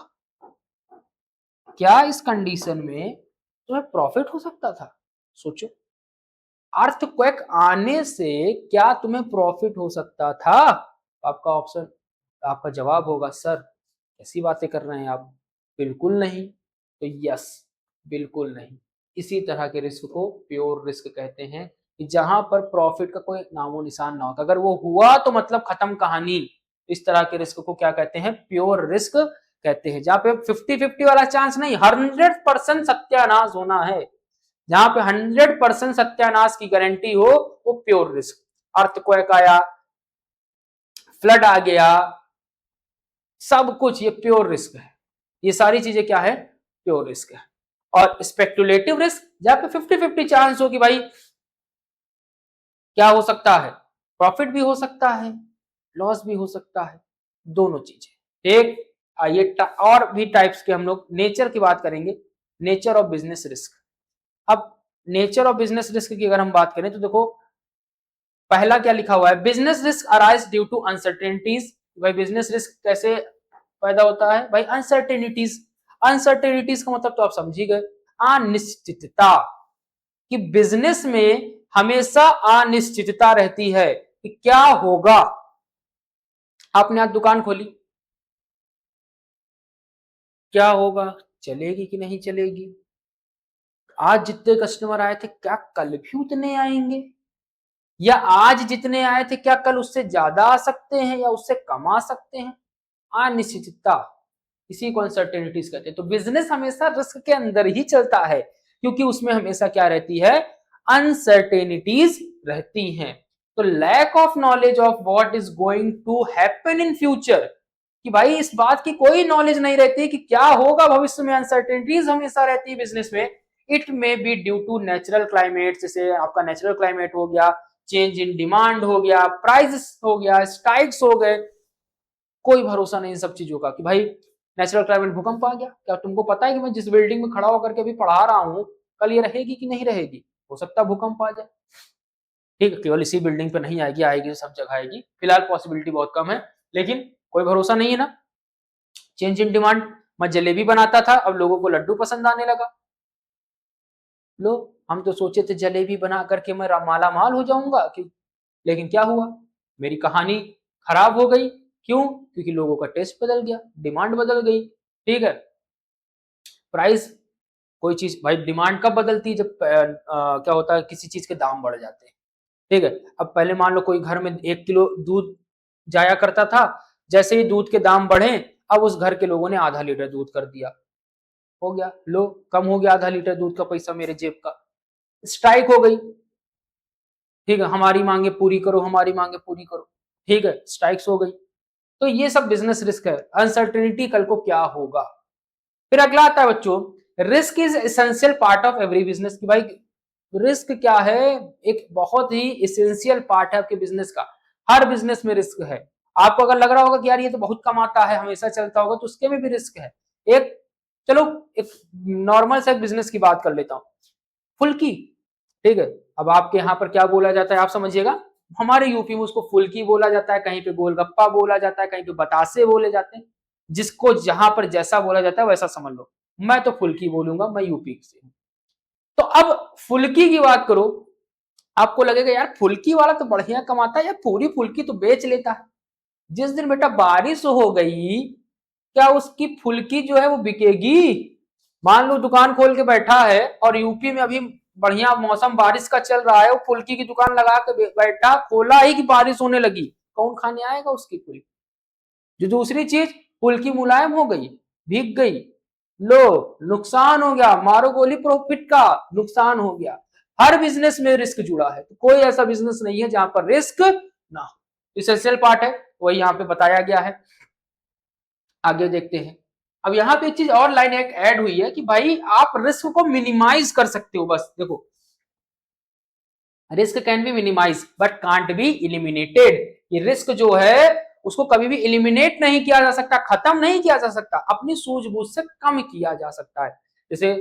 क्या इस कंडीशन में तुम्हें प्रॉफिट हो सकता था, सोचो। अर्थक्वेक आने से क्या तुम्हें प्रॉफिट हो सकता था? आपका ऑप्शन, आपका जवाब होगा सर कैसी बातें कर रहे हैं आप, बिल्कुल नहीं। तो यस, बिल्कुल नहीं। इसी तरह के रिस्क को प्योर रिस्क कहते हैं, कि जहां पर प्रॉफिट का कोई नामो निशान ना हो, अगर वो हुआ तो मतलब खत्म कहानी। इस तरह के रिस्क को क्या कहते हैं, प्योर रिस्क कहते हैं। जहां पे 50-50 वाला चांस नहीं, 100% सत्यानाश होना है, जहां पे 100% सत्यानाश की गारंटी हो, वो प्योर रिस्क। अर्थक्वेक आया, फ्लड आ गया, सब कुछ ये प्योर रिस्क है। ये सारी चीजें क्या है, प्योर रिस्क है। और स्पेक्युलेटिव रिस्क जहां पे 50-50 चांस हो कि भाई क्या हो सकता है, प्रॉफिट भी हो सकता है, लॉस भी हो सकता है, दोनों चीजें। एक आइए और भी टाइप्स के हम लोग नेचर की बात करेंगे, नेचर ऑफ बिजनेस रिस्क। अब नेचर ऑफ बिजनेस रिस्क की अगर हम बात करें तो देखो पहला क्या लिखा हुआ है, business risk arise due to uncertainties. भाई बिजनेस रिस्क कैसे पैदा होता है भाई, अनसर्टेनिटीज। अनसर्टेनिटीज का मतलब तो आप समझ ही गए, अनिश्चितता, कि बिजनेस में हमेशा अनिश्चितता रहती है कि क्या होगा। आपने आज दुकान खोली, क्या होगा, चलेगी कि नहीं चलेगी, आज जितने कस्टमर आए थे क्या कल भी उतने आएंगे, या आज जितने आए थे क्या कल उससे ज्यादा आ सकते हैं या उससे कम आ सकते हैं। अनिश्चितता, इसी को अनसर्टेनिटीज कहते हैं। तो बिजनेस हमेशा रिस्क के अंदर ही चलता है क्योंकि उसमें हमेशा क्या रहती है, अनसर्टेनिटीज रहती हैं। तो lack of knowledge of what is going to happen in future, कि भाई इस बात की कोई नॉलेज नहीं रहती कि क्या होगा भविष्य में, अनसर्टेनिटीज हमेशा रहती है बिजनेस में। It may be due to natural climate, जैसे आपका नेचुरल क्लाइमेट हो गया, चेंज इन डिमांड हो गया, प्राइस हो गया, स्ट्राइक्स हो गए। कोई भरोसा नहीं इन सब चीजों का कि भाई नेचुरल क्लाइमेट, भूकंप आ गया, क्या तुमको पता है कि मैं जिस बिल्डिंग में खड़ा होकर के अभी पढ़ा रहा हूं कल ये रहेगी कि नहीं रहेगी, हो सकता है भूकंप आ जाए। ठीक है, केवल इसी बिल्डिंग पे नहीं आएगी, आएगी सब जगह आएगी, फिलहाल पॉसिबिलिटी बहुत कम है, लेकिन कोई भरोसा नहीं है ना। चेंज इन डिमांड, मैं जलेबी बनाता था अब लोगों को लड्डू पसंद आने लगा। लो, हम तो सोचे थे जलेबी बना करके मैं माला माल हो जाऊंगा कि, लेकिन क्या हुआ, मेरी कहानी खराब हो गई। क्यों? क्योंकि लोगों का टेस्ट बदल गया, डिमांड बदल गई। ठीक है, प्राइस, कोई चीज भाई डिमांड कब बदलती है, जब क्या होता है किसी चीज के दाम बढ़ जाते हैं। ठीक है, अब पहले मान लो कोई घर में 1 किलो दूध जाया करता था, जैसे ही दूध के दाम बढ़े अब उस घर के लोगों ने आधा लीटर दूध कर दिया, हो गया लो, कम हो गया आधा लीटर दूध का पैसा मेरे जेब का। स्ट्राइक हो गई, ठीक है, हमारी मांगे पूरी करो, हमारी मांगे पूरी करो। ठीक है, स्ट्राइक्स हो गई। तो ये सब बिजनेस रिस्क है, अनसर्टेनिटी कल को क्या होगा। फिर अगला आता है बच्चों, risk is essential part of every business, की भाई रिस्क क्या है, एक बहुत ही एसेंशियल पार्ट है आपके बिजनेस का। हर बिजनेस में रिस्क है। आपको अगर लग रहा होगा कि यार ये तो बहुत कमाता है हमेशा चलता होगा, तो उसके में भी रिस्क है। एक, चलो एक नॉर्मल से बिजनेस की बात कर लेता हूं, फुल्की। ठीक है, अब आपके यहाँ पर क्या बोला जाता है आप समझिएगा, हमारे यूपी में उसको फुल्की बोला जाता है, कहीं पे गोलगप्पा बोला जाता है, कहीं पे बतासे बोले जाते हैं। जिसको जहां पर जैसा बोला जाता है वैसा समझ लो, मैं तो फुल्की बोलूंगा, मैं यूपी से हूं। तो अब फुल्की की बात करो, आपको लगेगा यार फुल्की वाला तो बढ़िया कमाता है, यार पूरी फुल्की तो बेच लेता है। जिस दिन बेटा बारिश हो गई, क्या उसकी फुल्की जो है वो बिकेगी? मान लो दुकान खोल के बैठा है और यूपी में अभी बढ़िया मौसम बारिश का चल रहा है, वो फुल्की की दुकान लगा के बैठा, खोला ही कि बारिश होने लगी, कौन खाने आएगा उसकी फुल्की? जो दूसरी चीज, फुल्की मुलायम हो गई, भीग गई, लो नुकसान हो गया, मारो गोली प्रॉफिट का, नुकसान हो गया। हर बिजनेस में रिस्क जुड़ा है, तो कोई ऐसा बिजनेस नहीं है जहां पर रिस्क ना हो। इसेंशियल पार्ट है, वही यहां पे बताया गया है। आगे देखते हैं, अब यहाँ पे एक चीज और लाइन एक ऐड हुई है कि भाई आप रिस्क को मिनिमाइज कर सकते हो। बस देखो, risk can be minimise but can't be eliminated. ये रिस्क जो है उसको कभी भी इलिमिनेट नहीं किया जा सकता, खत्म नहीं किया जा सकता, अपनी सूझबूझ से कम किया जा सकता है। जैसे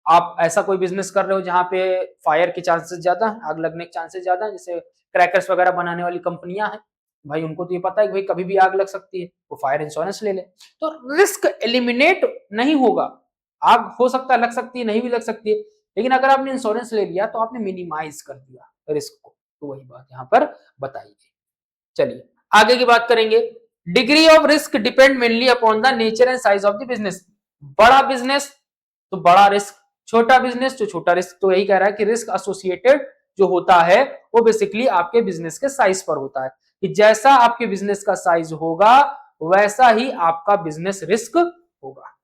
आप ऐसा कोई बिजनेस कर रहे हो जहां पे फायर के चांसेस ज्यादा है, आग लगने के चांसेस ज्यादा है, जैसे क्रैकर्स वगैरह बनाने वाली कंपनियां हैं, भाई उनको तो ये पता है कि भाई कभी भी आग लग सकती है, वो फायर इंश्योरेंस ले ले। तो रिस्क एलिमिनेट नहीं होगा, आग हो सकता है लग सकती है, नहीं भी लग सकती है, लेकिन अगर आपने इंश्योरेंस ले लिया तो आपने मिनिमाइज कर दिया रिस्क को। तो वही बात यहाँ पर बताई गई। चलिए आगे की बात करेंगे, degree of risk depend mainly upon the nature and size of the business. बड़ा बिजनेस तो बड़ा रिस्क, छोटा बिजनेस तो छोटा रिस्क। तो यही कह रहा है कि रिस्क एसोसिएटेड जो होता है वो बेसिकली आपके बिजनेस के साइज पर होता है, कि जैसा आपके बिजनेस का साइज होगा वैसा ही आपका बिजनेस रिस्क होगा।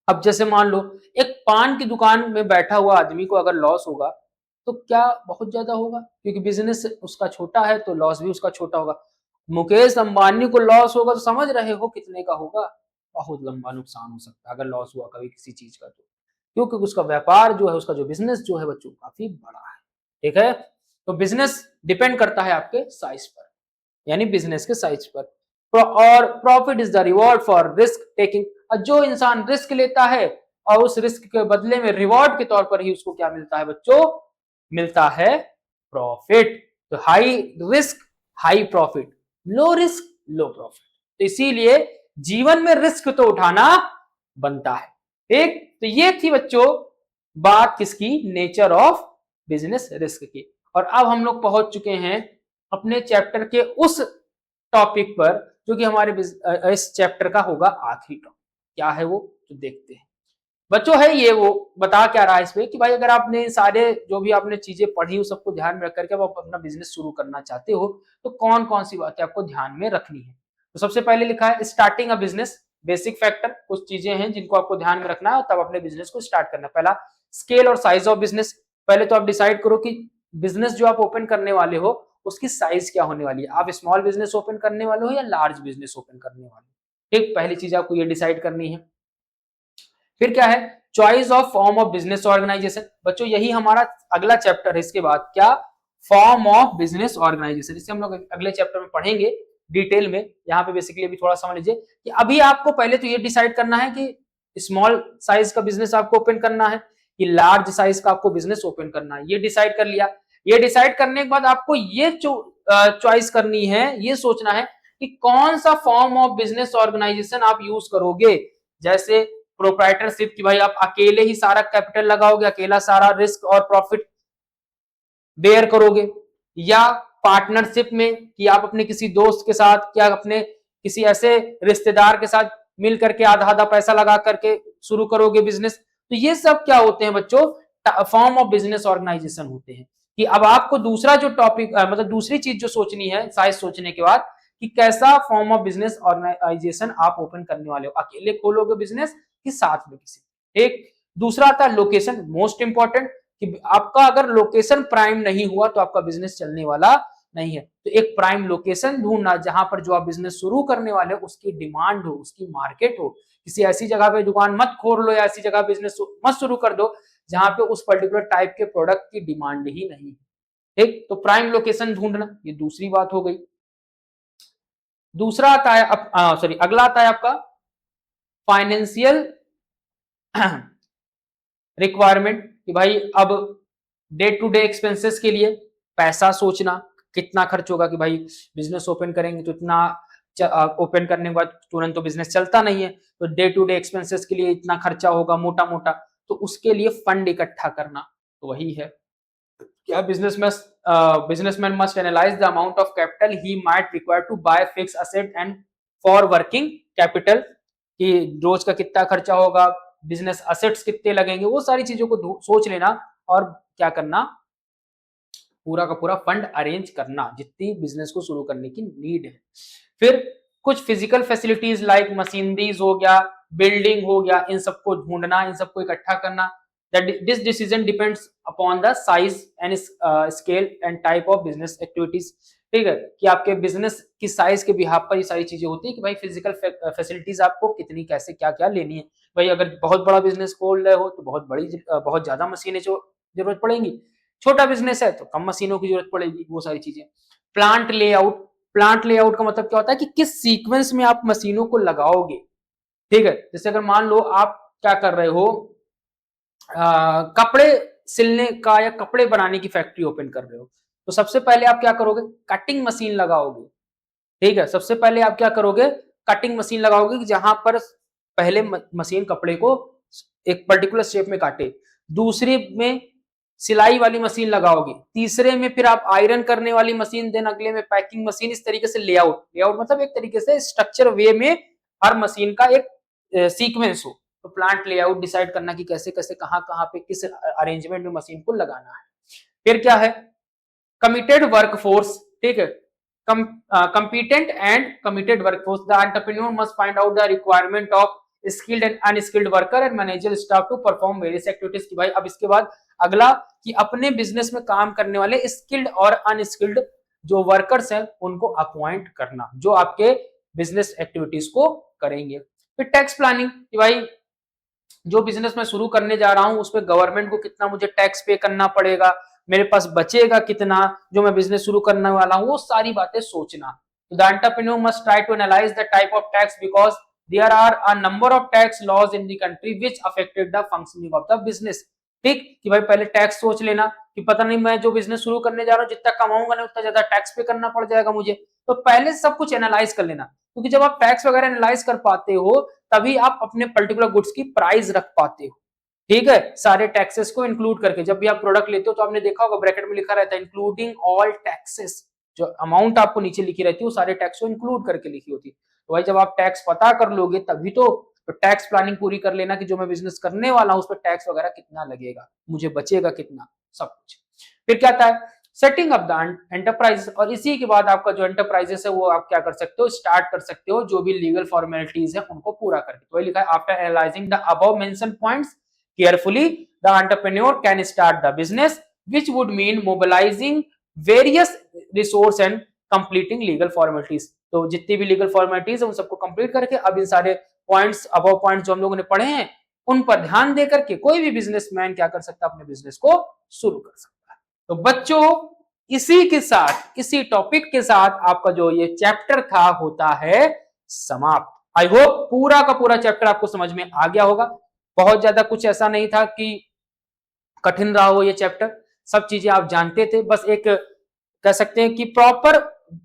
अब जैसे मान लो एक पान की दुकान में बैठा हुआ आदमी को अगर लॉस होगा तो क्या बहुत ज्यादा होगा, क्योंकि बिजनेस उसका छोटा है तो लॉस भी उसका छोटा होगा। मुकेश अंबानी को लॉस होगा तो समझ रहे हो कितने का होगा, बहुत लंबा नुकसान हो सकता है अगर लॉस हुआ कभी किसी चीज का तो, क्योंकि उसका व्यापार जो है, उसका जो बिजनेस जो है बच्चों काफी बड़ा है। ठीक है, तो बिजनेस डिपेंड करता है आपके साइज पर, यानी बिजनेस के साइज पर। और profit is the reward for risk taking. जो इंसान रिस्क लेता है और उस रिस्क के बदले में रिवॉर्ड के तौर पर ही उसको क्या मिलता है बच्चों, मिलता है प्रॉफिट। तो high risk high profit, low risk low profit. तो इसीलिए जीवन में रिस्क तो उठाना बनता है। ठीक, तो ये थी बच्चों बात किसकी, नेचर ऑफ बिजनेस रिस्क की। और अब हम लोग पहुंच चुके हैं अपने चैप्टर के उस टॉपिक पर जो कि हमारे इस चैप्टर का होगा आखिरी टॉपिक। क्या है वो, तो देखते हैं बच्चों। है ये वो बता क्या रहा है इसमें कि भाई अगर आपने सारे जो भी आपने चीजें पढ़ी उस सबको ध्यान में रख करके आप अपना बिजनेस शुरू करना चाहते हो तो कौन कौन सी बातें आपको ध्यान में रखनी है। तो सबसे पहले लिखा है starting a business, basic factor, कुछ चीजें हैं जिनको आपको ध्यान में रखना है तब अपने बिजनेस को स्टार्ट करना है। पहला स्केल और साइज ऑफ बिजनेस, पहले तो आप डिसाइड करो कि बिजनेस जो आप ओपन करने वाले हो उसकी साइज क्या होने वाली है। आप स्मॉल बिजनेस ओपन करने वाले हो या लार्ज बिजनेस ओपन करने वाले हो। ठीक, पहली चीज आपको ये डिसाइड करनी है। फिर क्या है, choice of form of business organisation. बच्चों यही हमारा अगला चैप्टर है। इसके बाद क्या, फॉर्म ऑफ बिजनेस ऑर्गेनाइजेशन। इसे हम लोग अगले चैप्टर में पढ़ेंगे डिटेल में। यहाँ पे बेसिकली अभी थोड़ा समझ लीजिए कि अभी आपको पहले तो ये डिसाइड करना है कि स्मॉल साइज का बिजनेस आपको ओपन करना है कि लार्ज साइज का आपको बिजनेस ओपन करना है, ये डिसाइड कर लिया। ये डिसाइड करने के बाद आपको ये चॉइस करनी है, ये सोचना है कि कौन सा फॉर्म ऑफ बिजनेस ऑर्गेनाइजेशन आप यूज करोगे। जैसे प्रोप्राइटरशिप की भाई आप अकेले ही सारा कैपिटल लगाओगे, अकेला सारा रिस्क और प्रॉफिट बेयर करोगे, या पार्टनरशिप में कि आप अपने किसी दोस्त के साथ या अपने किसी ऐसे रिश्तेदार के साथ मिल करके आधा आधा पैसा लगा करके शुरू करोगे बिजनेस। तो ये सब क्या होते हैं बच्चों, फॉर्म ऑफ बिजनेस ऑर्गेनाइजेशन होते हैं। कि अब आपको दूसरा जो टॉपिक मतलब दूसरी चीज जो सोचनी है साइज सोचने के बाद कि कैसा फॉर्म ऑफ बिजनेस ऑर्गेनाइजेशन आप ओपन करने वाले हो, अकेले खोलोगे बिजनेस कि साथ में किसी। एक दूसरा आता है लोकेशन, मोस्ट इंपॉर्टेंट, कि आपका अगर लोकेशन प्राइम नहीं हुआ तो आपका बिजनेस चलने वाला नहीं है। तो एक प्राइम लोकेशन ढूंढना जहां पर जो आप बिजनेस शुरू करने वाले हो उसकी डिमांड हो, उसकी मार्केट हो। किसी ऐसी जगह पे दुकान मत खोल लो या ऐसी जगह बिजनेस मत शुरू कर दो जहां पे उस पर्टिकुलर टाइप के प्रोडक्ट की डिमांड ही नहीं है। ठीक, तो प्राइम लोकेशन ढूंढना, ये दूसरी बात हो गई। दूसरा आता है सॉरी अगला आता है आपका फाइनेंशियल रिक्वायरमेंट, कि भाई अब डे टू डे एक्सपेंसेस के लिए पैसा सोचना, कितना खर्च होगा। कि भाई बिजनेस ओपन करेंगे तो इतना, ओपन करने के बाद तुरंत तो बिजनेस चलता नहीं है, तो डे टू डे एक्सपेंसेस के लिए इतना खर्चा होगा मोटा मोटा, तो उसके लिए फंड इकट्ठा करना। तो वही है क्या, businessman must analyse the amount of capital he might require to buy fix asset and for working capital, कि रोज का कितना खर्चा होगा, बिजनेस असेट्स कितने लगेंगे, वो सारी चीजों को सोच लेना और क्या करना, पूरा का पूरा फंड अरेंज करना जितनी बिजनेस को शुरू करने की नीड है। फिर कुछ फिजिकल फैसिलिटीज लाइक मशीनरीज हो गया, बिल्डिंग हो गया, इन सबको ढूंढना, इन सबको इकट्ठा करना। This decision depends upon the size and scale and type of business activities. ठीक है, कि आपके बिजनेस की साइज के बिहाफ पर ये सारी चीजें होती है कि भाई फिजिकल फैसिलिटीज आपको कितनी कैसे क्या क्या लेनी है। भाई अगर बहुत बड़ा बिजनेस खोल रहे हो तो बहुत ज्यादा मशीनें जो जरूरत पड़ेंगी, छोटा बिजनेस है तो कम मशीनों की जरूरत पड़ेगी, वो सारी चीजें। प्लांट लेआउट, प्लांट लेआउट का मतलब क्या होता है कि किस सीक्वेंस में आप मशीनों को लगाओगे। ठीक है, जैसे अगर मान लो आप क्या कर रहे हो, कपड़े सिलने का या कपड़े बनाने की फैक्ट्री ओपन कर रहे हो, तो सबसे पहले आप क्या करोगे, कटिंग मशीन लगाओगे। ठीक है, सबसे पहले आप क्या करोगे, कटिंग मशीन लगाओगे, जहां पर पहले मशीन कपड़े को एक पर्टिकुलर शेप में काटे, दूसरे में सिलाई वाली मशीन लगाओगे, तीसरे में फिर आप आयरन करने वाली मशीन, देन अगले में पैकिंग मशीन। इस तरीके से लेआउट, लेआउट मतलब एक तरीके से स्ट्रक्चर वे में हर मशीन का एक सीक्वेंस हो। तो प्लांट लेआउट डिसाइड करना कि कैसे कैसे कहां कहां पे किस अरेंजमेंट में मशीन को लगाना है। फिर क्या है, कमिटेड वर्कफोर्स। ठीक है, competent and committed workforce. The entrepreneur must find out the requirement of skilled and unskilled worker and managerial staff to perform various activities। कि भाई अब इसके बाद अगला कि अपने बिजनेस में काम करने वाले स्किल्ड और अनस्किल्ड जो वर्कर्स हैं उनको अपॉइंट करना, जो आपके बिजनेस एक्टिविटीज को करेंगे। फिर टैक्स प्लानिंग, कि भाई जो बिजनेस मैं शुरू करने जा रहा हूं उस पर गवर्नमेंट को कितना मुझे टैक्स पे करना पड़ेगा, मेरे पास बचेगा कितना जो मैं बिजनेस शुरू करने वाला हूं, वो सारी बातें सोचना। तो the entrepreneur must try to analyse the type of tax because there are a number of tax laws in the country which affected the functioning of the business. ठीक, कि भाई पहले टैक्स सोच लेना कि पता नहीं मैं जो बिजनेस शुरू करने जा रहा हूँ जितना कमाऊंगा ना उतना ज्यादा टैक्स पे करना पड़ जाएगा मुझे, तो पहले सब कुछ एनालाइज कर लेना, क्योंकि जब आप टैक्स वगैरह एनालाइज कर पाते हो तभी आप अपने पर्टिकुलर गुड्स की प्राइस रख पाते हो। ठीक है, सारे टैक्सेस को इंक्लूड करके जब भी आप प्रोडक्ट लेते हो तो आपने देखा होगा ब्रैकेट में लिखा रहता है इंक्लूडिंग ऑल टैक्सेस, जो अमाउंट आपको नीचे लिखी रहती है वो सारे टैक्स को इंक्लूड करके लिखी होती है। तो भाई जब आप टैक्स पता कर लोगे तभी तो टैक्स प्लानिंग पूरी कर लेना कि जो मैं बिजनेस करने वाला हूं उस पर टैक्स वगैरह कितना लगेगा, मुझे बचेगा कितना, सब कुछ। फिर क्या आता है, सेटिंग अप द एंटरप्राइज, और इसी के बाद आपका जो एंटरप्राइजेस है वो आप क्या कर सकते हो, स्टार्ट कर सकते हो जो भी लीगल फॉर्मेलिटीज है उनको पूरा करके। तो लिखा है after analysing the above mention points carefully the entrepreneur can start the business which would mean mobilizing various resource and completing legal formalities। तो जितनी भी लीगल फॉर्मेलिटीज है उन सबको कंप्लीट करके अब इन सारे पॉइंट्स अबव पॉइंट्स जो हम लोगों ने पढ़े हैं उन पर ध्यान दे करके कोई भी बिजनेसमैन क्या कर सकता है, अपने बिजनेस को शुरू कर सकता है। तो बच्चों इसी के साथ, इसी टॉपिक के साथ आपका जो ये चैप्टर था होता है समाप्त। आई होप पूरा का पूरा चैप्टर आपको समझ में आ गया होगा। बहुत ज्यादा कुछ ऐसा नहीं था कि कठिन रहा हो ये चैप्टर, सब चीजें आप जानते थे, बस एक कह सकते हैं कि प्रॉपर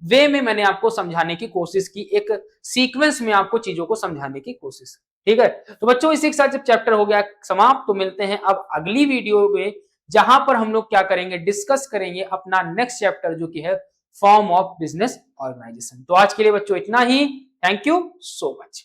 वे में मैंने आपको समझाने की कोशिश की, एक सीक्वेंस में आपको चीजों को समझाने की कोशिश। ठीक है, तो बच्चों इसी के साथ जब चैप्टर हो गया समाप्त तो मिलते हैं अब अगली वीडियो में, जहां पर हम लोग क्या करेंगे, डिस्कस करेंगे अपना नेक्स्ट चैप्टर जो कि है फॉर्म ऑफ बिजनेस ऑर्गेनाइजेशन। तो आज के लिए बच्चों इतना ही, थैंक यू सो मच।